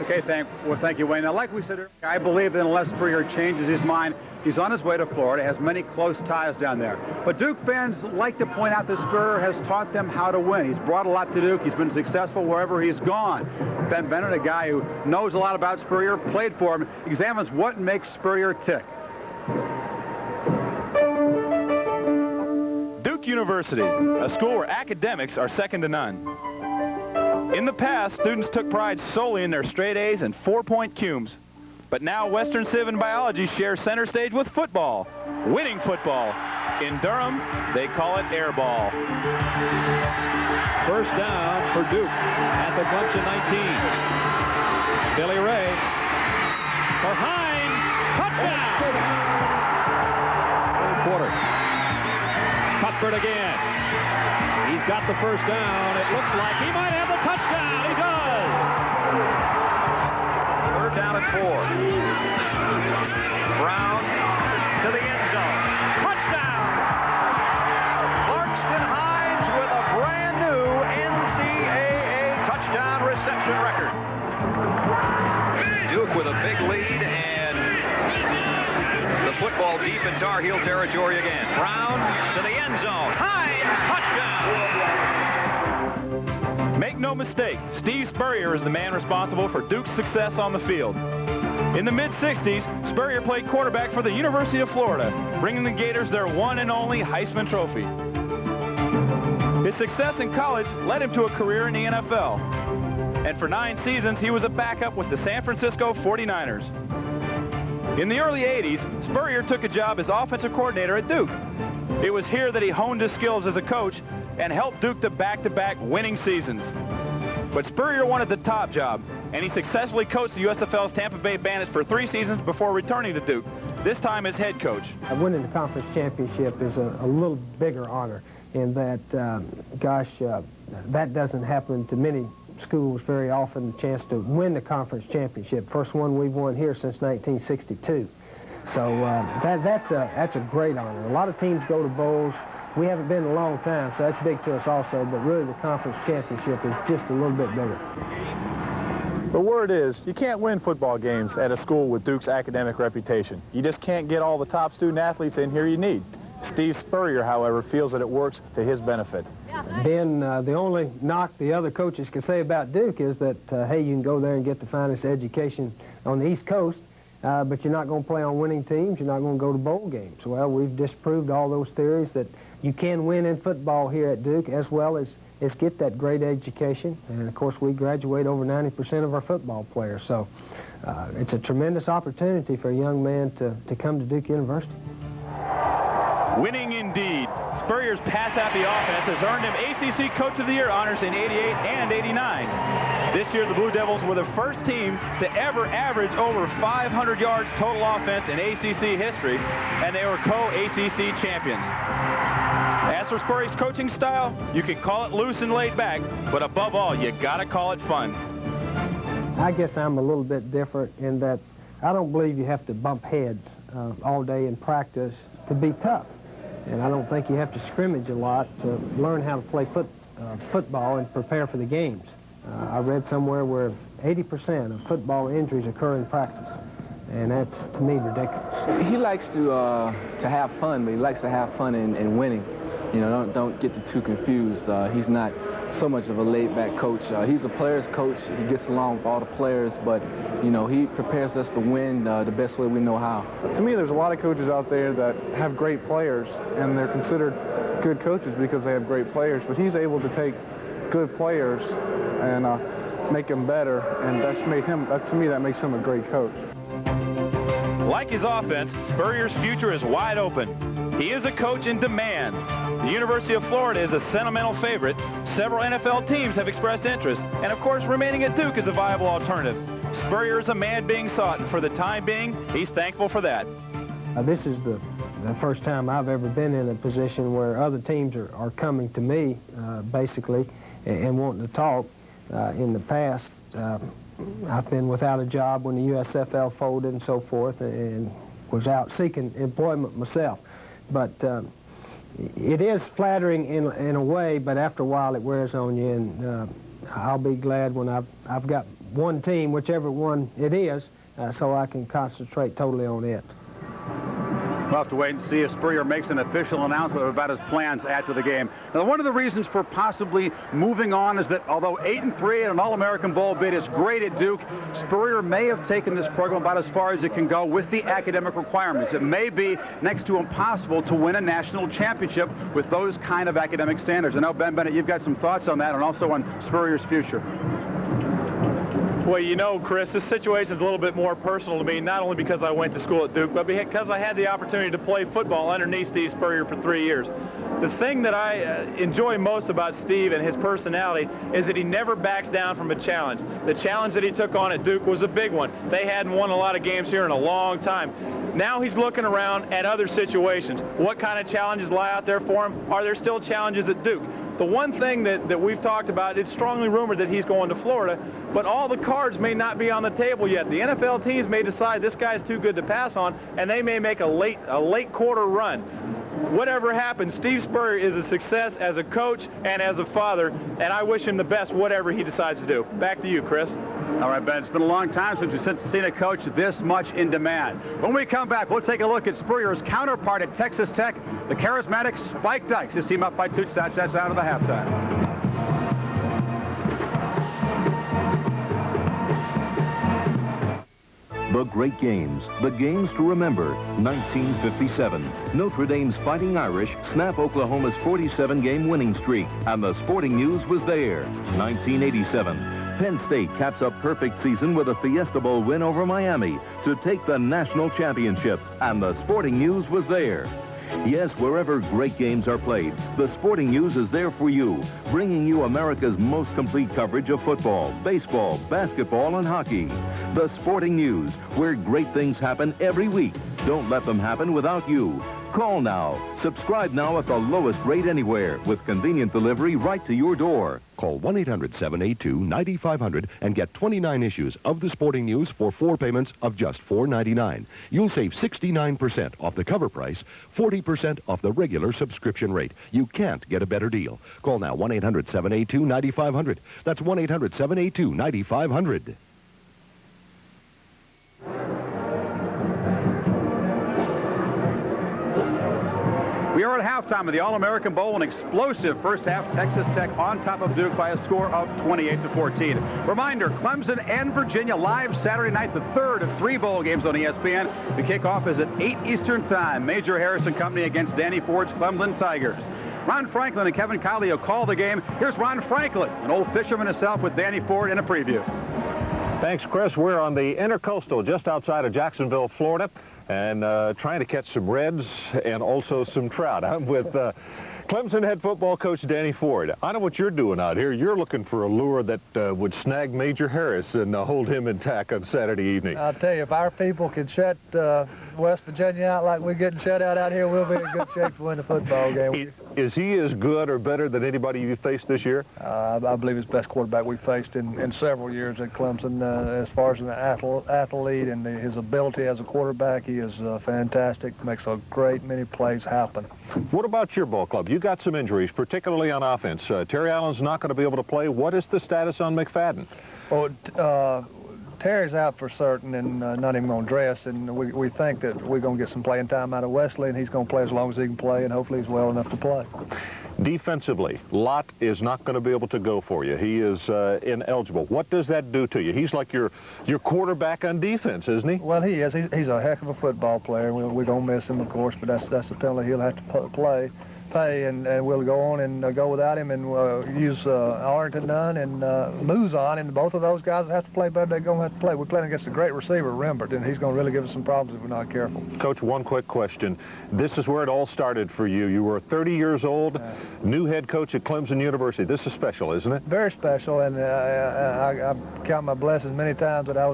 Okay, thank you, Wayne. Now, like we said earlier, I believe that unless Spurrier changes his mind, he's on his way to Florida, has many close ties down there. But Duke fans like to point out that Spurrier has taught them how to win. He's brought a lot to Duke. He's been successful wherever he's gone. Ben Bennett, a guy who knows a lot about Spurrier, played for him, examines what makes Spurrier tick. Duke University, a school where academics are second to none. In the past, students took pride solely in their straight A's and 4-point cumes. But now Western Civ and Biology share center stage with football, winning football. In Durham, they call it airball. First down for Duke at the bunch of 19. Billy Ray for Hines, touchdown! Third quarter. Cuthbert again. He's got the first down. It looks like he might have the touchdown. He does. Third down and 4. Brown to the end zone. Touchdown! Clarkston Hines with a brand new NCAA touchdown reception record. Duke with a big lead, and the football deep in Tar Heel territory again. Brown to the end zone. Hines, touchdown! Make no mistake, Steve Spurrier is the man responsible for Duke's success on the field. In the mid-'60s, Spurrier played quarterback for the University of Florida, bringing the Gators their one and only Heisman Trophy. His success in college led him to a career in the NFL. And for 9 seasons, he was a backup with the San Francisco 49ers. In the early 80s, Spurrier took a job as offensive coordinator at Duke. It was here that he honed his skills as a coach and helped Duke to back-to-back winning seasons. But Spurrier wanted the top job, and he successfully coached the USFL's Tampa Bay Bandits for 3 seasons before returning to Duke. this time as head coach. Winning the conference championship is a little bigger honor in that, that doesn't happen to many schools very often, the chance to win the conference championship. First one we've won here since 1962. So that's a great honor. A lot of teams go to bowls. We haven't been in a long time, so that's big to us also, but really the conference championship is just a little bit bigger. The word is, you can't win football games at a school with Duke's academic reputation. You just can't get all the top student athletes in here you need. Steve Spurrier, however, feels that it works to his benefit. Ben, the only knock the other coaches can say about Duke is that, hey, you can go there and get the finest education on the East Coast, but you're not going to play on winning teams, you're not going to go to bowl games. Well, we've disproved all those theories that you can win in football here at Duke as well as get that great education. And, of course, we graduate over 90% of our football players. So it's a tremendous opportunity for a young man to come to Duke University. Winning indeed. Spurrier's pass-happy offense has earned him ACC Coach of the Year honors in '88 and '89. This year, the Blue Devils were the first team to ever average over 500 yards total offense in ACC history, and they were co-ACC champions. As for Spurrier's coaching style, you can call it loose and laid back, but above all, you gotta call it fun. I guess I'm a little bit different in that I don't believe you have to bump heads all day in practice to be tough. And I don't think you have to scrimmage a lot to learn how to play football and prepare for the games. I read somewhere where 80% of football injuries occur in practice. And that's, to me, ridiculous. He likes to have fun, but he likes to have fun in winning. You know, don't get too confused. He's not so much of a laid-back coach. He's a player's coach. He gets along with all the players, but, you know, he prepares us to win the best way we know how. To me, there's a lot of coaches out there that have great players, and they're considered good coaches because they have great players, but he's able to take good players and make them better, and to me, that makes him a great coach. Like his offense, Spurrier's future is wide open. He is a coach in demand. The University of Florida is a sentimental favorite. Several NFL teams have expressed interest. And of course, remaining at Duke is a viable alternative. Spurrier is a man being sought, and for the time being, he's thankful for that. This is the first time I've ever been in a position where other teams are coming to me, basically, and wanting to talk. In the past, I've been without a job when the USFL folded and so forth, and was out seeking employment myself. But it is flattering in a way, but after a while it wears on you, and I'll be glad when I've got one team, whichever one it is, so I can concentrate totally on it. We'll have to wait and see if Spurrier makes an official announcement about his plans after the game. Now, one of the reasons for possibly moving on is that although 8-3 and an All-American Bowl bid is great at Duke, Spurrier may have taken this program about as far as it can go with the academic requirements. It may be next to impossible to win a national championship with those kind of academic standards. I know, Ben Bennett, you've got some thoughts on that and also on Spurrier's future. Well, you know, Chris, this situation is a little bit more personal to me, not only because I went to school at Duke, but because I had the opportunity to play football underneath Steve Spurrier for 3 years. The thing that I enjoy most about Steve and his personality is that he never backs down from a challenge. The challenge that he took on at Duke was a big one. They hadn't won a lot of games here in a long time. Now he's looking around at other situations. What kind of challenges lie out there for him? Are there still challenges at Duke? The one thing that we've talked about, it's strongly rumored that he's going to Florida, but all the cards may not be on the table yet. The NFL teams may decide this guy's too good to pass on, and they may make a late quarter run. Whatever happens, Steve Spurrier is a success as a coach and as a father, and I wish him the best whatever he decides to do. Back to you, Chris. All right, Ben, it's been a long time since we've seen a coach this much in demand. When we come back, we'll take a look at Spurrier's counterpart at Texas Tech, the charismatic Spike Dykes. His team up by 2 touchdowns out of the halftime. The great games, the games to remember. 1957, Notre Dame's Fighting Irish snap Oklahoma's 47-game winning streak, and the Sporting News was there. 1987, Penn State caps a perfect season with a Fiesta Bowl win over Miami to take the national championship, and the Sporting News was there. Yes, wherever great games are played, the Sporting News is there for you, bringing you America's most complete coverage of football, baseball, basketball, and hockey. The Sporting News, where great things happen every week. Don't let them happen without you. Call now. Subscribe now at the lowest rate anywhere with convenient delivery right to your door. Call 1-800-782-9500 and get 29 issues of the Sporting News for 4 payments of just $4.99. You'll save 69% off the cover price, 40% off the regular subscription rate. You can't get a better deal. Call now 1-800-782-9500. That's 1-800-782-9500. We are at halftime of the All-American Bowl, an explosive first half. Texas Tech on top of Duke by a score of 28-14. Reminder, Clemson and Virginia live Saturday night, the third of 3 bowl games on ESPN. The kickoff is at 8 Eastern time. Major Harrison Company against Danny Ford's Clemson Tigers. Ron Franklin and Kevin Collio call the game. Here's Ron Franklin, an old fisherman himself, with Danny Ford in a preview. Thanks, Chris. We're on the Intercoastal just outside of Jacksonville, Florida, and trying to catch some reds and also some trout. I'm with Clemson head football coach Danny Ford. I know what you're doing out here. You're looking for a lure that would snag Major Harris and hold him intact on Saturday evening. I'll tell you, if our people could shut West Virginia out like we're getting shut out here, we'll be in good shape to win the football game. Is he as good or better than anybody you've faced this year? I believe he's the best quarterback we've faced in several years at Clemson. As far as an athlete and his ability as a quarterback, he is fantastic, makes a great many plays happen. What about your ball club? You got some injuries, particularly on offense. Terry Allen's not going to be able to play. What is the status on McFadden? Oh, Terry's out for certain and not even going to dress, and we think that we're going to get some playing time out of Wesley, and he's going to play as long as he can play, and hopefully he's well enough to play. Defensively, Lott is not going to be able to go for you. He is ineligible. What does that do to you? He's like your quarterback on defense, isn't he? Well, he is. He's a heck of a football player. We're going to miss him, of course, but that's the penalty he'll have to pay, and we'll go on and go without him and use Arlington Nunn and Luzon, and both of those guys have to play better. They're going to have to play. We're playing against a great receiver, Rembert, and he's going to really give us some problems if we're not careful. Coach, one quick question. This is where it all started for you. You were 30 years old, new head coach at Clemson University. This is special, isn't it? Very special, and I count my blessings many times that I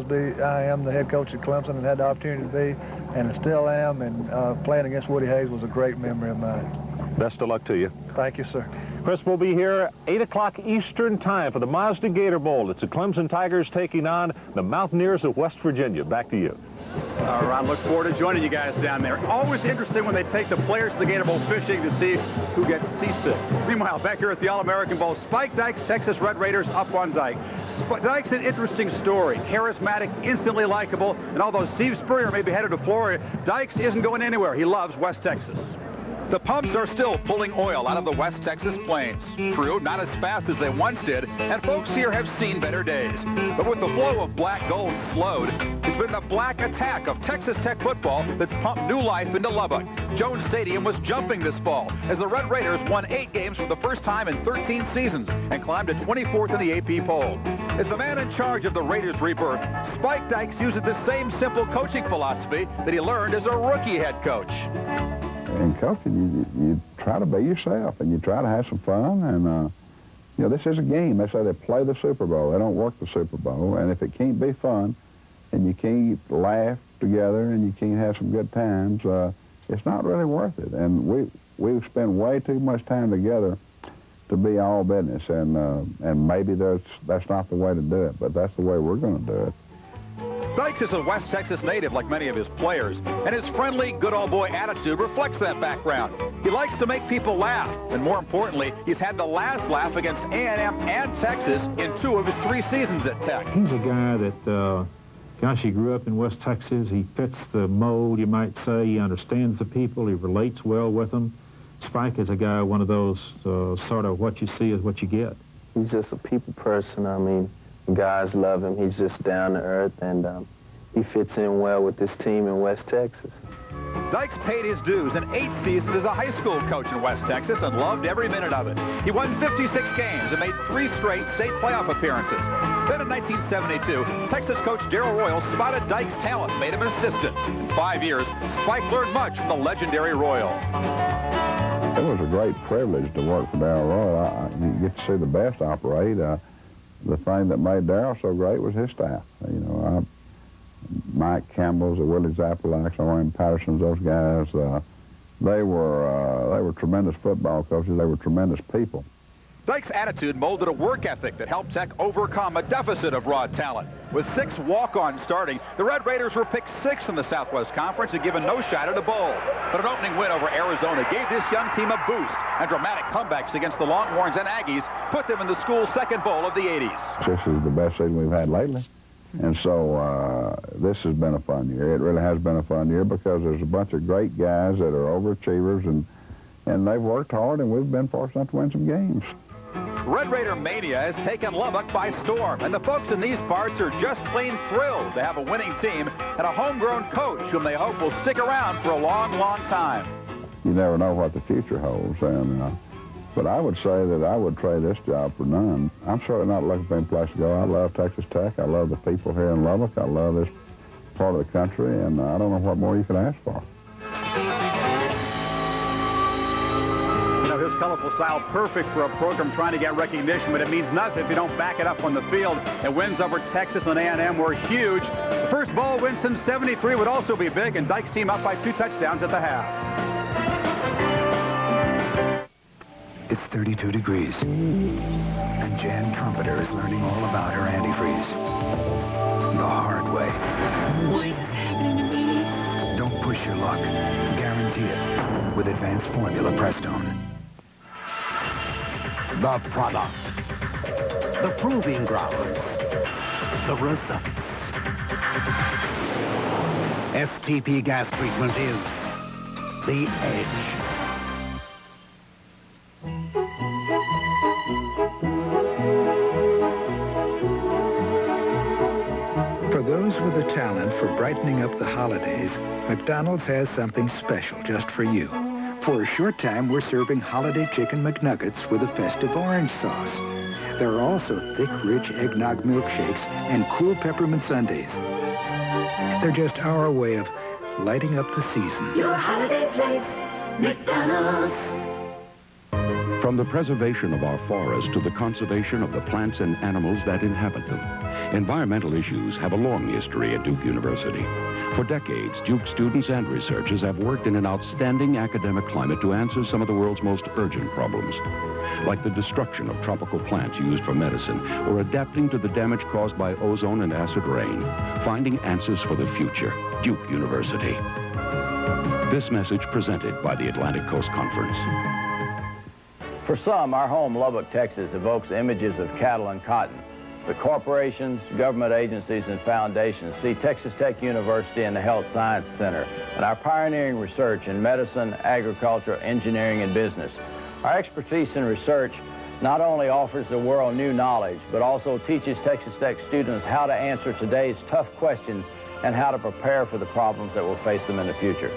am the head coach at Clemson and had the opportunity to be, and I still am, and playing against Woody Hayes was a great memory of mine. Best of luck to you. Thank you, sir. Chris will be here 8 o'clock Eastern time for the Mazda Gator Bowl. It's the Clemson Tigers taking on the Mountaineers of West Virginia. Back to you. All right, look forward to joining you guys down there. Always interesting when they take the players to the Gator Bowl fishing to see who gets seasick. Meanwhile, back here at the All-American Bowl, Spike Dykes, Texas Red Raiders up on Dyke. Dykes, an interesting story. Charismatic, instantly likable, and although Steve Spurrier may be headed to Florida, Dykes isn't going anywhere. He loves West Texas. The pumps are still pulling oil out of the West Texas plains. True, not as fast as they once did, and folks here have seen better days. But with the flow of black gold slowed, it's been the black attack of Texas Tech football that's pumped new life into Lubbock. Jones Stadium was jumping this fall as the Red Raiders won 8 games for the first time in 13 seasons and climbed to 24th in the AP poll. As the man in charge of the Raiders' rebirth, Spike Dykes uses the same simple coaching philosophy that he learned as a rookie head coach. In coaching, you try to be yourself, and you try to have some fun, and, you know, this is a game. They say they play the Super Bowl. They don't work the Super Bowl, and if it can't be fun, and you can't laugh together, and you can't have some good times, it's not really worth it. And we spend way too much time together to be all business, and maybe that's not the way to do it, but that's the way we're going to do it. Dykes is a West Texas native like many of his players, and his friendly, good old boy attitude reflects that background. He likes to make people laugh, and more importantly, he's had the last laugh against A&M and Texas in 2 of his 3 seasons at Tech. He's a guy that, gosh, he grew up in West Texas. He fits the mold, you might say. He understands the people. He relates well with them. Spike is a guy, one of those sort of what you see is what you get. He's just a people person. I mean, guys love him. He's just down to earth, and he fits in well with this team in West Texas. Dykes paid his dues in 8 seasons as a high school coach in West Texas and loved every minute of it. He won 56 games and made 3 straight state playoff appearances. Then in 1972, Texas coach Darrell Royal spotted Dykes' talent and made him an assistant. In 5 years, Spike learned much from the legendary Royal. It was a great privilege to work for Darrell Royal. You get to see the best operate. The thing that made Darrell so great was his staff. You know, Mike Campbell's, the Willie Zappalaks, Orrin Patterson's, those guys, they were tremendous football coaches. They were tremendous people. Dyke's attitude molded a work ethic that helped Tech overcome a deficit of raw talent. With 6 walk-ons starting, the Red Raiders were picked 6th in the Southwest Conference and given no shot at a bowl. But an opening win over Arizona gave this young team a boost, and dramatic comebacks against the Longhorns and Aggies put them in the school's 2nd bowl of the 80s. This is the best season we've had lately. And so this has been a fun year. It really has been a fun year because there's a bunch of great guys that are overachievers, and they've worked hard, and we've been fortunate enough to win some games. Red Raider Mania has taken Lubbock by storm, and the folks in these parts are just plain thrilled to have a winning team and a homegrown coach whom they hope will stick around for a long, long time. You never know what the future holds, and but I would say that I would trade this job for none. I'm certainly not looking for any place to go. I love Texas Tech. I love the people here in Lubbock. I love this part of the country, and I don't know what more you could ask for. His colorful style perfect for a program trying to get recognition, but it means nothing if you don't back it up on the field. And wins over Texas and A&M were huge. The first bowl win since '73 would also be big, and Dyke's team up by 2 touchdowns at the half. It's 32 degrees, and Jan Trumpeter is learning all about her antifreeze the hard way. What is happening to me? Don't push your luck. Guarantee it with Advanced Formula Prestone. The product, the proving grounds, the results. STP gas treatment is the edge. For those with a talent for brightening up the holidays, McDonald's has something special just for you. For a short time, we're serving holiday chicken McNuggets with a festive orange sauce. There are also thick, rich eggnog milkshakes and cool peppermint sundaes. They're just our way of lighting up the season. Your holiday place, McDonald's. From the preservation of our forests to the conservation of the plants and animals that inhabit them, environmental issues have a long history at Duke University. For decades, Duke students and researchers have worked in an outstanding academic climate to answer some of the world's most urgent problems, like the destruction of tropical plants used for medicine or adapting to the damage caused by ozone and acid rain, finding answers for the future. Duke University. This message presented by the Atlantic Coast Conference. For some, our home, Lubbock, Texas, evokes images of cattle and cotton. But corporations, government agencies, and foundations see Texas Tech University and the Health Science Center and our pioneering research in medicine, agriculture, engineering, and business. Our expertise in research not only offers the world new knowledge, but also teaches Texas Tech students how to answer today's tough questions and how to prepare for the problems that will face them in the future.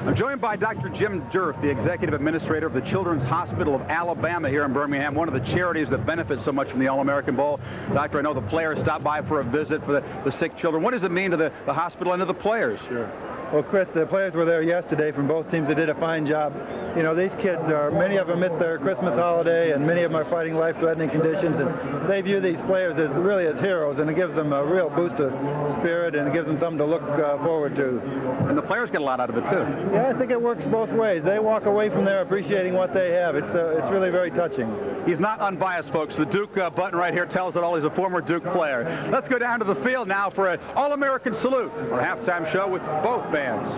I'm joined by Dr. Jim Durf, the executive administrator of the Children's Hospital of Alabama here in Birmingham, one of the charities that benefits so much from the All-American Bowl. Doctor, I know the players stopped by for a visit for the sick children. What does it mean to the hospital and to the players? Sure. Well, Chris, the players were there yesterday from both teams. They did a fine job. You know, these kids many of them missed their Christmas holiday, and many of them are fighting life-threatening conditions, and they view these players as really as heroes, and it gives them a real boost of spirit, and it gives them something to look forward to. And the players get a lot out of it, too. Yeah, I think it works both ways. They walk away from there appreciating what they have. It's really very touching. He's not unbiased, folks. The Duke button right here tells it all. He's a former Duke player. Let's go down to the field now for an All-American salute, our halftime show with both bands.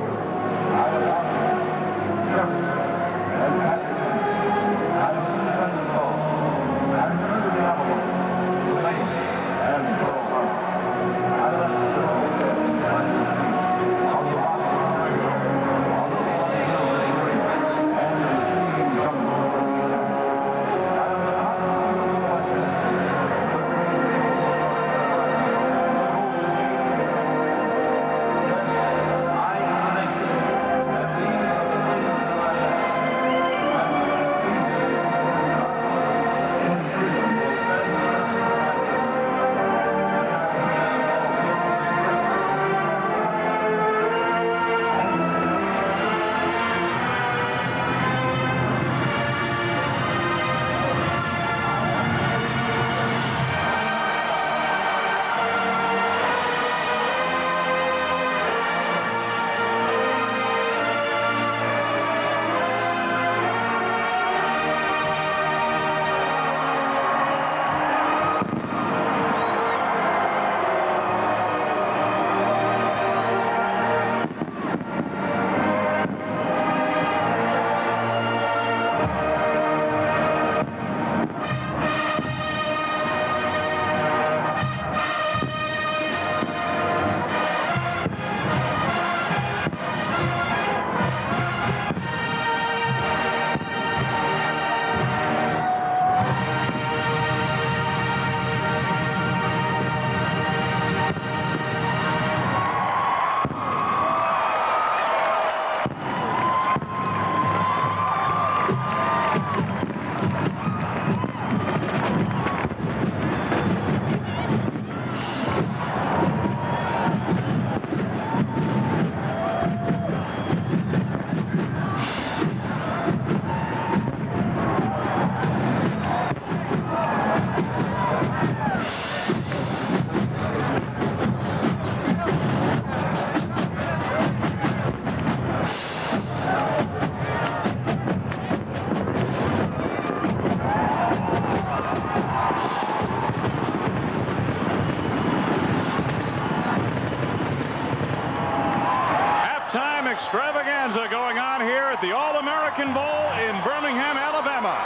extravaganza going on here at the All-American Bowl in Birmingham, Alabama.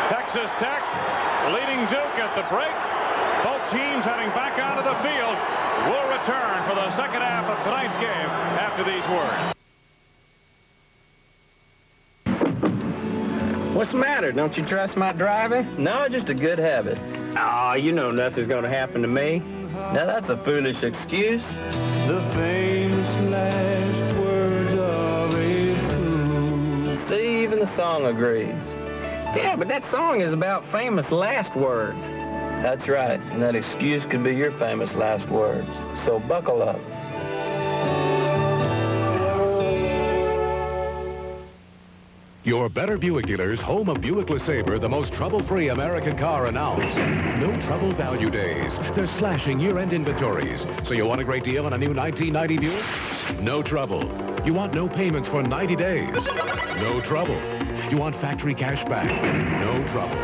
Texas Tech leading Duke at the break. Both teams heading back onto the field. Will return for the second half of tonight's game after these words. What's the matter? Don't you trust my driving? No, just a good habit. Oh, you know nothing's going to happen to me. Now, that's a foolish excuse. The famous last words of a fool. See, even the song agrees. Yeah, but that song is about famous last words. That's right, and that excuse could be your famous last words. So buckle up. Your Better Buick dealers, home of Buick LeSabre, the most trouble-free American car, announce no trouble value days. They're slashing year-end inventories. So you want a great deal on a new 1990 Buick? No trouble. You want no payments for 90 days? No trouble. You want factory cash back? No trouble.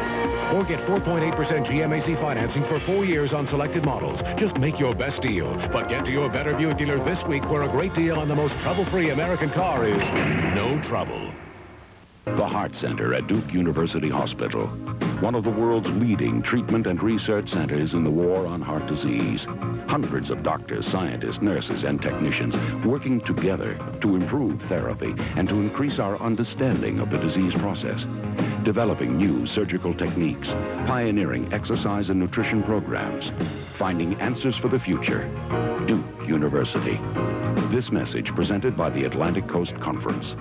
Or get 4.8% GMAC financing for 4 years on selected models. Just make your best deal. But get to your Better Buick dealer this week, where a great deal on the most trouble-free American car is no trouble. The Heart Center at Duke University Hospital, one of the world's leading treatment and research centers in the war on heart disease. Hundreds of doctors, scientists, nurses, and technicians working together to improve therapy and to increase our understanding of the disease process. Developing new surgical techniques, pioneering exercise and nutrition programs, finding answers for the future. Duke University. This message presented by the Atlantic Coast Conference.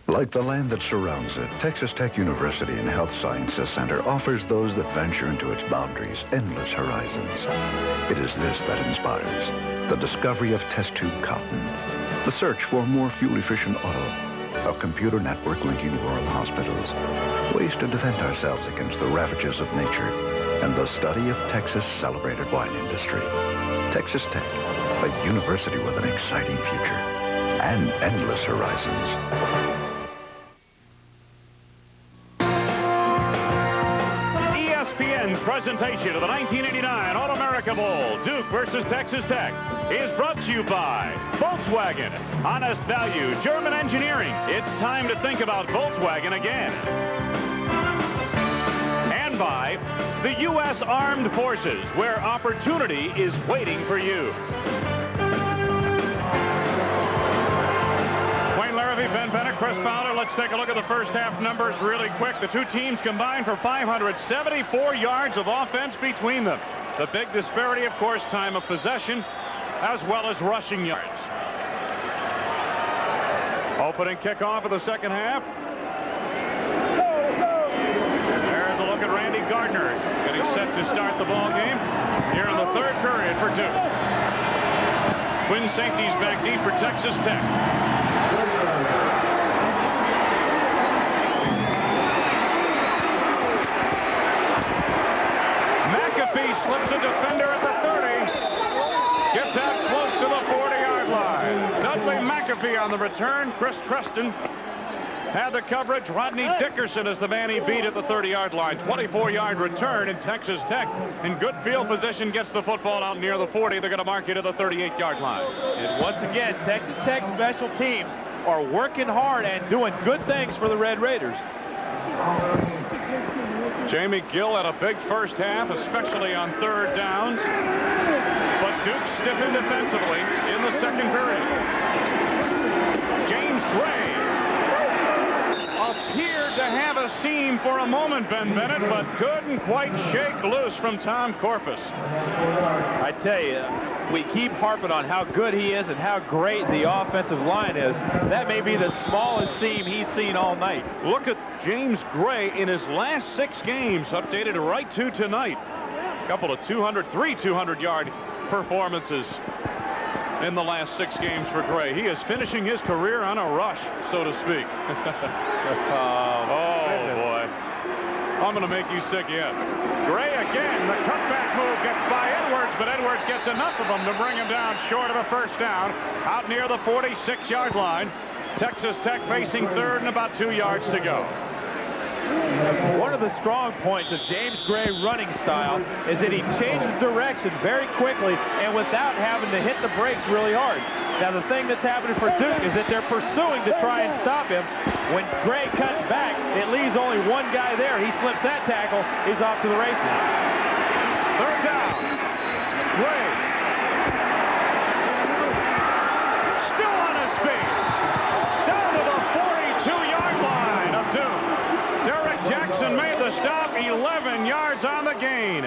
Like the land that surrounds it, Texas Tech University and Health Sciences Center offers those that venture into its boundaries endless horizons. It is this that inspires the discovery of test tube cotton, the search for a more fuel-efficient auto, a computer network linking rural hospitals, ways to defend ourselves against the ravages of nature, and the study of Texas' celebrated wine industry. Texas Tech, a university with an exciting future and endless horizons. ESPN's presentation of the 1989 All-America Bowl, Duke versus Texas Tech, is brought to you by Volkswagen. Honest value, German engineering. It's time to think about Volkswagen again. And by the U.S. Armed Forces, where opportunity is waiting for you. Ben Bennett, Chris Fowler. Let's take a look at the first half numbers really quick. The two teams combined for 574 yards of offense between them. The big disparity, of course, time of possession, as well as rushing yards. Opening kickoff of the second half. There's a look at Randy Gardner, getting set to start the ball game here in the third period for Duke. Twin safeties back deep for Texas Tech. Slips a defender at the 30. Gets out close to the 40-yard line. Dudley McAfee on the return. Chris Treston had the coverage. Rodney Dickerson is the man he beat at the 30-yard line. 24-yard return, in Texas Tech in good field position gets the football out near the 40. They're going to mark it at the 38-yard line. And once again, Texas Tech special teams are working hard and doing good things for the Red Raiders. Jamie Gill had a big first half, especially on third downs. But Duke stiffened defensively in the second period. James Gray appeared to have a seam for a moment, Ben Bennett, but couldn't quite shake loose from Tom Corpus. I tell you, we keep harping on how good he is and how great the offensive line is. That may be the smallest seam he's seen all night. Look at James Gray in his last 6 games, updated right to tonight. A couple of 200-yard performances in the last 6 games for Gray. He is finishing his career on a rush, so to speak. Oh, boy. I'm going to make you sick yet. Gray again. The cutback move gets by Edwards, but Edwards gets enough of them to bring him down short of the first down, out near the 46-yard line. Texas Tech facing third and about 2 yards to go. One of the strong points of James Gray running style is that he changes direction very quickly and without having to hit the brakes really hard. Now, the thing that's happening for Duke is that they're pursuing to try and stop him. When Gray cuts back, it leaves only one guy there. He slips that tackle. He's off to the races. Third down. Gray. Still on his feet. Down to the 42-yard line of Duke. Derek Jackson made the stop. 11 yards on the gain.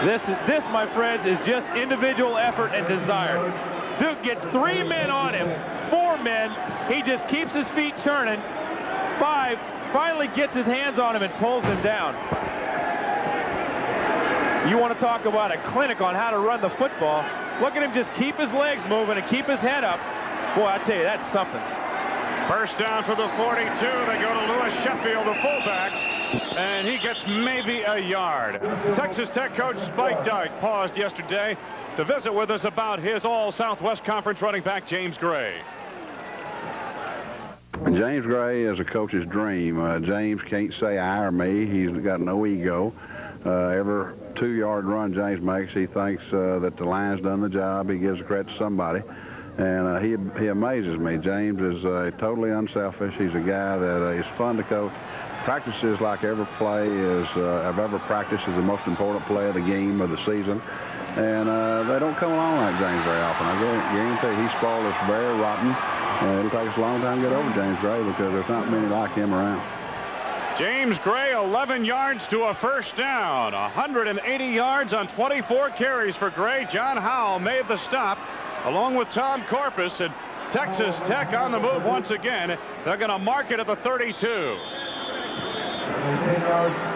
This, my friends, is just individual effort and desire. Duke gets 3 men on him, 4 men. He just keeps his feet turning. 5 finally gets his hands on him and pulls him down. You want to talk about a clinic on how to run the football. Look at him just keep his legs moving and keep his head up. Boy, I tell you, that's something. First down for the 42. They go to Lewis Sheffield, the fullback, and he gets maybe a yard. Texas Tech coach Spike Dyke paused yesterday to visit with us about his All-Southwest Conference running back, James Gray. James Gray is a coach's dream. James can't say I or me. He's got no ego. Every 2-yard run James makes, he thinks that the line's done the job. He gives the credit to somebody. And he amazes me. James is totally unselfish. He's a guy that is fun to coach. Practices like every play I've ever practiced is the most important play of the game of the season. And they don't come along like James very often. I guarantee you, he spoiled us very rotten. And it'll take us a long time to get over James Gray because there's not many like him around. James Gray, 11 yards to a first down. 180 yards on 24 carries for Gray. John Howell made the stop, along with Tom Corpus, and Texas Tech on the move once again. They're going to mark it at the 32.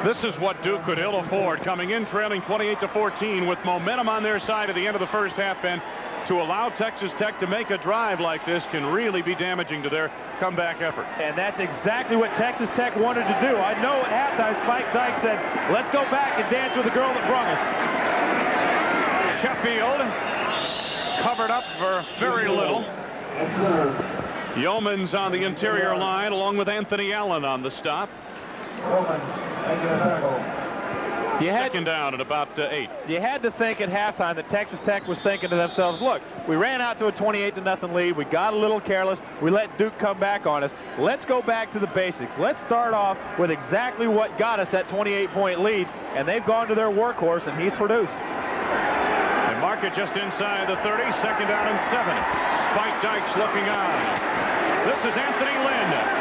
This is what Duke could ill afford, coming in trailing 28-14 with momentum on their side at the end of the first half. And to allow Texas Tech to make a drive like this can really be damaging to their comeback effort. And that's exactly what Texas Tech wanted to do. I know at halftime Spike Dyke said, let's go back and dance with the girl that brung us. Sheffield covered up for very little. Yeoman's on the interior line along with Anthony Allen on the stop. Second down at about 8. You had to think at halftime that Texas Tech was thinking to themselves, look, we ran out to a 28-0 lead. We got a little careless. We let Duke come back on us. Let's go back to the basics. Let's start off with exactly what got us that 28-point lead. And they've gone to their workhorse, and he's produced. They mark it just inside the 30. Second down and 7. Spike Dykes looking on. This is Anthony Lynn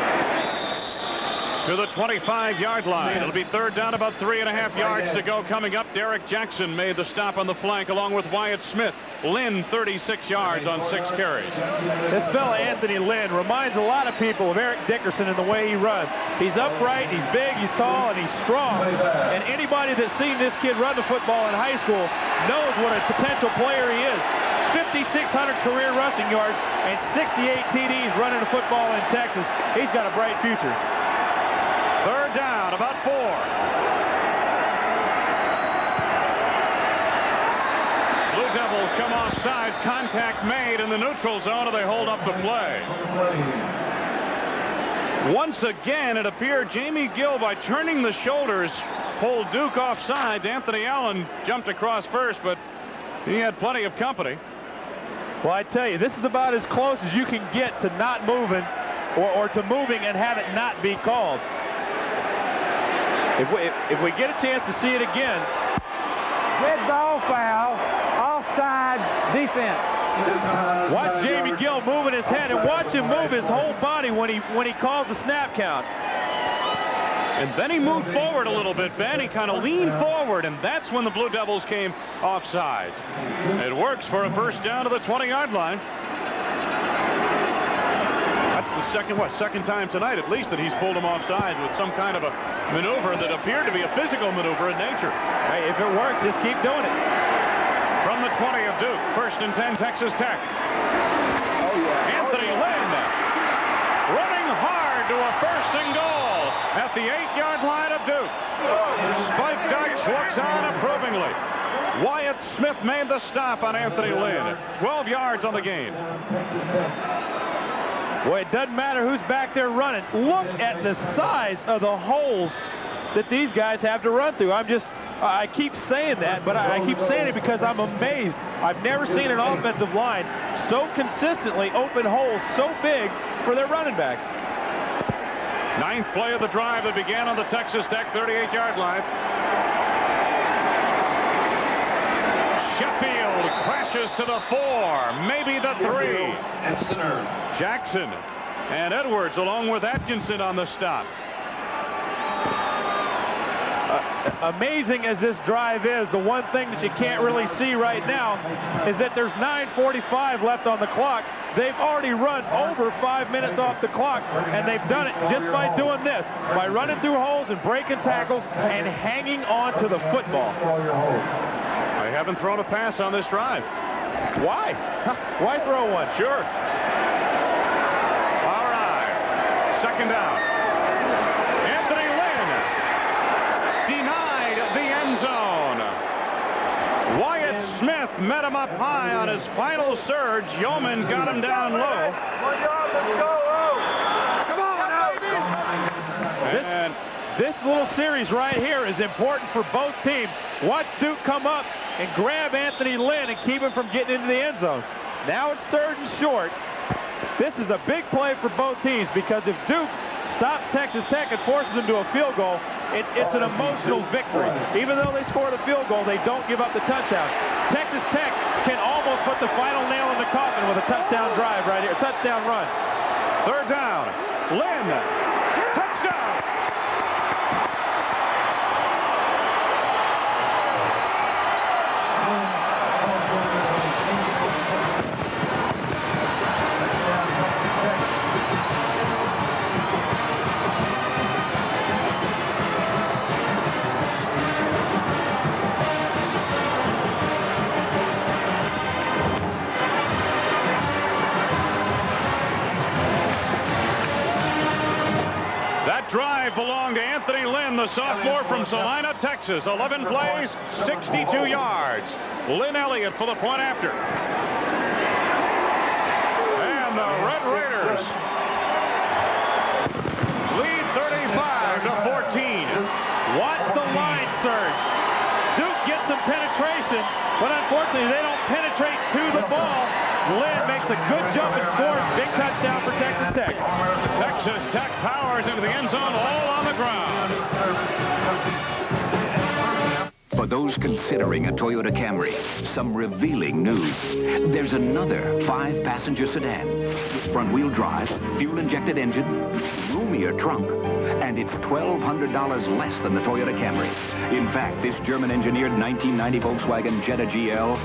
to the 25-yard line. It'll be third down, about 3.5 yards to go. Coming up, Derek Jackson made the stop on the flank along with Wyatt Smith. Lynn, 36 yards on 6 carries. This fella, Anthony Lynn, reminds a lot of people of Eric Dickerson in the way he runs. He's upright, he's big, he's tall, and he's strong. And anybody that's seen this kid run the football in high school knows what a potential player he is. 5,600 career rushing yards and 68 TDs running the football in Texas. He's got a bright future. Third down, about 4. Blue Devils come off sides. Contact made in the neutral zone, and they hold up the play. Once again, it appeared Jamie Gill, by turning the shoulders, pulled Duke off sides. Anthony Allen jumped across first, but he had plenty of company. Well, I tell you, this is about as close as you can get to not moving or to moving and have it not be called. If we get a chance to see it again. Red ball foul, offside defense. Watch Jamie Gill moving his head, and watch him move his whole body when he calls the snap count. And then he moved forward a little bit, Ben. He kind of leaned forward, and that's when the Blue Devils came offsides. It works for a first down to the 20-yard line. That's the second time tonight at least that he's pulled him offside with some kind of a maneuver that appeared to be a physical maneuver in nature. Hey, if it works, just keep doing it. From the 20 of Duke, 1st and 10, Texas Tech. Anthony Lynn running hard to a 1st and goal at the 8-yard line of Duke. Spike Dykes looks on approvingly. Wyatt Smith made the stop on Anthony Lynn. 12 yards on the gain. Boy, it doesn't matter who's back there running. Look at the size of the holes that these guys have to run through. I keep saying that, but I keep saying it because I'm amazed. I've never seen an offensive line so consistently open holes so big for their running backs. Ninth play of the drive that began on the Texas Tech 38-yard line. Sheffield crashes to the 4, maybe the 3. Jackson and Edwards along with Atkinson on the stop. Amazing as this drive is, the one thing that you can't really see right now is that there's 9:45 left on the clock. They've already run over 5 minutes off the clock, and they've done it just by doing this, by running through holes and breaking tackles and hanging on to the football. I haven't thrown a pass on this drive. Why? Why throw one? Sure. All right. Second down. Anthony Lynn denied the end zone. Wyatt Smith met him up high on his final surge. Yeoman got him down low. Come on, and this little series right here is important for both teams. Watch Duke come up and grab Anthony Lynn and keep him from getting into the end zone. Now it's 3rd and short. This is a big play for both teams because if Duke stops Texas Tech and forces them to a field goal, it's an emotional victory. Even though they score the field goal, they don't give up the touchdown. Texas Tech can almost put the final nail in the coffin with a touchdown drive right here, a touchdown run. 3rd down. Lynn. Touchdown. Drive belonged to Anthony Lynn, the sophomore from Salina, Texas. 11 plays, 62 yards. Lynn Elliott for the point after. And the Red Raiders lead 35-14. Watch the line surge. Duke gets some penetration, but unfortunately they don't penetrate to the ball. Lynn makes a good jump and scores. Big touchdown for Texas Tech. Texas Tech powers into the end zone, all on the ground. For those considering a Toyota Camry, some revealing news. There's another 5-passenger sedan. Front-wheel drive, fuel-injected engine, roomier trunk, and it's $1,200 less than the Toyota Camry. In fact, this German-engineered 1990 Volkswagen Jetta GL,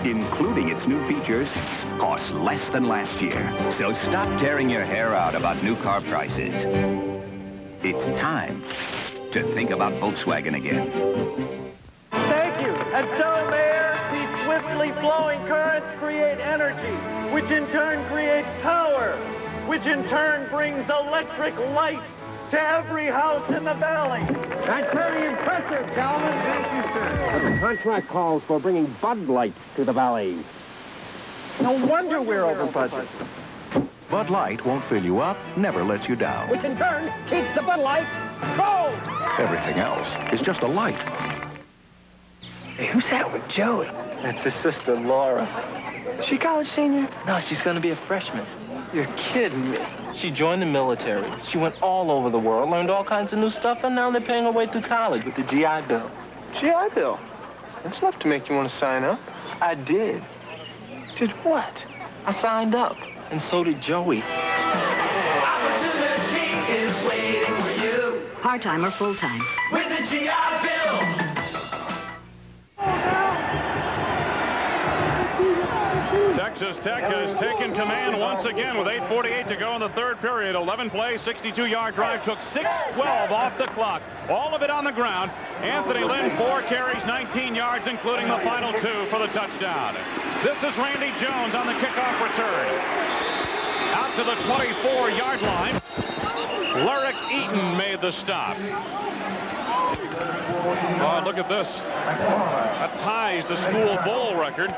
including its new features, costs less than last year. So stop tearing your hair out about new car prices. It's time to think about Volkswagen again. Thank you. And so, Mayor, these swiftly flowing currents create energy, which in turn creates power, which in turn brings electric light to every house in the valley. That's very impressive, Calvin. Thank you, sir. But the contract calls for bringing Bud Light to the valley. No wonder we're over budget. Bud Light won't fill you up, never lets you down. Which in turn keeps the Bud Light cold. Everything else is just a light. Hey, who's that with Joey? That's his sister, Laura. Is she a college senior? No, she's going to be a freshman. You're kidding me. She joined the military. She went all over the world, learned all kinds of new stuff, and now they're paying her way through college with the GI Bill. GI Bill? That's enough to make you want to sign up. I did. Did what? I signed up, and so did Joey. Opportunity is waiting for you. Part-time or full-time. With the GI Bill. Texas Tech has taken command once again with 8:48 to go in the 3rd period. 11 plays, 62-yard drive, took 6:12 off the clock. All of it on the ground. Anthony Lynn, 4 carries, 19 yards, including the final 2 for the touchdown. This is Randy Jones on the kickoff return. Out to the 24-yard line. Lyric Eaton made the stop. Oh, look at this. That ties the school bowl record.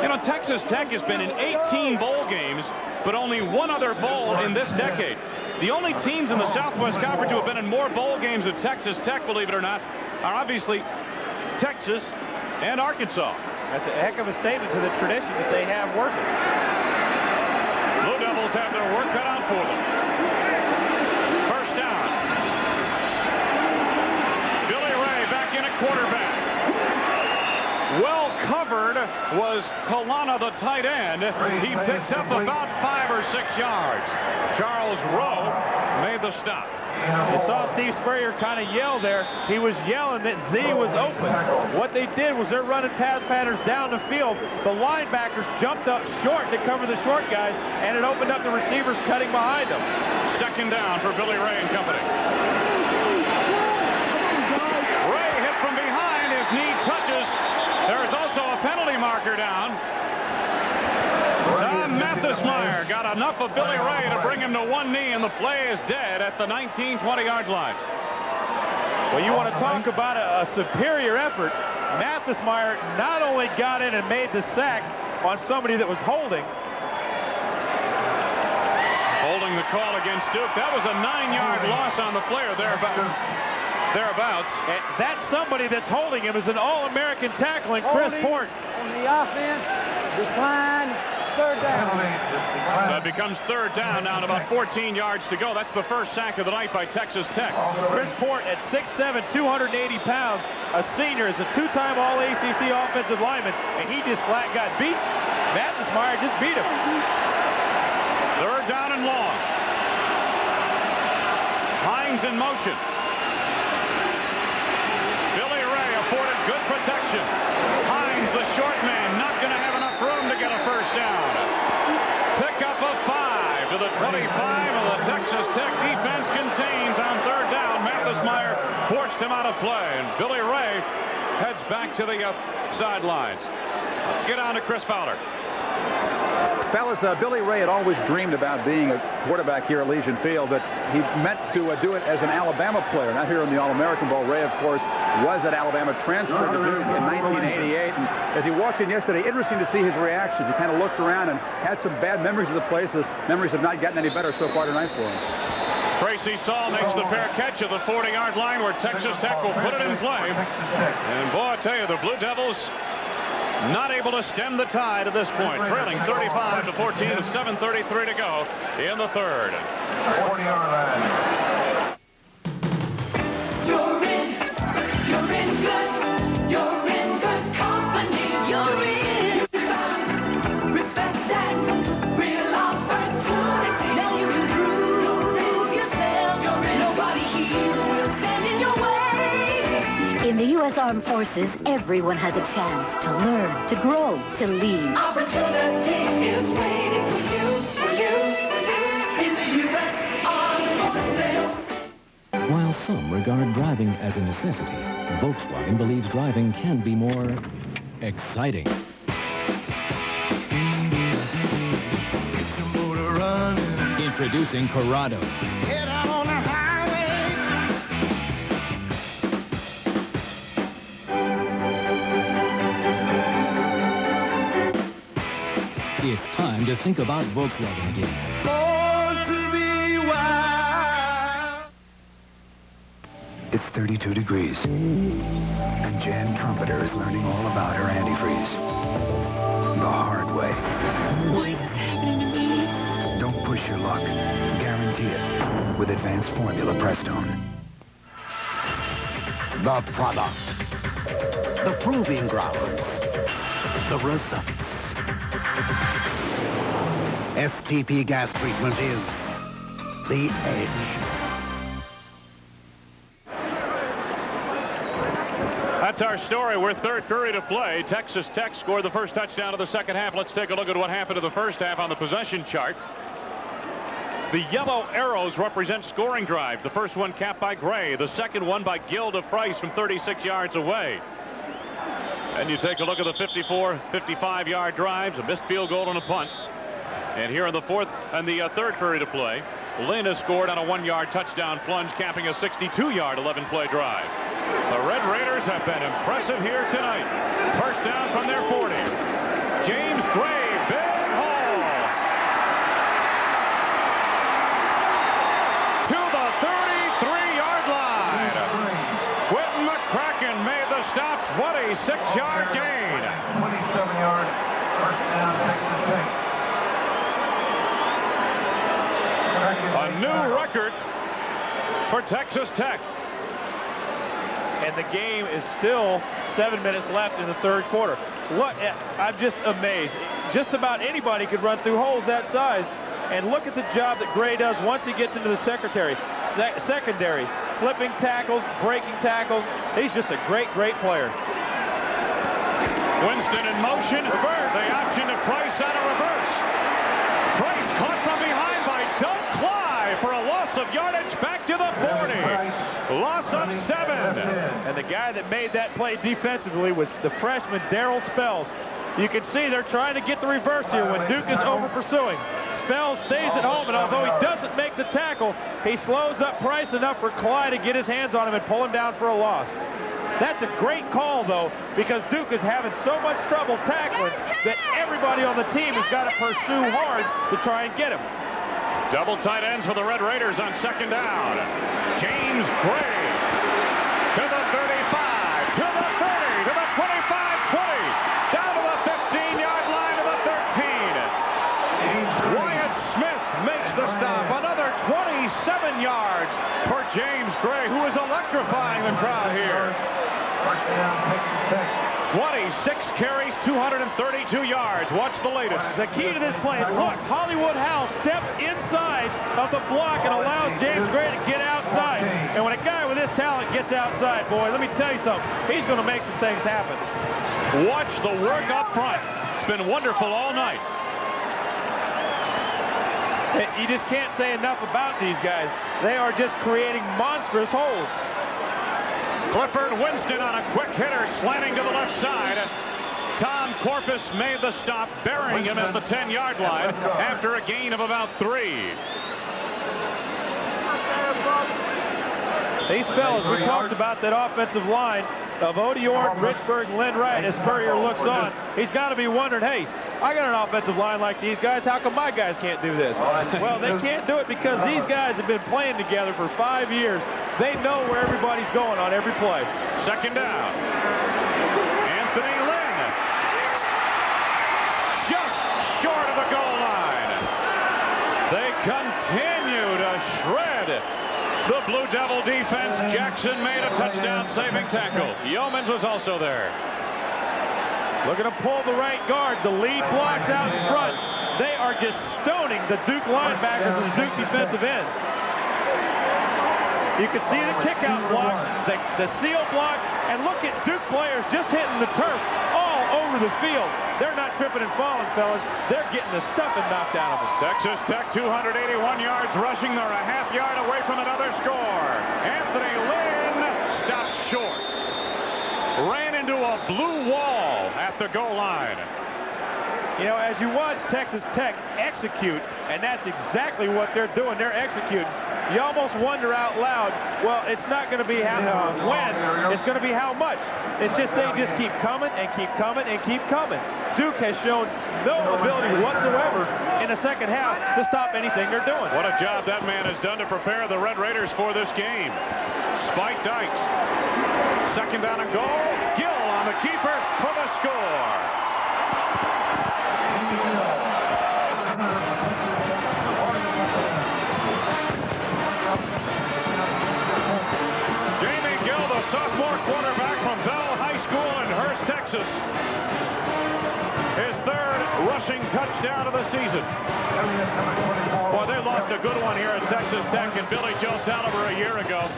You know, Texas Tech has been in 18 bowl games but only one other bowl in this decade. The only teams in the Southwest Conference who have been in more bowl games than Texas Tech, believe it or not, are obviously Texas and Arkansas. That's a heck of a statement to the tradition that they have working. Blue Devils have their work cut out for them. First down. Billy Ray back in at quarterback. Well covered was Kalana, the tight end. He picks up about 5 or 6 yards. Charles Rowe made the stop. You saw Steve Spurrier kind of yell there. He was yelling that Z was open. What they did was they're running pass patterns down the field. The linebackers jumped up short to cover the short guys, and it opened up the receivers cutting behind them. Second down for Billy Ray and company. Ray hit from behind. His knee touches. There is also a penalty marker down. Tom Mathesmeyer got enough of Billy Ray to bring him to one knee, and the play is dead at the 19-20-yard line. Well, you want to talk about a superior effort. Mathesmeyer not only got in and made the sack on somebody that was holding. Holding the call against Duke. That was a 9-yard loss on the player thereabouts. And that somebody that's holding him is an All-American tackling, Chris Port. On the offense, decline, third down. So it becomes third down now, and about 14 yards to go. That's the first sack of the night by Texas Tech. Chris Port at 6'7", 280 pounds, a senior, is a 2-time All-ACC offensive lineman, and he just flat got beat. Mathesmeyer just beat him. Third down and long. Hines in motion. Billy Ray afforded good protection. Hines, the short man, not going to have enough room to get a first down. Pick up a 5 to the 25, and the Texas Tech defense contains on third down. Mathesmeyer forced him out of play, and Billy Ray heads back to the sidelines. Let's get on to Chris Fowler. Fellas, Billy Ray had always dreamed about being a quarterback here at Legion Field, but he meant to do it as an Alabama player. Not here in the All-American Bowl. Ray, of course, was at Alabama, transferred to Duke in 1988. And as he walked in yesterday, interesting to see his reactions. He kind of looked around and had some bad memories of the place. Those memories have not gotten any better so far tonight for him. Tracy Saul makes the fair catch at the 40-yard line where Texas Tech will put it in play. And boy, I tell you, the Blue Devils not able to stem the tide at this point, trailing 35-14 with 7:33 to go in the third. 40-yard line. You're in good company. You're in respect and real opportunity. Now you can prove yourself. You're in. Nobody here will stand in your way. In the U.S. Armed Forces, everyone has a chance to learn, to grow, to lead. Opportunity is waiting for you, in the U.S. Armed Forces. While some regard driving as a necessity, Volkswagen believes driving can be more exciting. Introducing Corrado. Get out on the highway. It's time to think about Volkswagen again. Born to be wild. It's 32 degrees, and Jan Trumpeter is learning all about her antifreeze. The hard way. What is happening to me? Don't push your luck. Guarantee it with Advanced Formula Prestone. The product. The proving grounds. The results. STP gas treatment is the edge. That's our story. We're third period of play. Texas Tech scored the first touchdown of the second half. Let's take a look at what happened in the first half on the possession chart. The yellow arrows represent scoring drives. The first one capped by Gray. The second one by Gilda Price from 36 yards away. And you take a look at the 54, 55-yard drives, a missed field goal and a punt. And here in the third period of play, Lena scored on a 1-yard touchdown plunge, capping a 62-yard 11-play drive. The Red Raiders have been impressive here tonight. First down from their 40. James Gray, big hole. record for Texas Tech. And the game is still 7 minutes left in the third quarter. I'm just amazed. Just about anybody could run through holes that size. And look at the job that Gray does once he gets into the secondary. Slipping tackles, breaking tackles. He's just a great, great player. Winston in motion. Reverse. The option to Price on a reverse. Price caught from behind by Doug Cly for a loss of yardage back to the 40. Loss of 7. And the guy that made that play defensively was the freshman Darryl Spells. You can see they're trying to get the reverse here when Duke is over pursuing. Spells stays at home, and although he doesn't make the tackle, he slows up Price enough for Cly to get his hands on him and pull him down for a loss. That's a great call, though, because Duke is having so much trouble tackling that everybody on the team has got to pursue hard to try and get him. Double tight ends for the Red Raiders on second down. James Gray to the 35, to the 30, to the 25-20, down to the 15-yard line to the 13. Wyatt Smith makes the stop. Another 27 yards for James Gray, who is electrifying the crowd here. 26 carries, 232 yards. Watch the latest. The key to this play, look, Hollywood Howe steps inside of the block and allows James Gray to get outside. And when a guy with this talent gets outside, boy, let me tell you something, he's going to make some things happen. Watch the work up front. It's been wonderful all night. You just can't say enough about these guys. They are just creating monstrous holes. Clifford Winston on a quick hitter, slanting to the left side. Tom Corpus made the stop, burying him at the 10-yard line after a gain of about 3. These fellas, we talked about that offensive line of Odiorn, Richburg, Lynn Wright. As Spurrier looks on, he's got to be wondering, hey, I got an offensive line like these guys. How come my guys can't do this? Well, they can't do it because these guys have been playing together for 5 years. They know where everybody's going on every play. Second down. Anthony Lynn. Just short of the goal line. They continue to shred the Blue Devil defense. Jackson made a touchdown-saving tackle. Yeomans was also there. Looking to pull the right guard. The lead blocks out in front. They are just stoning the Duke linebackers and the Duke defensive ends. You can see the kick-out block, the seal block, and look at Duke players just hitting the turf all over the field. They're not tripping and falling, fellas. They're getting the stuffing knocked out of them. Texas Tech 281 yards rushing. They're a half yard away from another score. Anthony Lynn stopped short. Ran into a blue wall at the goal line. You know, as you watch Texas Tech execute, and that's exactly what they're doing, they're executing, you almost wonder out loud, well, it's not going to be how, when, it's going to be how much. It's just they just keep coming and keep coming and keep coming. Duke has shown no ability whatsoever in the second half to stop anything they're doing. What a job that man has done to prepare the Red Raiders for this game. Spike Dykes. Second down and goal. Gill on the keeper for the score. Jamie Gill, the sophomore quarterback from Bell High School in Hurst, Texas. His third rushing touchdown of the season. Boy, they lost a good one here at Texas Tech and Billy Joe Taliaferro a year ago.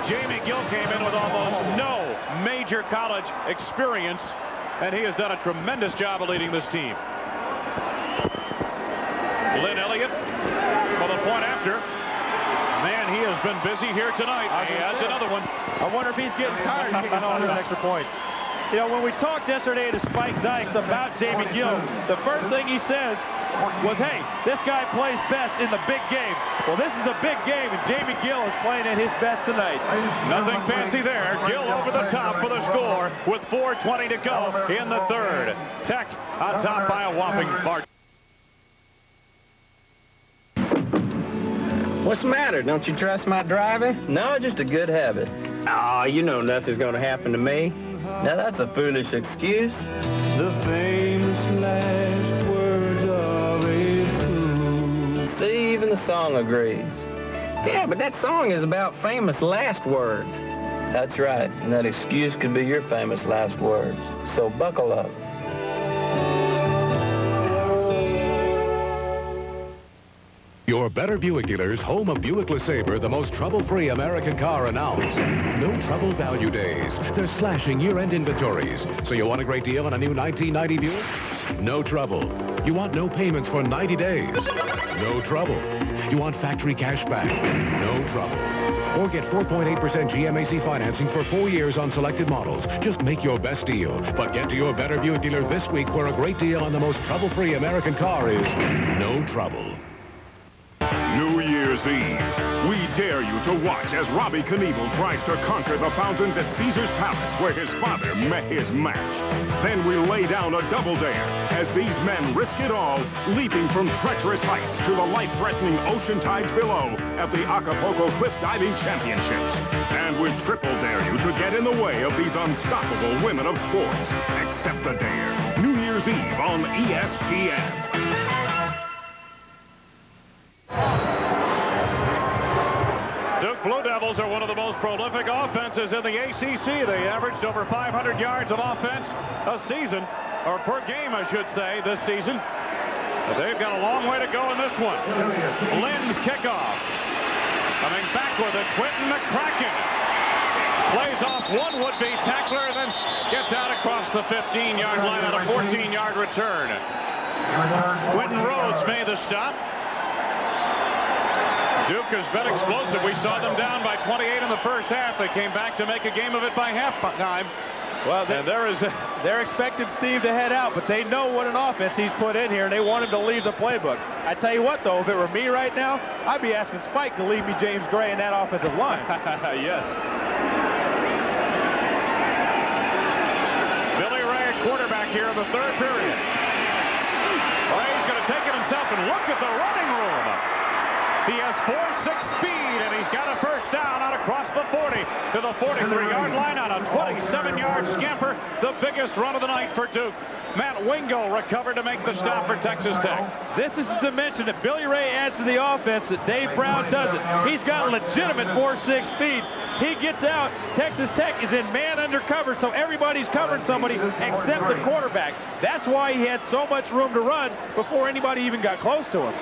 Jamie Gill came in with almost no major college experience, and he has done a tremendous job of leading this team. Lynn Elliott for the point after. Man, he has been busy here tonight. He adds another one. I wonder if he's getting tired of kicking all those extra points. You know, when we talked yesterday to Spike Dykes about Jamie Gill, the first thing he says was, hey, this guy plays best in the big games. Well, this is a big game, and Jamie Gill is playing at his best tonight. Nothing fancy there. Gill over the top for the score with 4:20 to go in the third. Tech on top by a whopping margin. What's the matter? Don't you trust my driving? No, just a good habit. Oh, you know nothing's going to happen to me. Now, that's a foolish excuse. The famous last words of a fool. See, even the song agrees. Yeah, but that song is about famous last words. That's right, and that excuse could be your famous last words. So buckle up. Your Better Buick dealers, home of Buick LeSabre, the most trouble-free American car, announce no trouble value days. They're slashing year-end inventories. So you want a great deal on a new 1990 Buick? No trouble. You want no payments for 90 days? No trouble. You want factory cash back? No trouble. Or get 4.8% GMAC financing for 4 years on selected models. Just make your best deal. But get to your Better Buick dealer this week, where a great deal on the most trouble-free American car is no trouble. New Year's Eve, we dare you to watch as Robbie Knievel tries to conquer the fountains at Caesar's Palace, where his father met his match. Then we lay down a double dare as these men risk it all, leaping from treacherous heights to the life-threatening ocean tides below at the Acapulco Cliff Diving Championships. And we triple dare you to get in the way of these unstoppable women of sports. Accept the dare. New Year's Eve on ESPN. Duke Blue Devils are one of the most prolific offenses in the ACC. They averaged over 500 yards of offense a season, or per game, I should say, this season. But they've got a long way to go in this one. Lynn's kickoff. Coming back with it, Quentin McCracken. Plays off one would-be tackler, then gets out across the 15-yard line on a 14-yard return. Quentin Rhodes made the stop. Duke has been explosive. We saw them down by 28 in the first half. They came back to make a game of it by halftime. Well, they're expecting Steve to head out, but they know what an offense he's put in here, and they want him to leave the playbook. I tell you what, though, if it were me right now, I'd be asking Spike to leave me James Gray in that offensive line. Yes. Billy Ray, quarterback here in the third period. Ray's going to take it himself, and look at the running room. He has 4.6 speed, and he's got a first down out across the 40 to the 43-yard line on a 27-yard scamper, the biggest run of the night for Duke. Matt Wingo recovered to make the stop for Texas Tech. This is the dimension that Billy Ray adds to the offense that Dave Brown doesn't. He's got legitimate 4.6 speed. He gets out. Texas Tech is in man under cover, so everybody's covering somebody except the quarterback. That's why he had so much room to run before anybody even got close to him.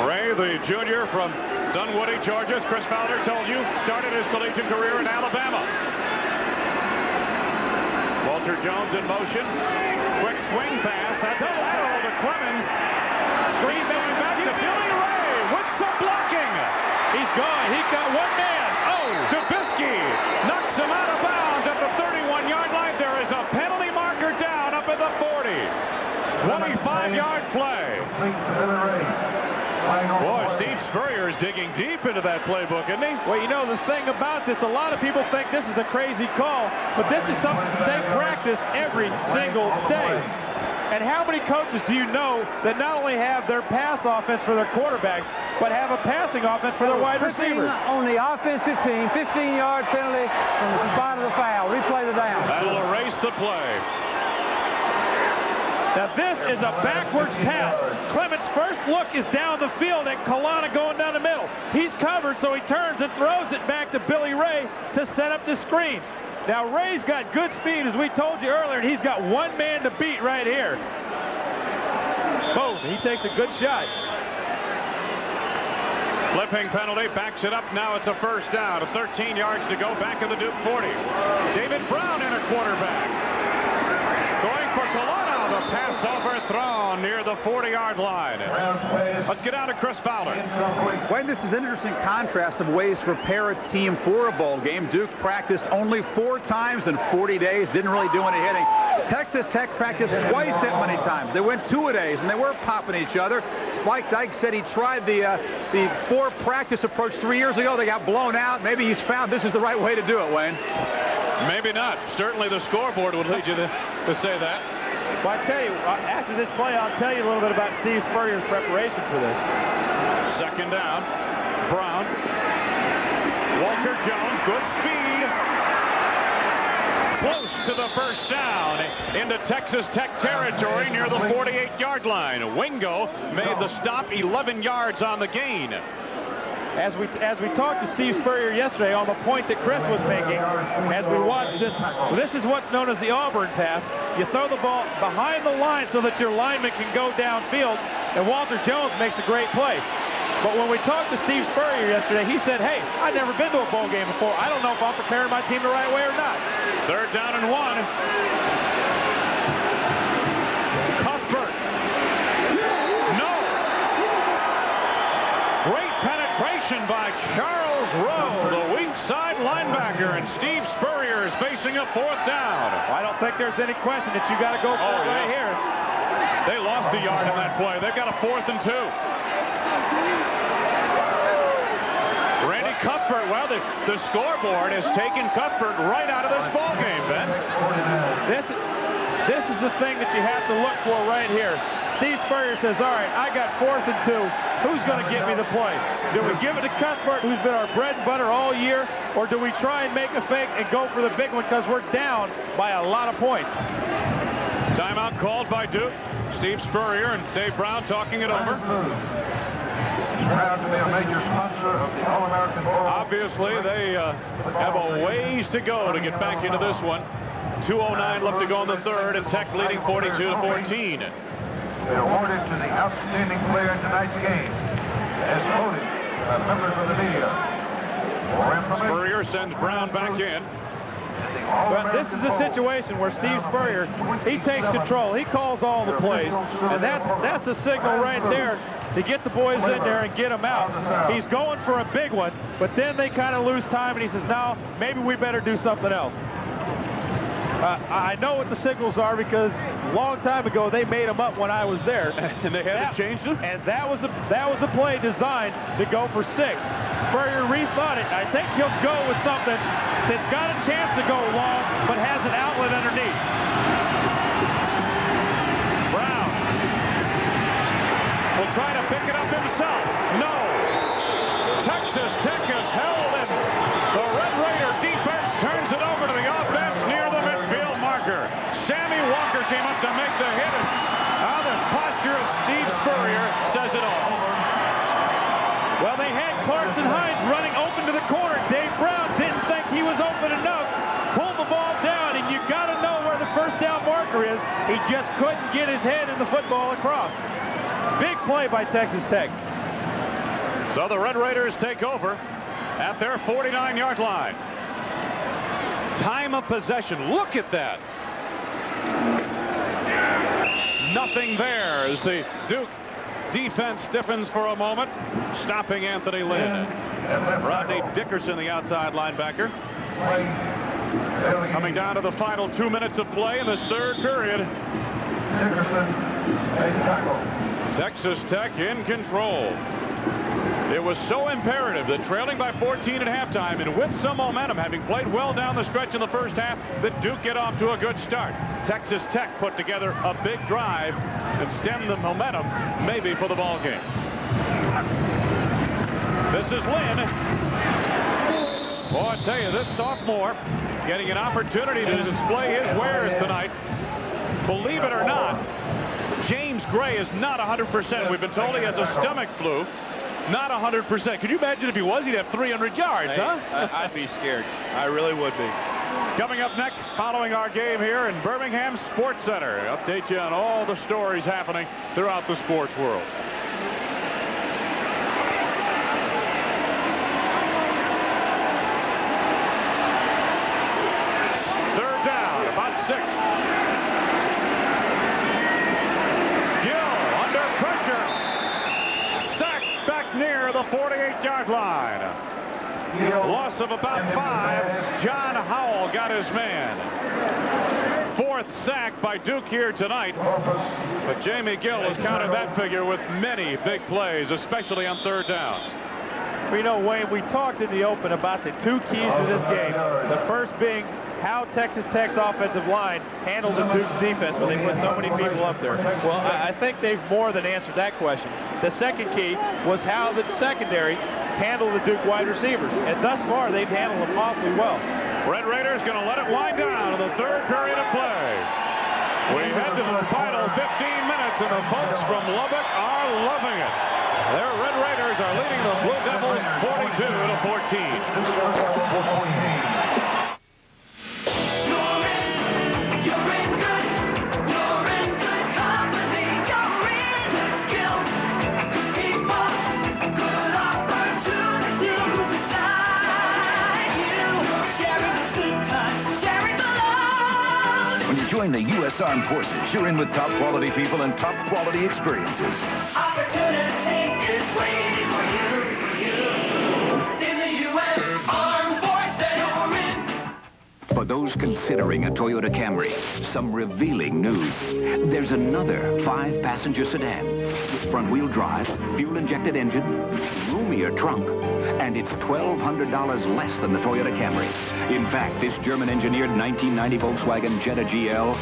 Ray, the junior from Dunwoody, Georgia, as Chris Fowler told you, started his collegiate career in Alabama. Walter Jones in motion. Quick swing pass. That's a lateral to Clemens. Screen going back to Billy Ray with some blocking. He's gone. He got one man. Oh, Dubisky knocks him out of bounds at the 31-yard line. There is a penalty marker down up at the 40. 25-yard play. Boy, Steve Spurrier is digging deep into that playbook, isn't he? Well, you know, the thing about this, a lot of people think this is a crazy call, but this is something they practice every single day. And how many coaches do you know that not only have their pass offense for their quarterbacks, but have a passing offense for their wide receivers? On the offensive team, 15-yard penalty from the spot of the foul. Replay the down. That'll erase the play. Now this is a backwards pass. Clements' first look is down the field and Kalana going down the middle. He's covered, so he turns and throws it back to Billy Ray to set up the screen. Now Ray's got good speed, as we told you earlier, and he's got one man to beat right here. Boom, he takes a good shot. Flipping penalty, backs it up. Now it's a first down. 13 yards to go back in the Duke 40. David Brown in a quarterback. Going for Kalana. The pass overthrown near the 40-yard line. Let's get down to Chris Fowler. Wayne, this is an interesting contrast of ways to prepare a team for a bowl game. Duke practiced only 4 times in 40 days, didn't really do any hitting. Texas Tech practiced twice that many times. They went 2-a-days, and they were popping each other. Spike Dykes said he tried the 4-practice approach 3 years ago. They got blown out. Maybe he's found this is the right way to do it, Wayne. Maybe not. Certainly the scoreboard would lead you to say that. Well, I tell you, after this play, I'll tell you a little bit about Steve Spurrier's preparation for this. Second down. Brown. Walter Jones, good speed. close to the first down into Texas Tech territory near the 48-yard line. Wingo made the stop, 11 yards on the gain. As we talked to Steve Spurrier yesterday on the point that Chris was making, as we watched this is what's known as the Auburn pass. You throw the ball behind the line so that your lineman can go downfield, and Walter Jones makes a great play. But when we talked to Steve Spurrier yesterday, he said, hey, I've never been to a bowl game before. I don't know if I'm preparing my team the right way or not. 3rd down and 1. Cuthbert. No. Great penetration by Charles Rowe, the weak side linebacker, and Steve Spurrier is facing a 4th down. I don't think there's any question that you got to go for it right here. They lost a yard in that play. They've got a 4th and 2. Randy Cuthbert, well, the scoreboard has taken Cuthbert right out of this ball game, Ben. This is the thing that you have to look for right here. Steve Spurrier says, all right, I got 4th and 2. Who's going to get me the play? Do we give it to Cuthbert, who's been our bread and butter all year, or do we try and make a fake and go for the big one because we're down by a lot of points? Timeout called by Duke. Steve Spurrier and Dave Brown talking it over. Proud to be a major sponsor of the All-American Bowl. Obviously, they have a ways to go to get back into this one. 2:09 left to go in the 3rd, and Tech leading 42-14. They're awarded to the outstanding player in tonight's game, as voted by members of the media. Spurrier sends Brown back in. But this is a situation where Steve Spurrier, he takes control. He calls all the plays, and that's a signal right there to get the boys in there and get them out. He's going for a big one, but then they kind of lose time, and he says, now, maybe we better do something else. I know what the signals are because a long time ago they made them up when I was there. And they haven't changed them? And that was a play designed to go for 6. Spurrier rethought it. I think he'll go with something that's got a chance to go long, but has an outlet underneath. Brown will try to pick it up himself. No. Texas Tech is held, and the Red Raider defense turns it over to the offense near the midfield marker. Sammy Walker came up to make the hit, and the posture of Steve Spurrier says it all. Well, they had Clarkson Hines running open to the corner. Dave Brown didn't think he was open enough. Pulled the ball down, and you got to know where the first down marker is. He just couldn't get his head in the football across. Big play by Texas Tech. So the Red Raiders take over at their 49-yard line. Time of possession. Look at that. Nothing there as the Duke defense stiffens for a moment, stopping Anthony Lynn. Rodney Dickerson, the outside linebacker. Coming down to the final 2 minutes of play in this 3rd period. Texas Tech in control. It was so imperative that trailing by 14 at halftime and with some momentum, having played well down the stretch in the first half, that Duke get off to a good start. Texas Tech put together a big drive and stemmed the momentum maybe for the ball game. This is Lynn. Boy, I tell you, this sophomore getting an opportunity to display his wares tonight. Believe it or not, James Gray is not 100%. We've been told he has a stomach flu. Not 100%. Could you imagine if he was? He'd have 300 yards, huh? I'd be scared. I really would be. Coming up next, following our game here in Birmingham Sports Center. Update you on all the stories happening throughout the sports world. Third down, about 6. Gill under pressure. Back near the 48-yard line. Loss of about 5. John Howell got his man. 4th sack by Duke here tonight. But Jamie Gill has counted that figure with many big plays, especially on 3rd downs. Well, you know, Wayne, we talked in the open about the 2 keys to this game. The first being how Texas Tech's offensive line handled the Duke's defense when they put so many people up there. Well, I think they've more than answered that question. The second key was how the secondary handled the Duke wide receivers. And thus far, they've handled them awfully well. Red Raiders going to let it wind down in the third period of play. We head to the final 15 minutes, and the folks from Lubbock are loving it. Their Red Raiders are leading the Blue Devils 42-14. When you join the U.S. Armed Forces, you're in with top quality people and top quality experiences. Opportunity is waiting for you. In the U.S. Armed Forces, you're in. For those considering a Toyota Camry, some revealing news. There's another 5-passenger sedan with front-wheel drive, fuel-injected engine, roomier trunk, and it's $1,200 less than the Toyota Camry. In fact, this German-engineered 1990 Volkswagen Jetta GL,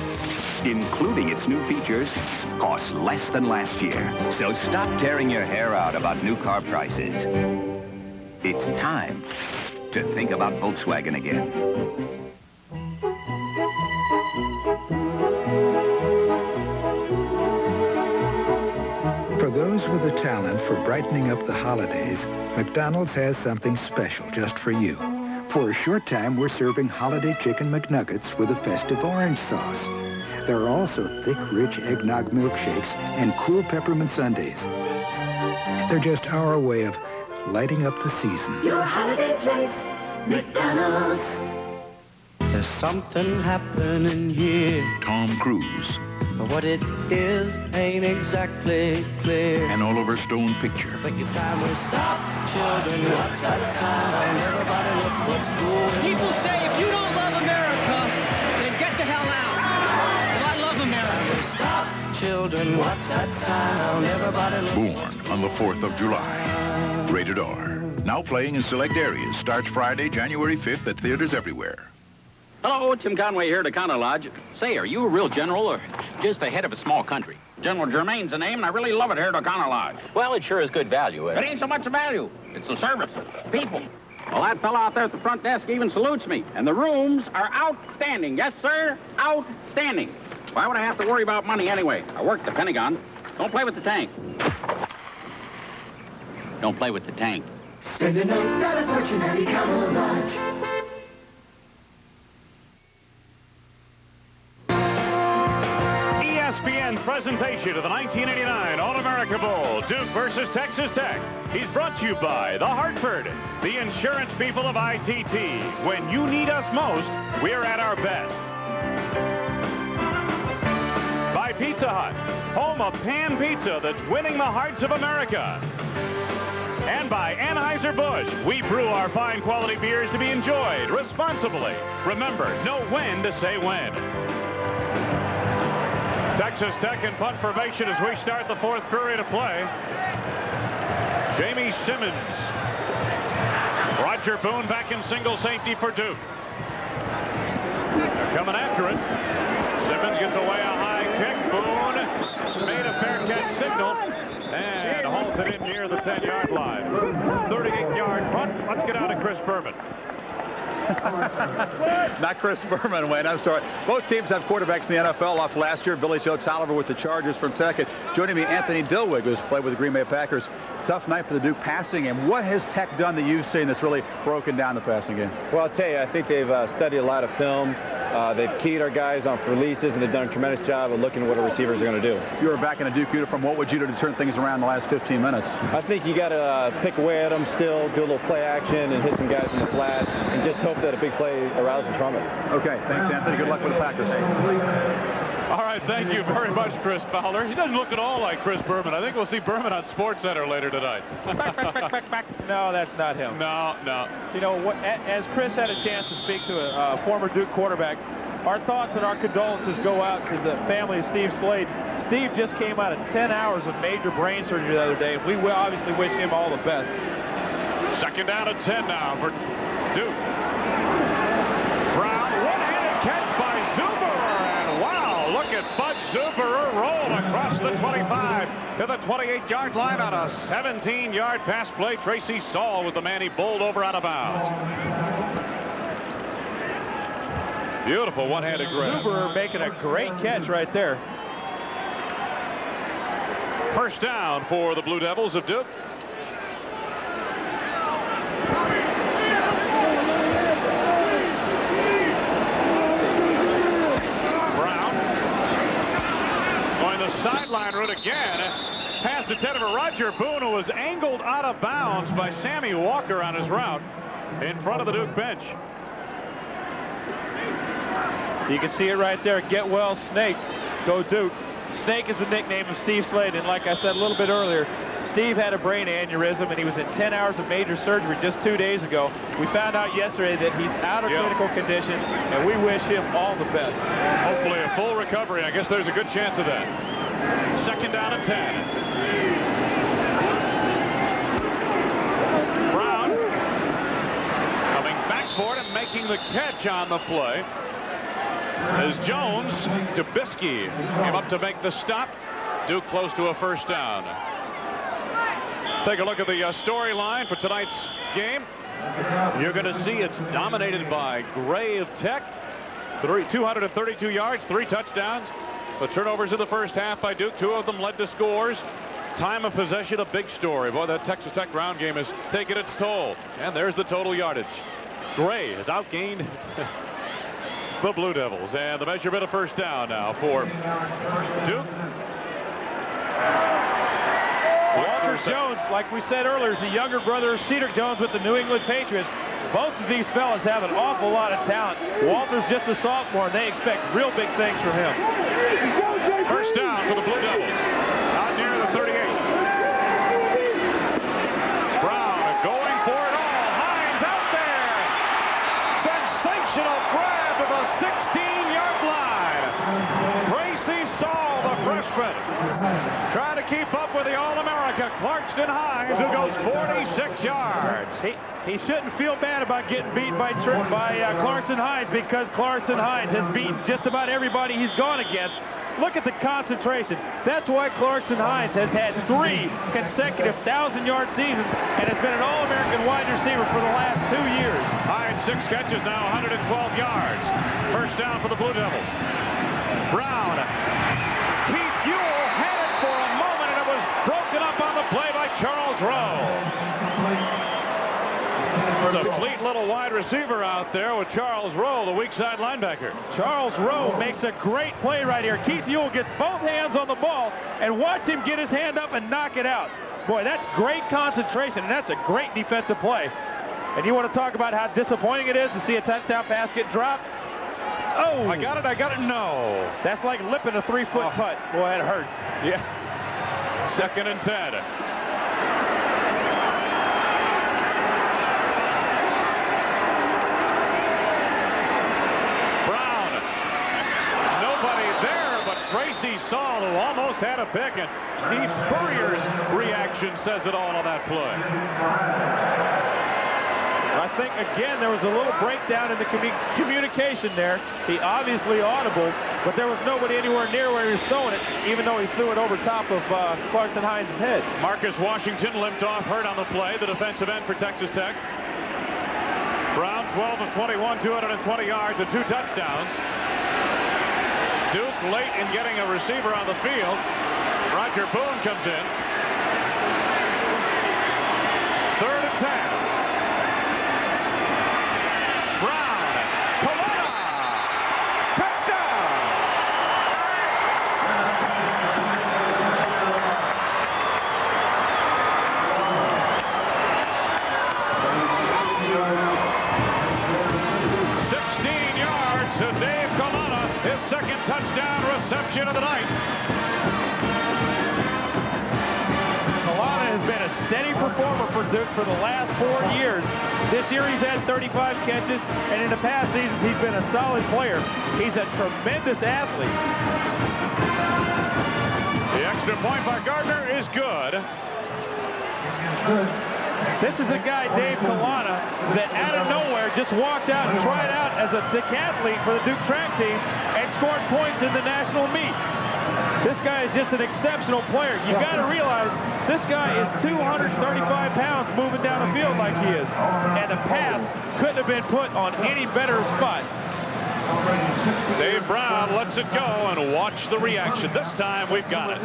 including its new features, costs less than last year. So stop tearing your hair out about new car prices. It's time to think about Volkswagen again. For those with a talent for brightening up the holidays, McDonald's has something special just for you. For a short time, we're serving holiday chicken McNuggets with a festive orange sauce. There are also thick, rich eggnog milkshakes and cool peppermint sundaes. They're just our way of lighting up the season. Your holiday place, McDonald's. There's something happening here. Tom Cruise. But what it is ain't exactly clear. An Oliver Stone picture. I think it's time we stop, children. What's that sound? Everybody look what's cool. People say if you don't love America, then get the hell out. Well, I love America. Stop, children. What's that sound? Everybody look Boone on the 4th of July. Rated R. Now playing in select areas. Starts Friday, January 5th at theaters everywhere. Hello, Tim Conway here to Counter Lodge. Say, are you a real general or just the head of a small country? General Germain's the name, and I really love it here to Counter Lodge. Well, it sure is good value. It ain't so much a value. It's the service. People. Well, that fella out there at the front desk even salutes me. And the rooms are outstanding. Yes, sir, outstanding. Why would I have to worry about money anyway? I work the Pentagon. Don't play with the tank. Don't play with the tank. Spend a note, got a fortune at Counter Lodge. ESPN's presentation of the 1989 All-America Bowl, Duke versus Texas Tech. He's brought to you by The Hartford, the insurance people of ITT. When you need us most, we're at our best. By Pizza Hut, home of pan pizza that's winning the hearts of America. And by Anheuser-Busch, we brew our fine quality beers to be enjoyed responsibly. Remember, know when to say when. Texas Tech in punt formation as we start the 4th period of play. Jamie Simmons. Roger Boone back in single safety for Duke. They're coming after it. Simmons gets away a high kick. Boone made a fair catch signal and hauls it in near the 10-yard line. 38-yard punt. Let's get out of Chris Berman. Not Chris Berman, Wayne. I'm sorry. Both teams have quarterbacks in the NFL off last year. Billy Joe Tolliver with the Chargers from Tech. And joining me, Anthony Dilwig, who's played with the Green Bay Packers. Tough night for the Duke passing game. What has Tech done that you've seen that's really broken down the passing game? Well, I'll tell you, I think they've studied a lot of film. They've keyed our guys on releases, and they've done a tremendous job of looking at what our receivers are going to do. You were back in a Duke uniform. What would you do to turn things around in the last 15 minutes? I think you got to pick away at them still, do a little play action, and hit some guys in the flat, and just hope that a big play arouses from it. Okay, thanks, Anthony. Good luck with the Packers. All right, thank you very much, Chris Fowler. He doesn't look at all like Chris Berman. I think we'll see Berman on SportsCenter later tonight. No, that's not him. No. You know, as Chris had a chance to speak to a former Duke quarterback, our thoughts and our condolences go out to the family of Steve Slade. Steve just came out of 10 hours of major brain surgery the other day, and we will obviously wish him all the best. 2nd down and 10 now for Duke. Brown, one-handed catch by Zuberer, and wow, look at Bud Zuberer roll across the 25 to the 28-yard line on a 17-yard pass play. Tracy Saul with the man he bowled over out of bounds. Beautiful one-handed grab. Spurrier making a great catch right there. First down for the Blue Devils of Duke. Brown going the sideline route again. Pass intended for Roger Boone, who was angled out of bounds by Sammy Walker on his route in front of the Duke bench. You can see it right there. Get well, Snake. Go Duke. Snake is the nickname of Steve Sladen. Like I said a little bit earlier, Steve had a brain aneurysm, and he was in 10 hours of major surgery just 2 days ago. We found out yesterday that he's out of critical condition, and we wish him all the best. Hopefully a full recovery. I guess there's a good chance of that. Second down and 10. Brown coming back for it and making the catch on the play. As Jones, Dubisky came up to make the stop. Duke close to a first down. Take a look at the storyline for tonight's game. You're going to see it's dominated by Gray of Tech. 232 yards, 3 touchdowns. The turnovers in the first half by Duke, 2 of them led to scores. Time of possession, a big story. Boy, that Texas Tech ground game has taken its toll. And there's the total yardage. Gray has outgained the Blue Devils, and the measurement of first down now for Duke. Walter Jones, like we said earlier, is the younger brother of Cedric Jones with the New England Patriots. Both of these fellas have an awful lot of talent. Walter's just a sophomore, and they expect real big things from him. First down for the Blue Devils. Out near the 38. Brown going for it all. Hines out there. Sensational grab to the 16-yard line. Tracy Saul, the freshman, trying to keep up with the All-America Clarkston Hines, who goes 46 yards. He shouldn't feel bad about getting beat by Clarkson Hines, because Clarkson Hines has beaten just about everybody he's gone against. Look at the concentration. That's why Clarkson Hines has had 3 consecutive 1,000-yard seasons and has been an All-American wide receiver for the last 2 years. Hines 6 catches now, 112 yards. First down for the Blue Devils. Brown. Keith Ewell had it for a moment, and it was broken up on the play by Charles Rowe. There's a fleet little wide receiver out there with Charles Rowe, the weak side linebacker. Charles Rowe makes a great play right here. Keith Ewell gets both hands on the ball, and watch him get his hand up and knock it out. Boy, that's great concentration, and that's a great defensive play. And you want to talk about how disappointing it is to see a touchdown pass get dropped? Oh! I got it, no. That's like lipping a 3-foot putt. Boy, it hurts. Yeah. Second and 10. Tracy Saul, who almost had a pick, and Steve Spurrier's reaction says it all on that play. I think, again, there was a little breakdown in the communication there. He obviously audible, but there was nobody anywhere near where he was throwing it, even though he threw it over top of Clarkson Hines' head. Marcus Washington limped off, hurt on the play, the defensive end for Texas Tech. Brown, 12 of 21, 220 yards and 2 touchdowns. Duke late in getting a receiver on the field. Roger Boone comes in. 3rd and 10. Brown. Paletta. Touchdown. To Dave Kalana, his second touchdown reception of the night. Kalana has been a steady performer for Duke for the last 4 years. This year he's had 35 catches, and in the past seasons he's been a solid player. He's a tremendous athlete. The extra point by Gardner is good. This is a guy, Dave Kalana, that out of nowhere just walked out and tried out as a decathlete for the Duke track team and scored points in the national meet. This guy is just an exceptional player. You got to realize this guy is 235 pounds moving down the field like he is. And the pass couldn't have been put on any better spot. Dave Brown lets it go and watch the reaction. This time we've got it.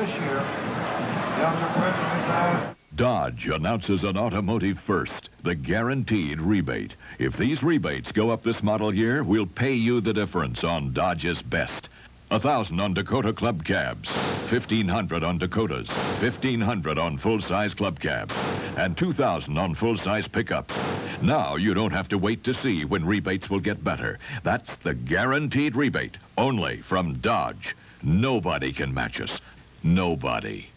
Dodge announces an automotive first, the guaranteed rebate. If these rebates go up this model year, we'll pay you the difference on Dodge's best. $1,000 on Dakota Club Cabs, $1,500 on Dakotas, $1,500 on full-size Club Cabs, and $2,000 on full-size pickups. Now you don't have to wait to see when rebates will get better. That's the guaranteed rebate, only from Dodge. Nobody can match us. Nobody.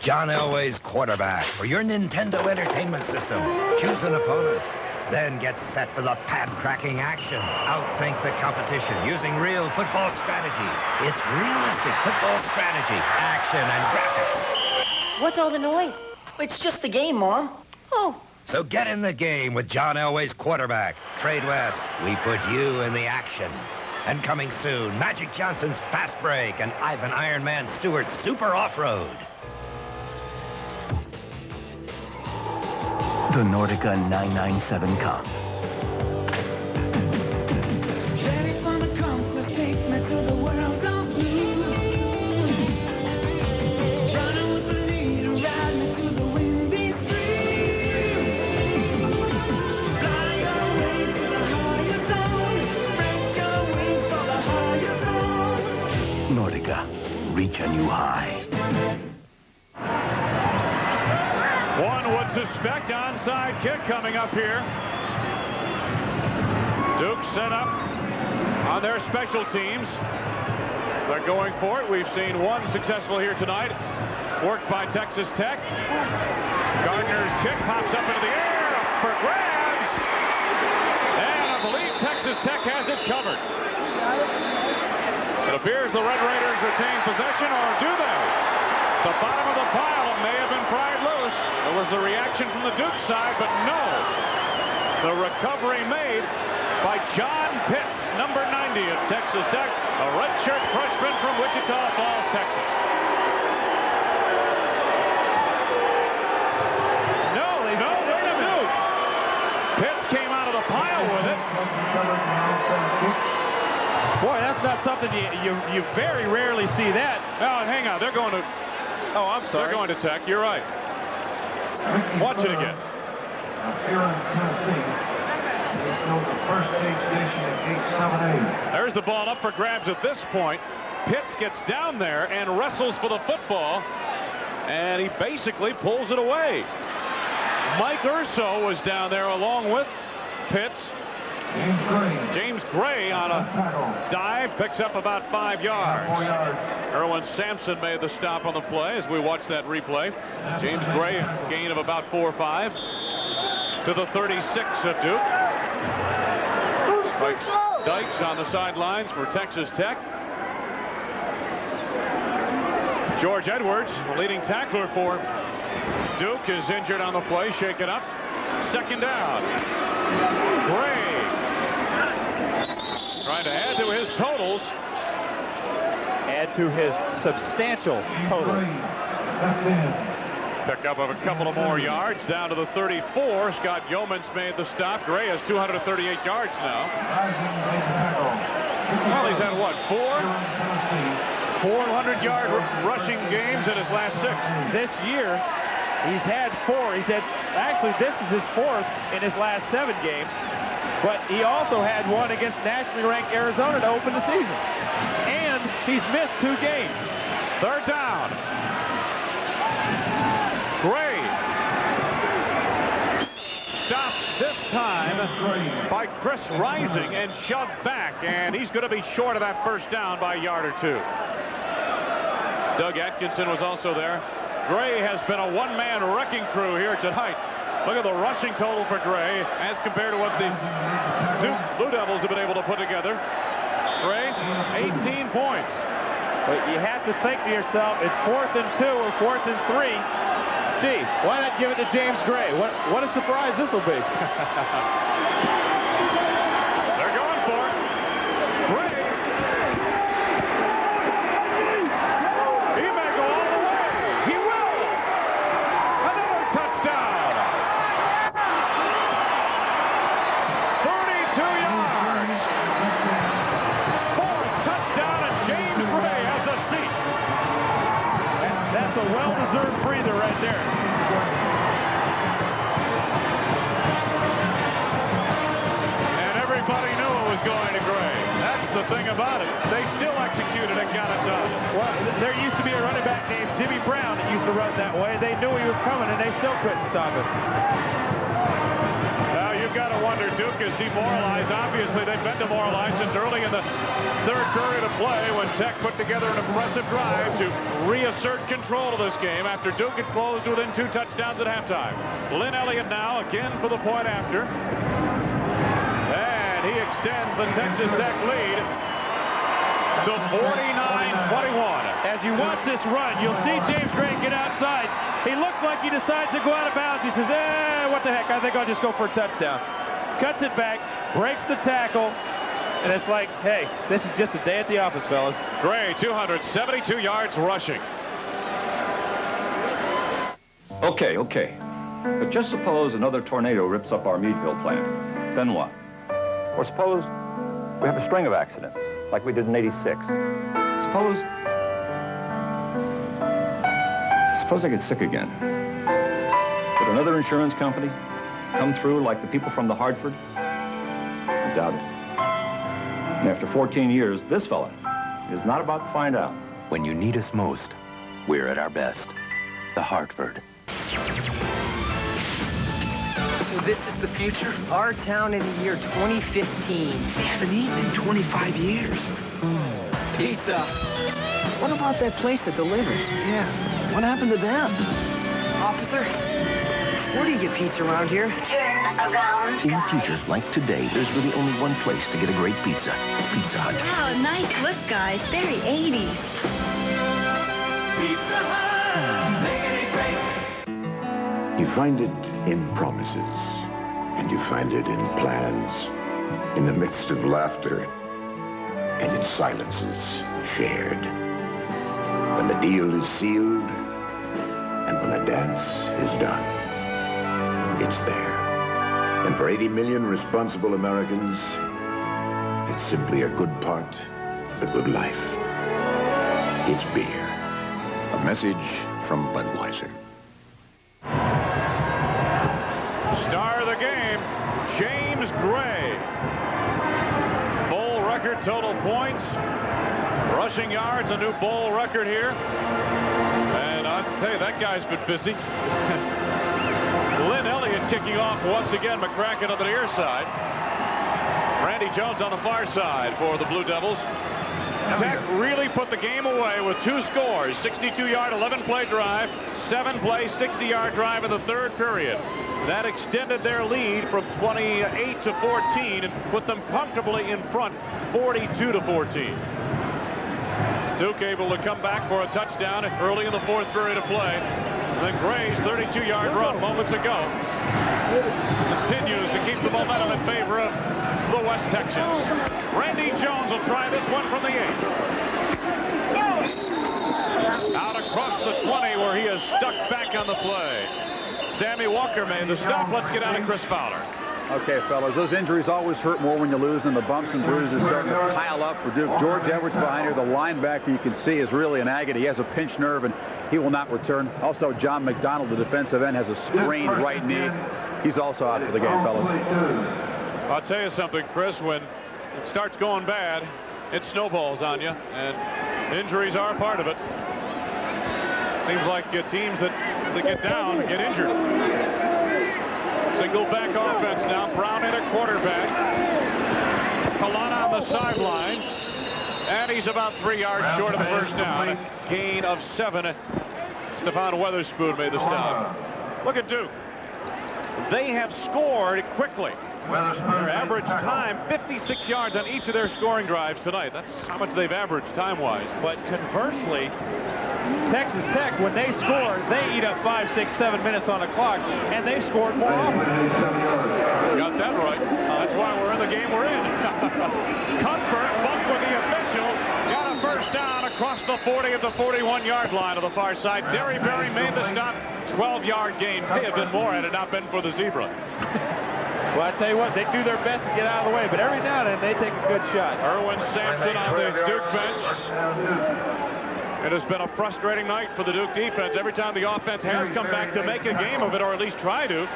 John Elway's quarterback for your Nintendo Entertainment System. Choose an opponent. Then get set for the pad-cracking action. Outthink the competition using real football strategies. It's realistic football strategy, action, and graphics. What's all the noise? It's just the game, Mom. Oh. So get in the game with John Elway's quarterback. Trade West, we put you in the action. And coming soon, Magic Johnson's Fast Break and Ivan Iron Man Stewart's Super Off-Road. The Nordica 997 Cup. Ready for the conquest, take me to the world of blue. Running with the leader, ride me to the windy streets. Fly away to the higher zone, spread your wings for the higher zone. Nordica, reach a new high. One would suspect onside kick coming up here. Duke set up on their special teams. They're going for it. We've seen one successful here tonight. Worked by Texas Tech. Gardner's kick pops up into the air for grabs. And I believe Texas Tech has it covered. It appears the Red Raiders retain possession, or do they? The bottom of the pile may have been pried loose. There was a reaction from the Duke side, but no. The recovery made by John Pitts, number 90 at Texas Tech, a redshirt freshman from Wichita Falls, Texas. Wait a minute. Pitts came out of the pile with it. Boy, that's not something you very rarely see that. Oh, hang on. They're going to... Oh, I'm sorry. They're going to Tech. You're right. Watch it again. Here in Tennessee, they showed the first aid station at 878. There's the ball up for grabs at this point. Pitts gets down there and wrestles for the football, and he basically pulls it away. Mike Urso was down there along with Pitts. James Gray on a dive picks up about 5 yards. Erwin Sampson made the stop on the play as we watch that replay. James Gray, a gain of about 4 or 5 to the 36 of Duke. Spikes Dykes on the sidelines for Texas Tech. George Edwards, the leading tackler for Duke, is injured on the play. Shake it up. Second down. Gray trying to add to his totals. Add to his substantial totals. Pick up of a couple of more yards down to the 34. Scott Yeomans made the stop. Gray has 238 yards now. Well, he's had what, 400-yard rushing games in his last 6. This year, he's had 4. Actually, this is his 4th in his last 7 games. But he also had one against nationally ranked Arizona to open the season. And he's missed 2 games. Third down. Gray. Stopped this time by Chris Rising and shoved back. And he's going to be short of that first down by a yard or 2. Doug Atkinson was also there. Gray has been a one-man wrecking crew here tonight. Look at the rushing total for Gray as compared to what the Duke Blue Devils have been able to put together. Gray, 18 points. But you have to think to yourself, it's 4th and 2 or 4th and 3. Gee, why not give it to James Gray? What a surprise this will be. They're going for it. Gray. He may go all the way. He will. Another touchdown. 32 yards. well-deserved breather right there. And everybody knew it was going to Gray. That's the thing about it. They still executed and got it done. Well, there used to be a running back named Jimmy Brown that used to run that way. They knew he was coming, and they still couldn't stop him. Now, you've got to wonder, Duke is demoralized. Obviously, they've been demoralized since early in the third period of play when Tech put together an impressive drive to reassert control of this game after Duke had closed within 2 touchdowns at halftime. Lynn Elliott now again for the point after. And he extends the Texas Tech lead to 49-21. As you watch this run, you'll see James Gray get outside. He looks like he decides to go out of bounds. He says, what the heck, I think I'll just go for a touchdown. Cuts it back, breaks the tackle, and it's like, hey, this is just a day at the office, fellas. Gray, 272 yards rushing. Okay. But just suppose another tornado rips up our Meadville plant. Then what? Or suppose we have a string of accidents, like we did in '86. Suppose I get sick again. Would another insurance company come through like the people from the Hartford? I doubt it. And after 14 years, this fella is not about to find out. When you need us most, we're at our best. The Hartford. So this is the future? Our town in the year 2015. They haven't eaten in 25 years. Pizza. What about that place that delivers? Yeah. What happened to them? Officer, where do you get pizza around here? Turn around. In futures like today, there's really only one place to get a great pizza. Pizza Hut. Wow, nice look, guys. Very 80s. Pizza Hut! Making it great. You find it in promises, and you find it in plans, in the midst of laughter, and in silences shared. When the deal is sealed, and when the dance is done, it's there. And for 80 million responsible Americans, it's simply a good part of the good life. It's beer. A message from Budweiser. Star of the game, James Gray. Bowl record total points. Rushing yards, a new bowl record here. And I'll tell you, that guy's been busy. Lynn Elliott kicking off once again. McCracken on the near side. Randy Jones on the far side for the Blue Devils. Tech really put the game away with 2 scores. 62-yard, 11-play drive. 7-play, 60-yard drive in the third period. That extended their lead from 28 to 14 and put them comfortably in front, 42-14. Duke able to come back for a touchdown early in the fourth period of play. Then Gray's 32-yard run moments ago continues to keep the momentum in favor of the West Texans. Randy Jones will try this one from the 8. Out across the 20 where he is stuck back on the play. Sammy Walker made the stop. Let's get out of Chris Fowler. Okay, fellas, those injuries always hurt more when you lose, and the bumps and bruises starting to pile up for Duke. George Edwards behind here, the linebacker you can see is really in agony. He has a pinched nerve, and he will not return. Also, John McDonald, the defensive end, has a sprained right knee. He's also out for the game, fellas. I'll tell you something, Chris, when it starts going bad, it snowballs on you, and injuries are a part of it. Seems like teams that get down get injured. Single back offense now. Brown in at quarterback. Kalana on the sidelines. And he's about 3 yards short of the first down. A gain of 7. Stephon Weatherspoon made the stop. Look at Duke. They have scored quickly. Their average time, 56 yards on each of their scoring drives tonight. That's how much they've averaged time-wise. But conversely, Texas Tech, when they score, they eat up 5, 6, 7 minutes on the clock, and they scored more often. Got that right. That's why we're in the game we're in. Cuthbert bumped with the official. Got a first down across the 40 at the 41-yard line of the far side. Derry Berry made the stop. 12-yard gain. May have been more had it not been for the zebra. Well, I tell you what, they do their best to get out of the way, but every now and then they take a good shot. Erwin Sampson on the Duke bench. It has been a frustrating night for the Duke defense. Every time the offense has come back to make a game of it, or at least try to,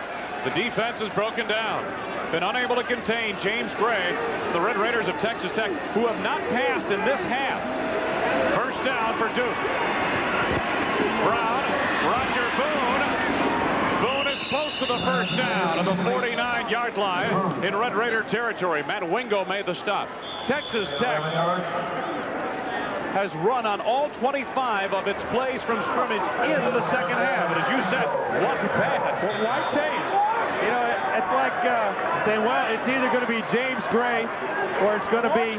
the defense has broken down. Been unable to contain James Gray, the Red Raiders of Texas Tech, who have not passed in this half. First down for Duke. Brown, Roger Boone. Boone is close to the first down at the 49-yard line in Red Raider territory. Matt Wingo made the stop. Texas Tech has run on all 25 of its plays from scrimmage in the second half. And as you said, one pass. Well, why change? You know, it's like saying, well, it's either going to be James Gray or it's going to be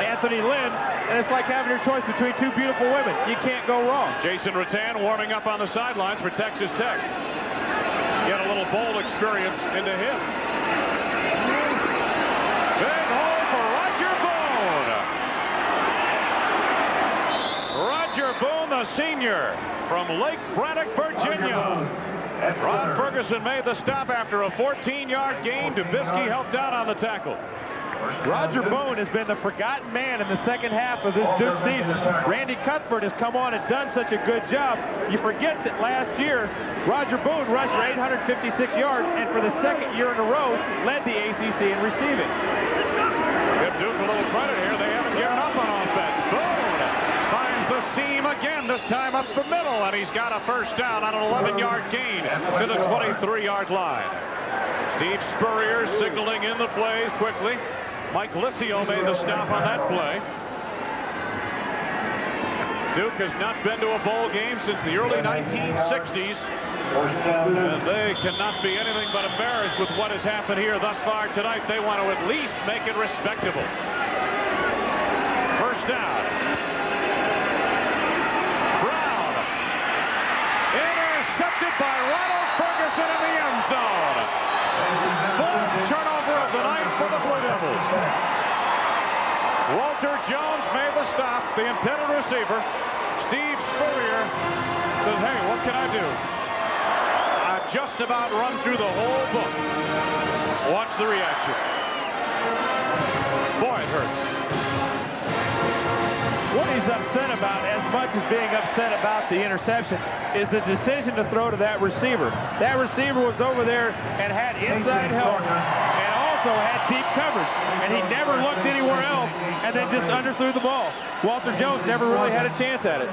Anthony Lynn. And it's like having your choice between two beautiful women. You can't go wrong. Jason Rattan warming up on the sidelines for Texas Tech. Get a little bowl experience into him. Big hole for Roger Boone. Roger Boone, the senior from Lake Braddock, Virginia. Ron Ferguson made the stop after a 14-yard gain. Dubisky helped out on the tackle. Roger Boone has been the forgotten man in the second half of this Duke season. Randy Cuthbert has come on and done such a good job. You forget that last year, Roger Boone rushed for 856 yards, and for the second year in a row, led the ACC in receiving. Give Duke a little credit here. They haven't given up on offense. Boone finds the seam again, this time up the middle, and he's got a first down on an 11-yard gain to the 23-yard line. Steve Spurrier signaling in the plays quickly. Mike Licio made the stop on that play. Duke has not been to a bowl game since the early 1960s. And they cannot be anything but embarrassed with what has happened here thus far tonight. They want to at least make it respectable. First down. Brown. Intercepted by Ronald Ferguson in the end zone. Fourth turnover of the night for the Blue Devils. Walter Jones made the stop, the intended receiver. Steve Spurrier says, hey, what can I do? I've just about run through the whole book. Watch the reaction. Boy, it hurts. What he's upset about, as much as being upset about the interception, is the decision to throw to that receiver. That receiver was over there and had inside help and also had deep coverage. And he never looked anywhere else and then just underthrew the ball. Walter Jones never really had a chance at it.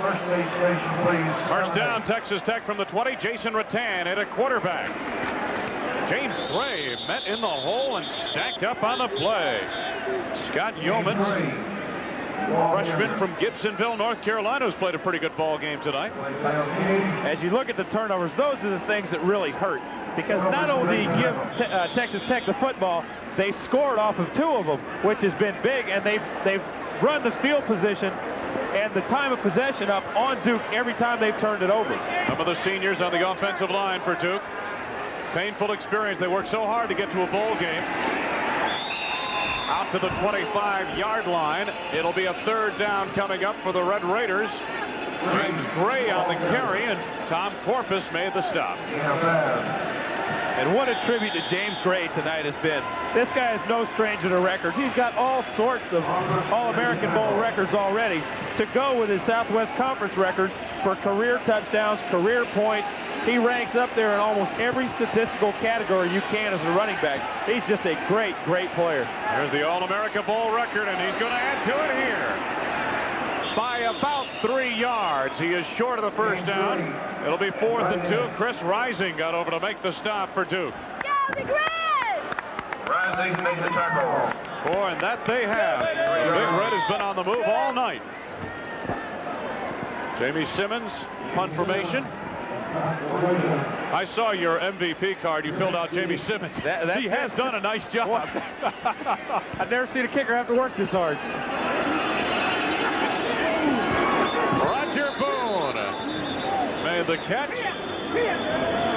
First down, Texas Tech from the 20. Jason Rattan at a quarterback. James Gray met in the hole and stacked up on the play. Scott Yeomans, freshman from Gibsonville, North Carolina, has played a pretty good ball game tonight. As you look at the turnovers, those are the things that really hurt. Because not only do you give Texas Tech the football, they scored off of 2 of them, which has been big, and they've run the field position and the time of possession up on Duke every time they've turned it over. Some of the seniors on the offensive line for Duke. Painful experience. They worked so hard to get to a bowl game. Out to the 25-yard line. It'll be a third down coming up for the Red Raiders. James Gray on the carry, and Tom Corpus made the stop. And what a tribute to James Gray tonight has been. This guy is no stranger to records. He's got all sorts of All-American Bowl records already to go with his Southwest Conference record for career touchdowns, career points. He ranks up there in almost every statistical category you can as a running back. He's just a great, great player. There's the All-America Bowl record, and he's going to add to it here. By about 3 yards. He is short of the first down. It'll be 4th and 2. Chris Rising got over to make the stop for Duke. Rising made the tackle. Boy, and that they have. The Big Red has been on the move all night. Jamie Simmons, punt formation. I saw your MVP card. You filled out Jamie Simmons. He has done a nice job. I've never seen a kicker have to work this hard. Roger Boone made the catch.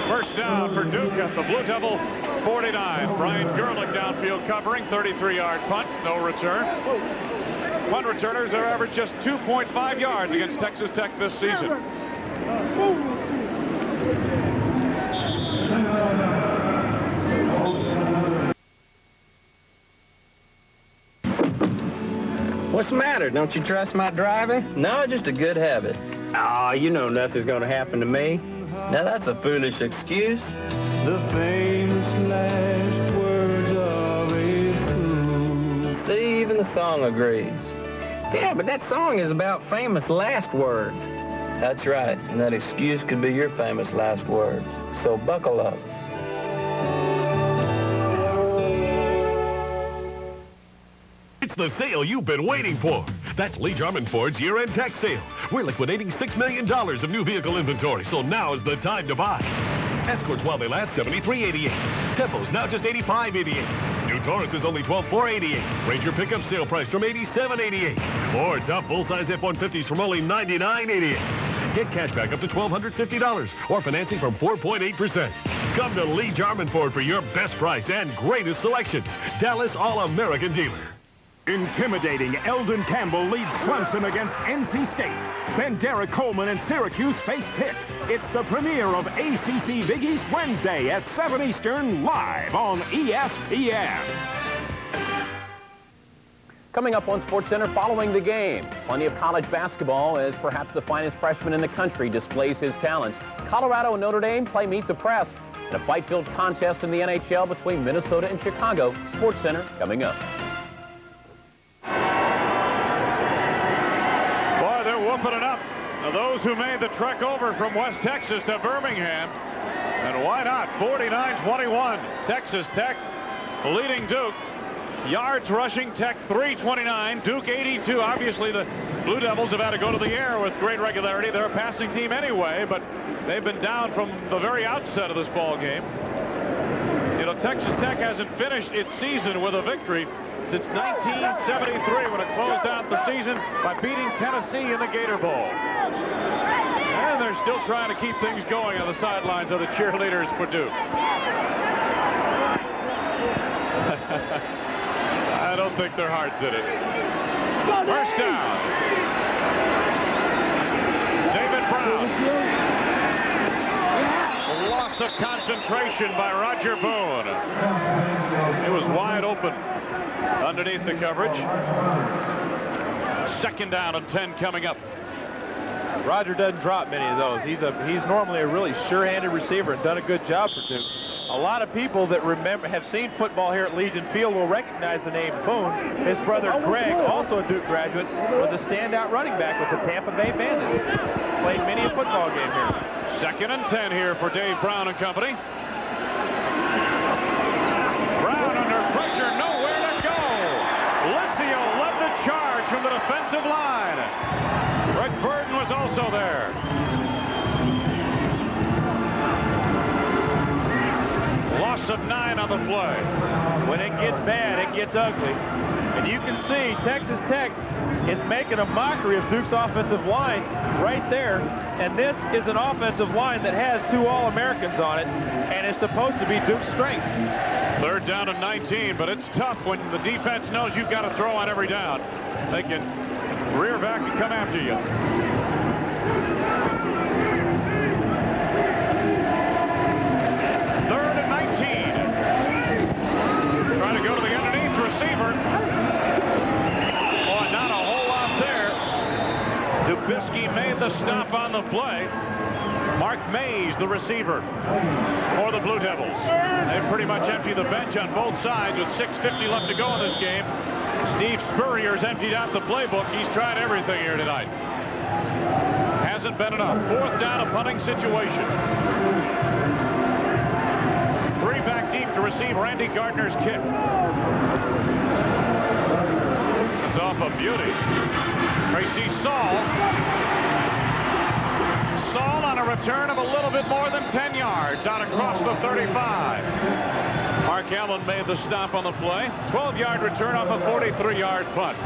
First down for Duke at the Blue Devil 49. Brian Gerlich downfield covering, 33-yard punt, no return. Punt returners are average just 2.5 yards against Texas Tech this season. What's the matter? Don't you trust my driving? No, just a good habit. Oh, you know nothing's gonna happen to me. Now that's a foolish excuse. The famous last words of a fool. See, even the song agrees. Yeah, but that song is about famous last words. That's right, and that excuse could be your famous last words. So buckle up. It's the sale you've been waiting for. That's Lee Jarman Ford's year-end tech sale. We're liquidating $6 million of new vehicle inventory, so now is the time to buy. Escorts while they last, $73.88. Tempos now just $85.88. New Taurus is only $12,488. Ranger pickup sale price from $87.88. Or top full-size F-150s from only $99.88. Get cash back up to $1,250 or financing from 4.8%. Come to Lee Jarman Ford for your best price and greatest selection. Dallas All-American dealer. Intimidating Eldon Campbell leads Clemson against NC State. Then Derek Coleman and Syracuse face Pitt. It's the premiere of ACC Big East Wednesday at 7 Eastern, live on ESPN. Coming up on SportsCenter following the game, plenty of college basketball as perhaps the finest freshman in the country displays his talents. Colorado and Notre Dame play Meet the Press. And a fight-filled contest in the NHL between Minnesota and Chicago. SportsCenter coming up. Whooping it up. Now, those who made the trek over from West Texas to Birmingham. And why not? 49-21. Texas Tech leading Duke. Yards rushing Tech 329. Duke 82. Obviously, the Blue Devils have had to go to the air with great regularity. They're a passing team anyway, but they've been down from the very outset of this ball game. You know, Texas Tech hasn't finished its season with a victory since 1973, when it closed out the season by beating Tennessee in the Gator Bowl. And they're still trying to keep things going on the sidelines of the cheerleaders for Duke. I don't think their heart's in it. First down. David Brown. Loss of concentration by Roger Boone. It was wide open underneath the coverage. Second down and 10 coming up. Roger doesn't drop many of those. He's normally a really sure-handed receiver and done a good job for Duke. A lot of people that have seen football here at Legion Field will recognize the name Boone. His brother Greg, also a Duke graduate, was a standout running back with the Tampa Bay Bandits. Played many a football game here. Second and 10 here for Dave Brown and company. Brown under pressure, nowhere to go. Liscio led the charge from the defensive line. Greg Burton was also there. Loss of 9 on the play. When it gets bad, it gets ugly. And you can see Texas Tech is making a mockery of Duke's offensive line right there. And this is an offensive line that has 2 All-Americans on it, and it's supposed to be Duke's strength. Third down and 19, but it's tough when the defense knows you've got to throw on every down. They can rear back and come after you. Third and 19. Trying to go to the underneath receiver. Boy, not a whole lot there. Dubisky made the stop on the play. Mark Mays, the receiver for the Blue Devils. They pretty much empty the bench on both sides with 6:50 left to go in this game. Steve Spurrier's emptied out the playbook. He's tried everything here tonight. Hasn't been enough. Fourth down, a punting situation. 3 back deep to receive Randy Gardner's kick. It's off a beauty. Tracy Saul on a return of a little bit more than 10 yards out across the 35. Mark Allen made the stop on the play. 12-yard return off a 43-yard punt.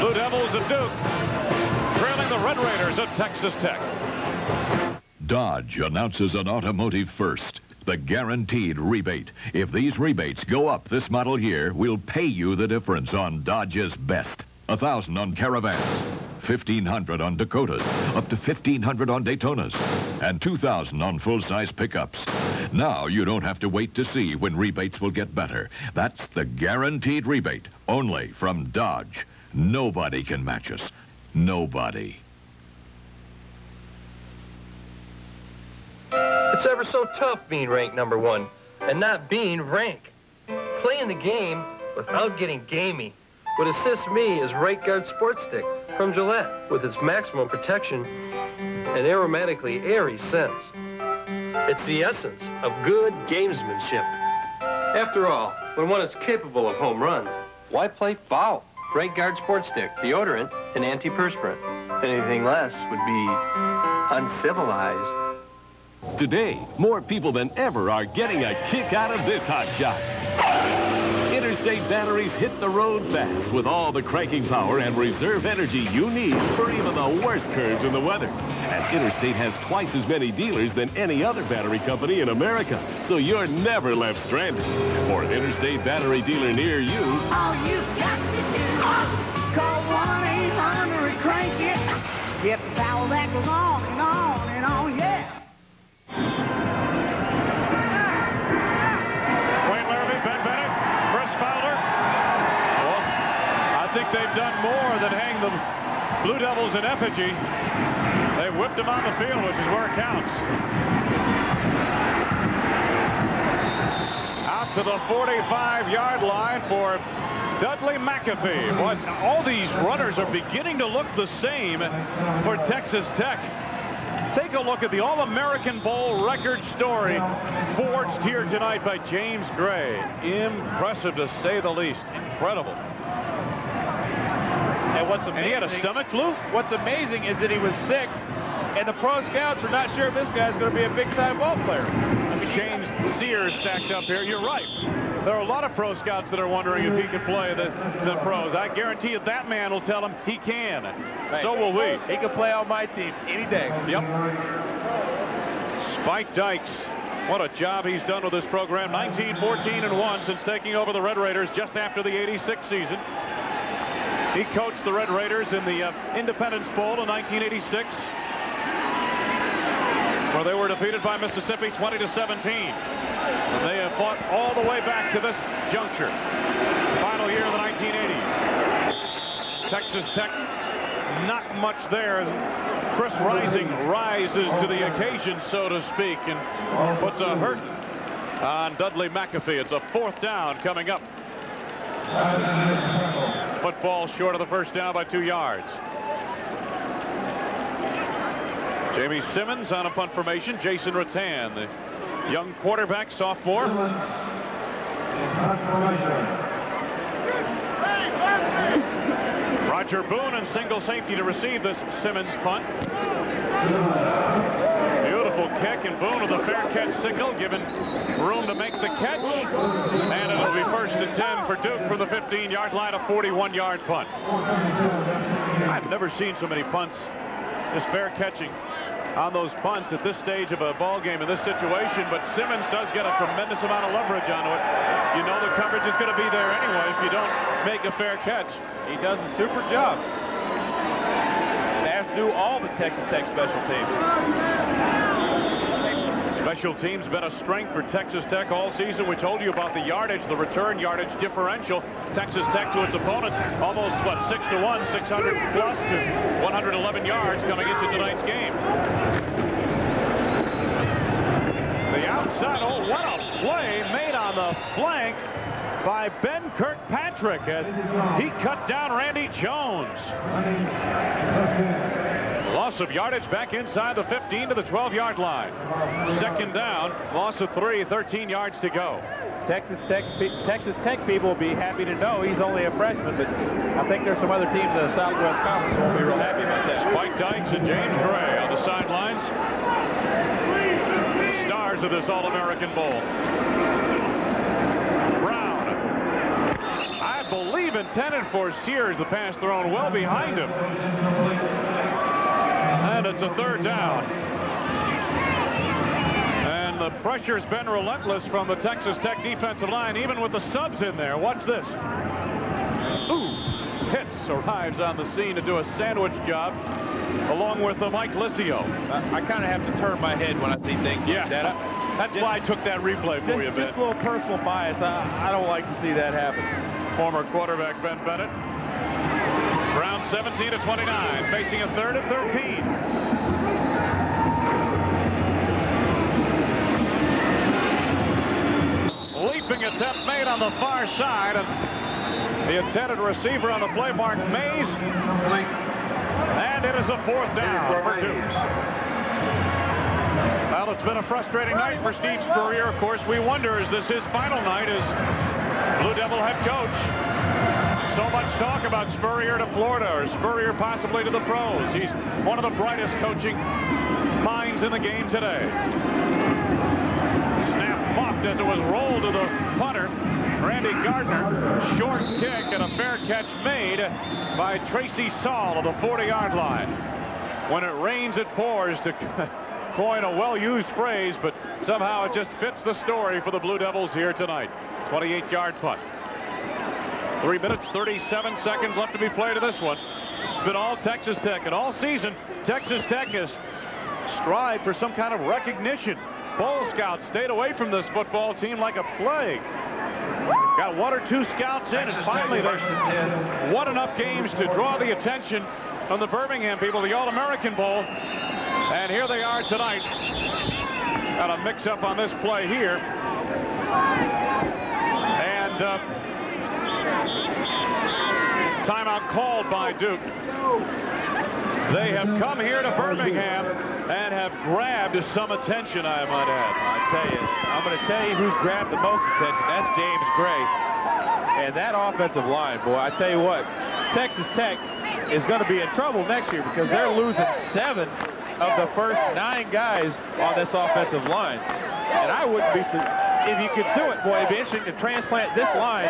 Blue Devils of Duke trailing the Red Raiders of Texas Tech. Dodge announces an automotive first. The guaranteed rebate. If these rebates go up this model year, we'll pay you the difference on Dodge's best. $1,000 on Caravans, $1,500 on Dakotas, up to $1,500 on Daytonas, and $2,000 on full-size pickups. Now you don't have to wait to see when rebates will get better. That's the guaranteed rebate, only from Dodge. Nobody can match us. Nobody. It's ever so tough being ranked #1 and not being rank. Playing the game without getting gamey. What assists me is Right Guard Sports Stick from Gillette with its maximum protection and aromatically airy scents. It's the essence of good gamesmanship. After all, when one is capable of home runs, why play foul? Right Guard Sports Stick, deodorant, and antiperspirant. Anything less would be uncivilized. Today, more people than ever are getting a kick out of this hot shot. Interstate batteries hit the road fast with all the cranking power and reserve energy you need for even the worst curves in the weather. And Interstate has twice as many dealers than any other battery company in America, so you're never left stranded. For an Interstate battery dealer near you, All you got to do is call 1-800-CRANK-IT. Get the power that goes on and on and on, yeah. Wayne Larrabee, Ben Bennett, Chris Fowler. Well, I think they've done more than hang the Blue Devils in effigy. They whipped them on the field, which is where it counts. Out to the 45-yard line for Dudley McAfee. What, all these runners are beginning to look the same for Texas Tech. Take a look at the All-American Bowl record story forged here tonight by James Gray. Impressive, to say the least. Incredible. And what's amazing, and he had a stomach flu? What's amazing is that he was sick, and the pro scouts are not sure if this guy's going to be a big-time ball player. I mean, Shane Sears stacked up here. You're right. There are a lot of pro scouts that are wondering if he can play the pros. I guarantee you that man will tell him he can. Right. So will we. He can play on my team any day. Yep. Spike Dykes. What a job he's done with this program. 19-14-1 since taking over the Red Raiders just after the '86 season. He coached the Red Raiders in the Independence Bowl in 1986, where they were defeated by Mississippi 20-17. And they have fought all the way back to this juncture. Final year of the 1980s. Texas Tech, not much there as Chris Rising rises to the occasion, so to speak, and puts a hurt on Dudley McAfee. It's a 4th down coming up. Football short of the first down by 2 yards. Jamie Simmons on a punt formation. Jason Rattan, the young quarterback, sophomore. Roger Boone in single safety to receive this Simmons punt. Beautiful kick, and Boone with a fair catch signal, given room to make the catch. And it'll be 1st and 10 for Duke from the 15-yard line, a 41-yard punt. I've never seen so many punts, just fair catching on those punts at this stage of a ball game in this situation, but Simmons does get a tremendous amount of leverage onto it. You know the coverage is going to be there anyways if you don't make a fair catch. He does a super job. As do all the Texas Tech special teams. Special teams been a strength for Texas Tech all season. We told you about the yardage, the return yardage differential. Texas Tech to its opponents, almost, what, 6-1, 600 plus to 111 yards coming into tonight's game. The outside, oh, what a play made on the flank by Ben Kirkpatrick as he cut down Randy Jones. Loss of yardage back inside the 15 to the 12-yard line. 2nd down, loss of 3, 13 yards to go. Texas Tech people will be happy to know he's only a freshman, but I think there's some other teams in the Southwest Conference who will be real happy about that. Spike Dykes and James Gray on the sidelines. The stars of this All-American Bowl. Brown, I believe intended for Sears, the pass thrown well behind him. And it's a 3rd down. And the pressure's been relentless from the Texas Tech defensive line, even with the subs in there. Watch this. Ooh, Pitts arrives on the scene to do a sandwich job, along with Mike Liscio. I kind of have to turn my head when I see things like that. That's why I took that replay for you, Ben. Just a little personal bias. I don't like to see that happen. Former quarterback Ben Bennett. Brown 17-29, facing a 3rd and 13. Leaping attempt made on the far side, and the intended receiver on the play marked Mays, and it is a 4th down for Duke. Well, it's been a frustrating night for Steve Spurrier. Of course, we wonder, is this his final night as Blue Devil head coach? So much talk about Spurrier to Florida, or Spurrier possibly to the pros. He's one of the brightest coaching minds in the game today. Snap muffed as it was rolled to the punter, Randy Gardner. Short kick and a fair catch made by Tracy Saul of the 40-yard line. When it rains, it pours, to coin a well-used phrase, but somehow it just fits the story for the Blue Devils here tonight. 28-yard punt. 3 minutes, 37 seconds left to be played of this one. It's been all Texas Tech, and all season, Texas Tech has strived for some kind of recognition. Bowl scouts stayed away from this football team like a plague. Got 1 or 2 scouts in, and finally they've won enough games to draw the attention from the Birmingham people, the All-American Bowl. And here they are tonight. Got a mix-up on this play here. And timeout called by Duke. They have come here to Birmingham and have grabbed some attention, I might add. I'm going to tell you who's grabbed the most attention. That's James Gray. And that offensive line, boy, I tell you what, Texas Tech is going to be in trouble next year because they're losing 7 of the first 9 guys on this offensive line. And I wouldn't be, if you could do it, boy, it'd be interesting to transplant this line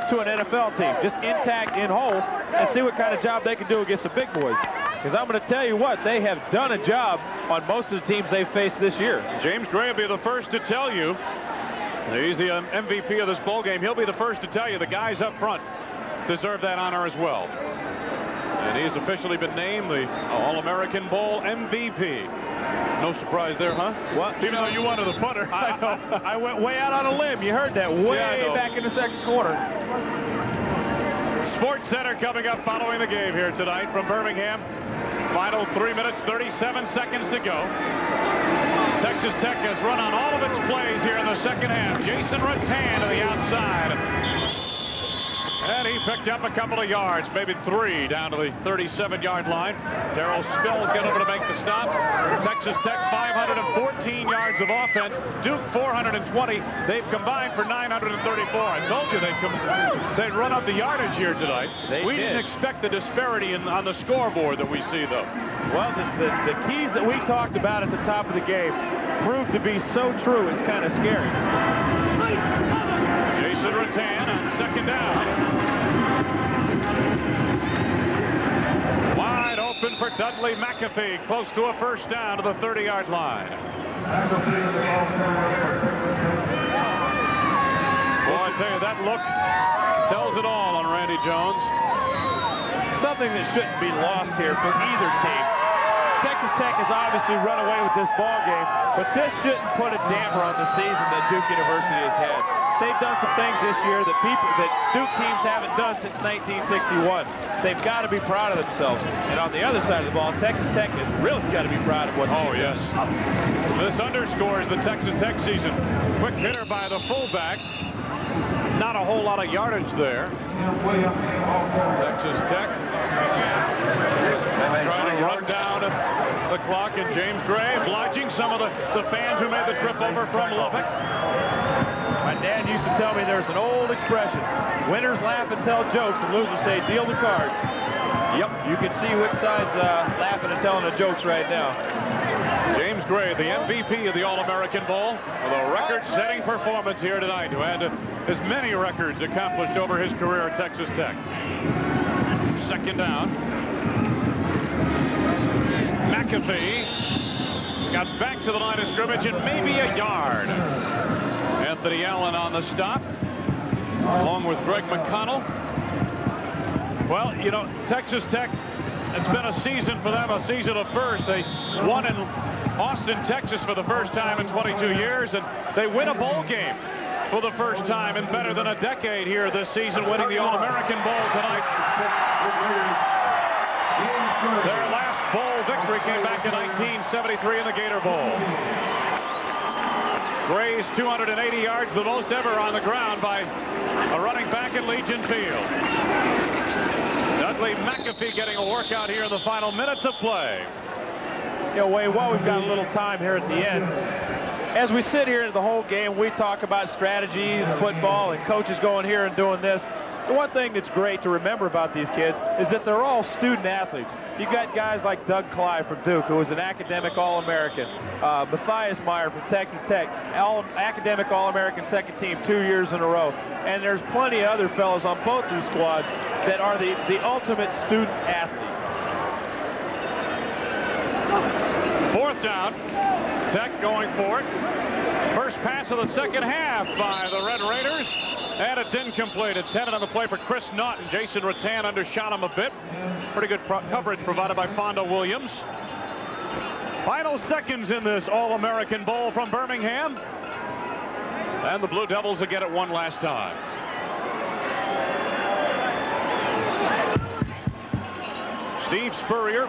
to an NFL team, just intact, in whole, and see what kind of job they can do against the big boys. Because I'm going to tell you what, they have done a job on most of the teams they've faced this year. James Gray will be the first to tell you. He's the MVP of this bowl game. He'll be the first to tell you the guys up front deserve that honor as well. And he's officially been named the All-American Bowl MVP. No surprise there, huh? What? Even though you wanted the punter. I went way out on a limb. You heard that way back in the second quarter. Sports Center coming up following the game here tonight from Birmingham. Final 3 minutes, 37 seconds to go. Texas Tech has run on all of its plays here in the second half. Jason Rattan to the outside. And he picked up a couple of yards, maybe 3, down to the 37-yard line. Darrell Spills got over to make the stop. Texas Tech 514 yards of offense. Duke 420. They've combined for 934. I told you they'd run up the yardage here tonight. We didn't expect the disparity on the scoreboard that we see, though. Well, the keys that we talked about at the top of the game proved to be so true, it's kind of scary. Jason Rattan on second down. Wide open for Dudley McAfee, close to a first down to the 30-yard line. Boy, I tell you, that look tells it all on Randy Jones. Something that shouldn't be lost here for either team. Texas Tech has obviously run away with this ball game, but this shouldn't put a damper on the season that Duke University has had. They've done some things this year that Duke teams haven't done since 1961. They've got to be proud of themselves. And on the other side of the ball, Texas Tech has really got to be proud of what they've done. Yes. This underscores the Texas Tech season. Quick hitter by the fullback. Not a whole lot of yardage there. Texas Tech trying to run down the clock, and James Gray obliging some of the fans who made the trip over from Lubbock. My dad used to tell me there's an old expression. Winners laugh and tell jokes, and losers say deal the cards. Yep, you can see which side's laughing and telling the jokes right now. James Gray, the MVP of the All-American Bowl, with a record-setting performance here tonight, who had as many records accomplished over his career at Texas Tech. Second down. McAfee got back to the line of scrimmage and maybe a yard. Anthony Allen on the stop, along with Greg McConnell. Well, you know, Texas Tech, it's been a season for them, a season of first. They won in Austin, Texas for the first time in 22 years, and they win a bowl game for the first time in better than a decade here this season, winning the All-American Bowl tonight. Their last bowl victory came back in 1973 in the Gator Bowl. Gray's 280 yards, the most ever on the ground by a running back at Legion Field. Dudley McAfee getting a workout here in the final minutes of play. You know, Wayne, while we've got a little time here at the end, as we sit here the whole game, we talk about strategy, football, and coaches going here and doing this. The one thing that's great to remember about these kids is that they're all student athletes. You've got guys like Doug Clyde from Duke, who was an academic All-American. Matthias Meyer from Texas Tech, academic All-American second team 2 years in a row. And there's plenty of other fellows on both these squads that are the ultimate student athlete. Fourth down. Tech going for it. First pass of the second half by the Red Raiders. And it's incomplete. Intended on the play for Chris Naughton. Jason Rattan undershot him a bit. Pretty good coverage provided by Fondo Williams. Final seconds in this All-American Bowl from Birmingham. And the Blue Devils will get it one last time. Steve Spurrier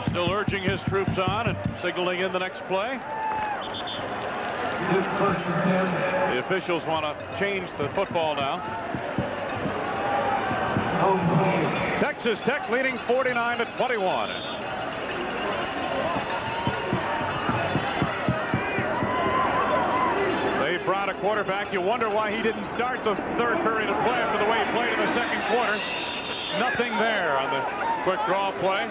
still urging his troops on and signaling in the next play. The officials want to change the football now. Texas Tech leading 49-21. Dave Brown, a quarterback. You wonder why he didn't start the third period of play after the way he played in the second quarter. Nothing there on the quick draw play.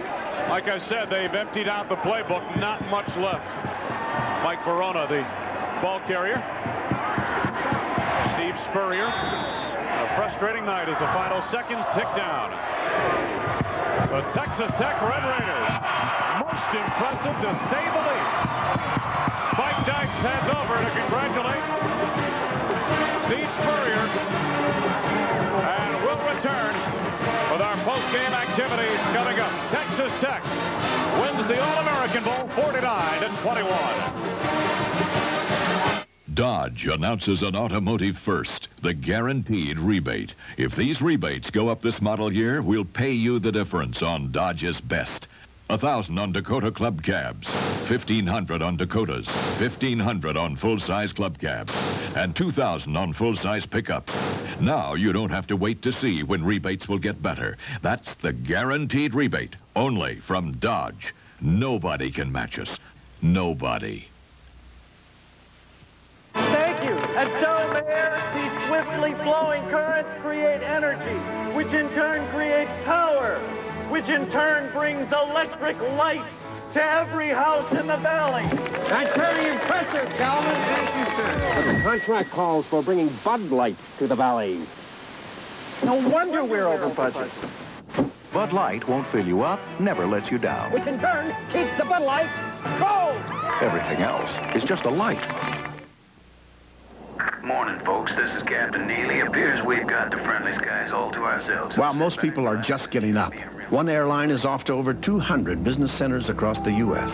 Like I said, they've emptied out the playbook. Not much left. Mike Verona, the ball carrier. Steve Spurrier. A frustrating night as the final seconds tick down. The Texas Tech Red Raiders. Most impressive to say the least. Spike Dykes heads over to congratulate Steve Spurrier. And we'll return with our post-game activities coming up. Texas Tech wins the All-American Bowl 49-21. Dodge announces an automotive first, the guaranteed rebate. If these rebates go up this model year, we'll pay you the difference on Dodge's best. $1,000 on Dakota Club Cabs, $1,500 on Dakotas, $1,500 on full-size Club Cabs, and $2,000 on full-size pickups. Now you don't have to wait to see when rebates will get better. That's the guaranteed rebate, only from Dodge. Nobody can match us. Nobody. Thank you. And so, Mayor, these swiftly flowing currents create energy, which in turn creates power, which in turn brings electric light to every house in the valley. That's very impressive, Calvin. Thank you, sir. But the contract calls for bringing Bud Light to the valley. No wonder we're over budget. Bud Light won't fill you up, never lets you down. Which in turn keeps the Bud Light cold. Everything else is just a light. Morning, folks. This is Captain Neely. Appears we've got the friendly skies all to ourselves. While most people are just getting up, one airline is off to over 200 business centers across the U.S.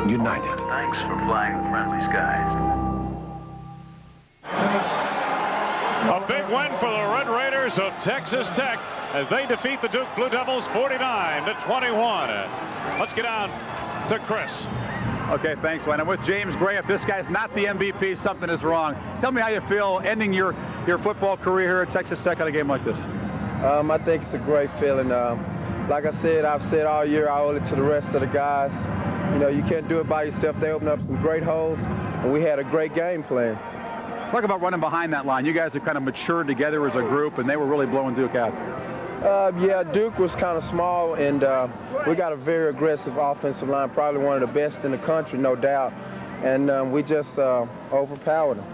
United. Thanks for flying the friendly skies. A big win for the Red Raiders of Texas Tech as they defeat the Duke Blue Devils 49-21. Let's get on to Chris. Okay, thanks, Wayne. I'm with James Gray. If this guy's not the MVP, something is wrong. Tell me how you feel ending your football career here at Texas Tech on a game like this. I think it's a great feeling. Like I said, I've said all year, I owe it to the rest of the guys. You know, you can't do it by yourself. They opened up some great holes, and we had a great game plan. Talk about running behind that line. You guys have kind of matured together as a group, and they were really blowing Duke out. Yeah, Duke was kind of small, and we got a very aggressive offensive line, probably one of the best in the country, no doubt. And we just overpowered them.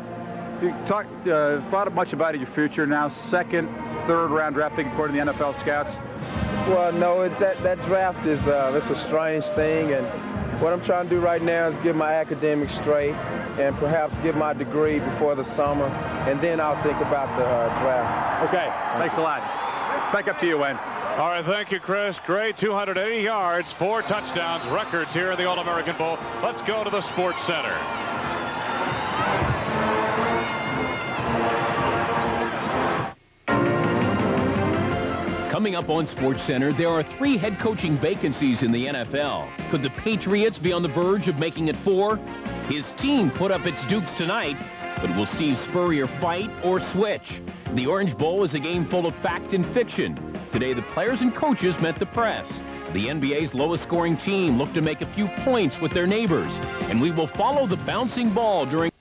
You thought much about your future now, second, third round draft pick according to the NFL scouts? Well, no, that draft is it's a strange thing, and what I'm trying to do right now is get my academics straight and perhaps get my degree before the summer, and then I'll think about the draft. Okay, thanks a lot. Back up to you, Wayne. All right, thank you, Chris. Gray, 280 yards, 4 touchdowns, records here in the All-American Bowl. Let's go to the Sports Center. Coming up on SportsCenter, there are 3 head coaching vacancies in the NFL. Could the Patriots be on the verge of making it 4? His team put up its dukes tonight, but will Steve Spurrier fight or switch? The Orange Bowl is a game full of fact and fiction. Today, the players and coaches met the press. The NBA's lowest scoring team looked to make a few points with their neighbors, and we will follow the bouncing ball during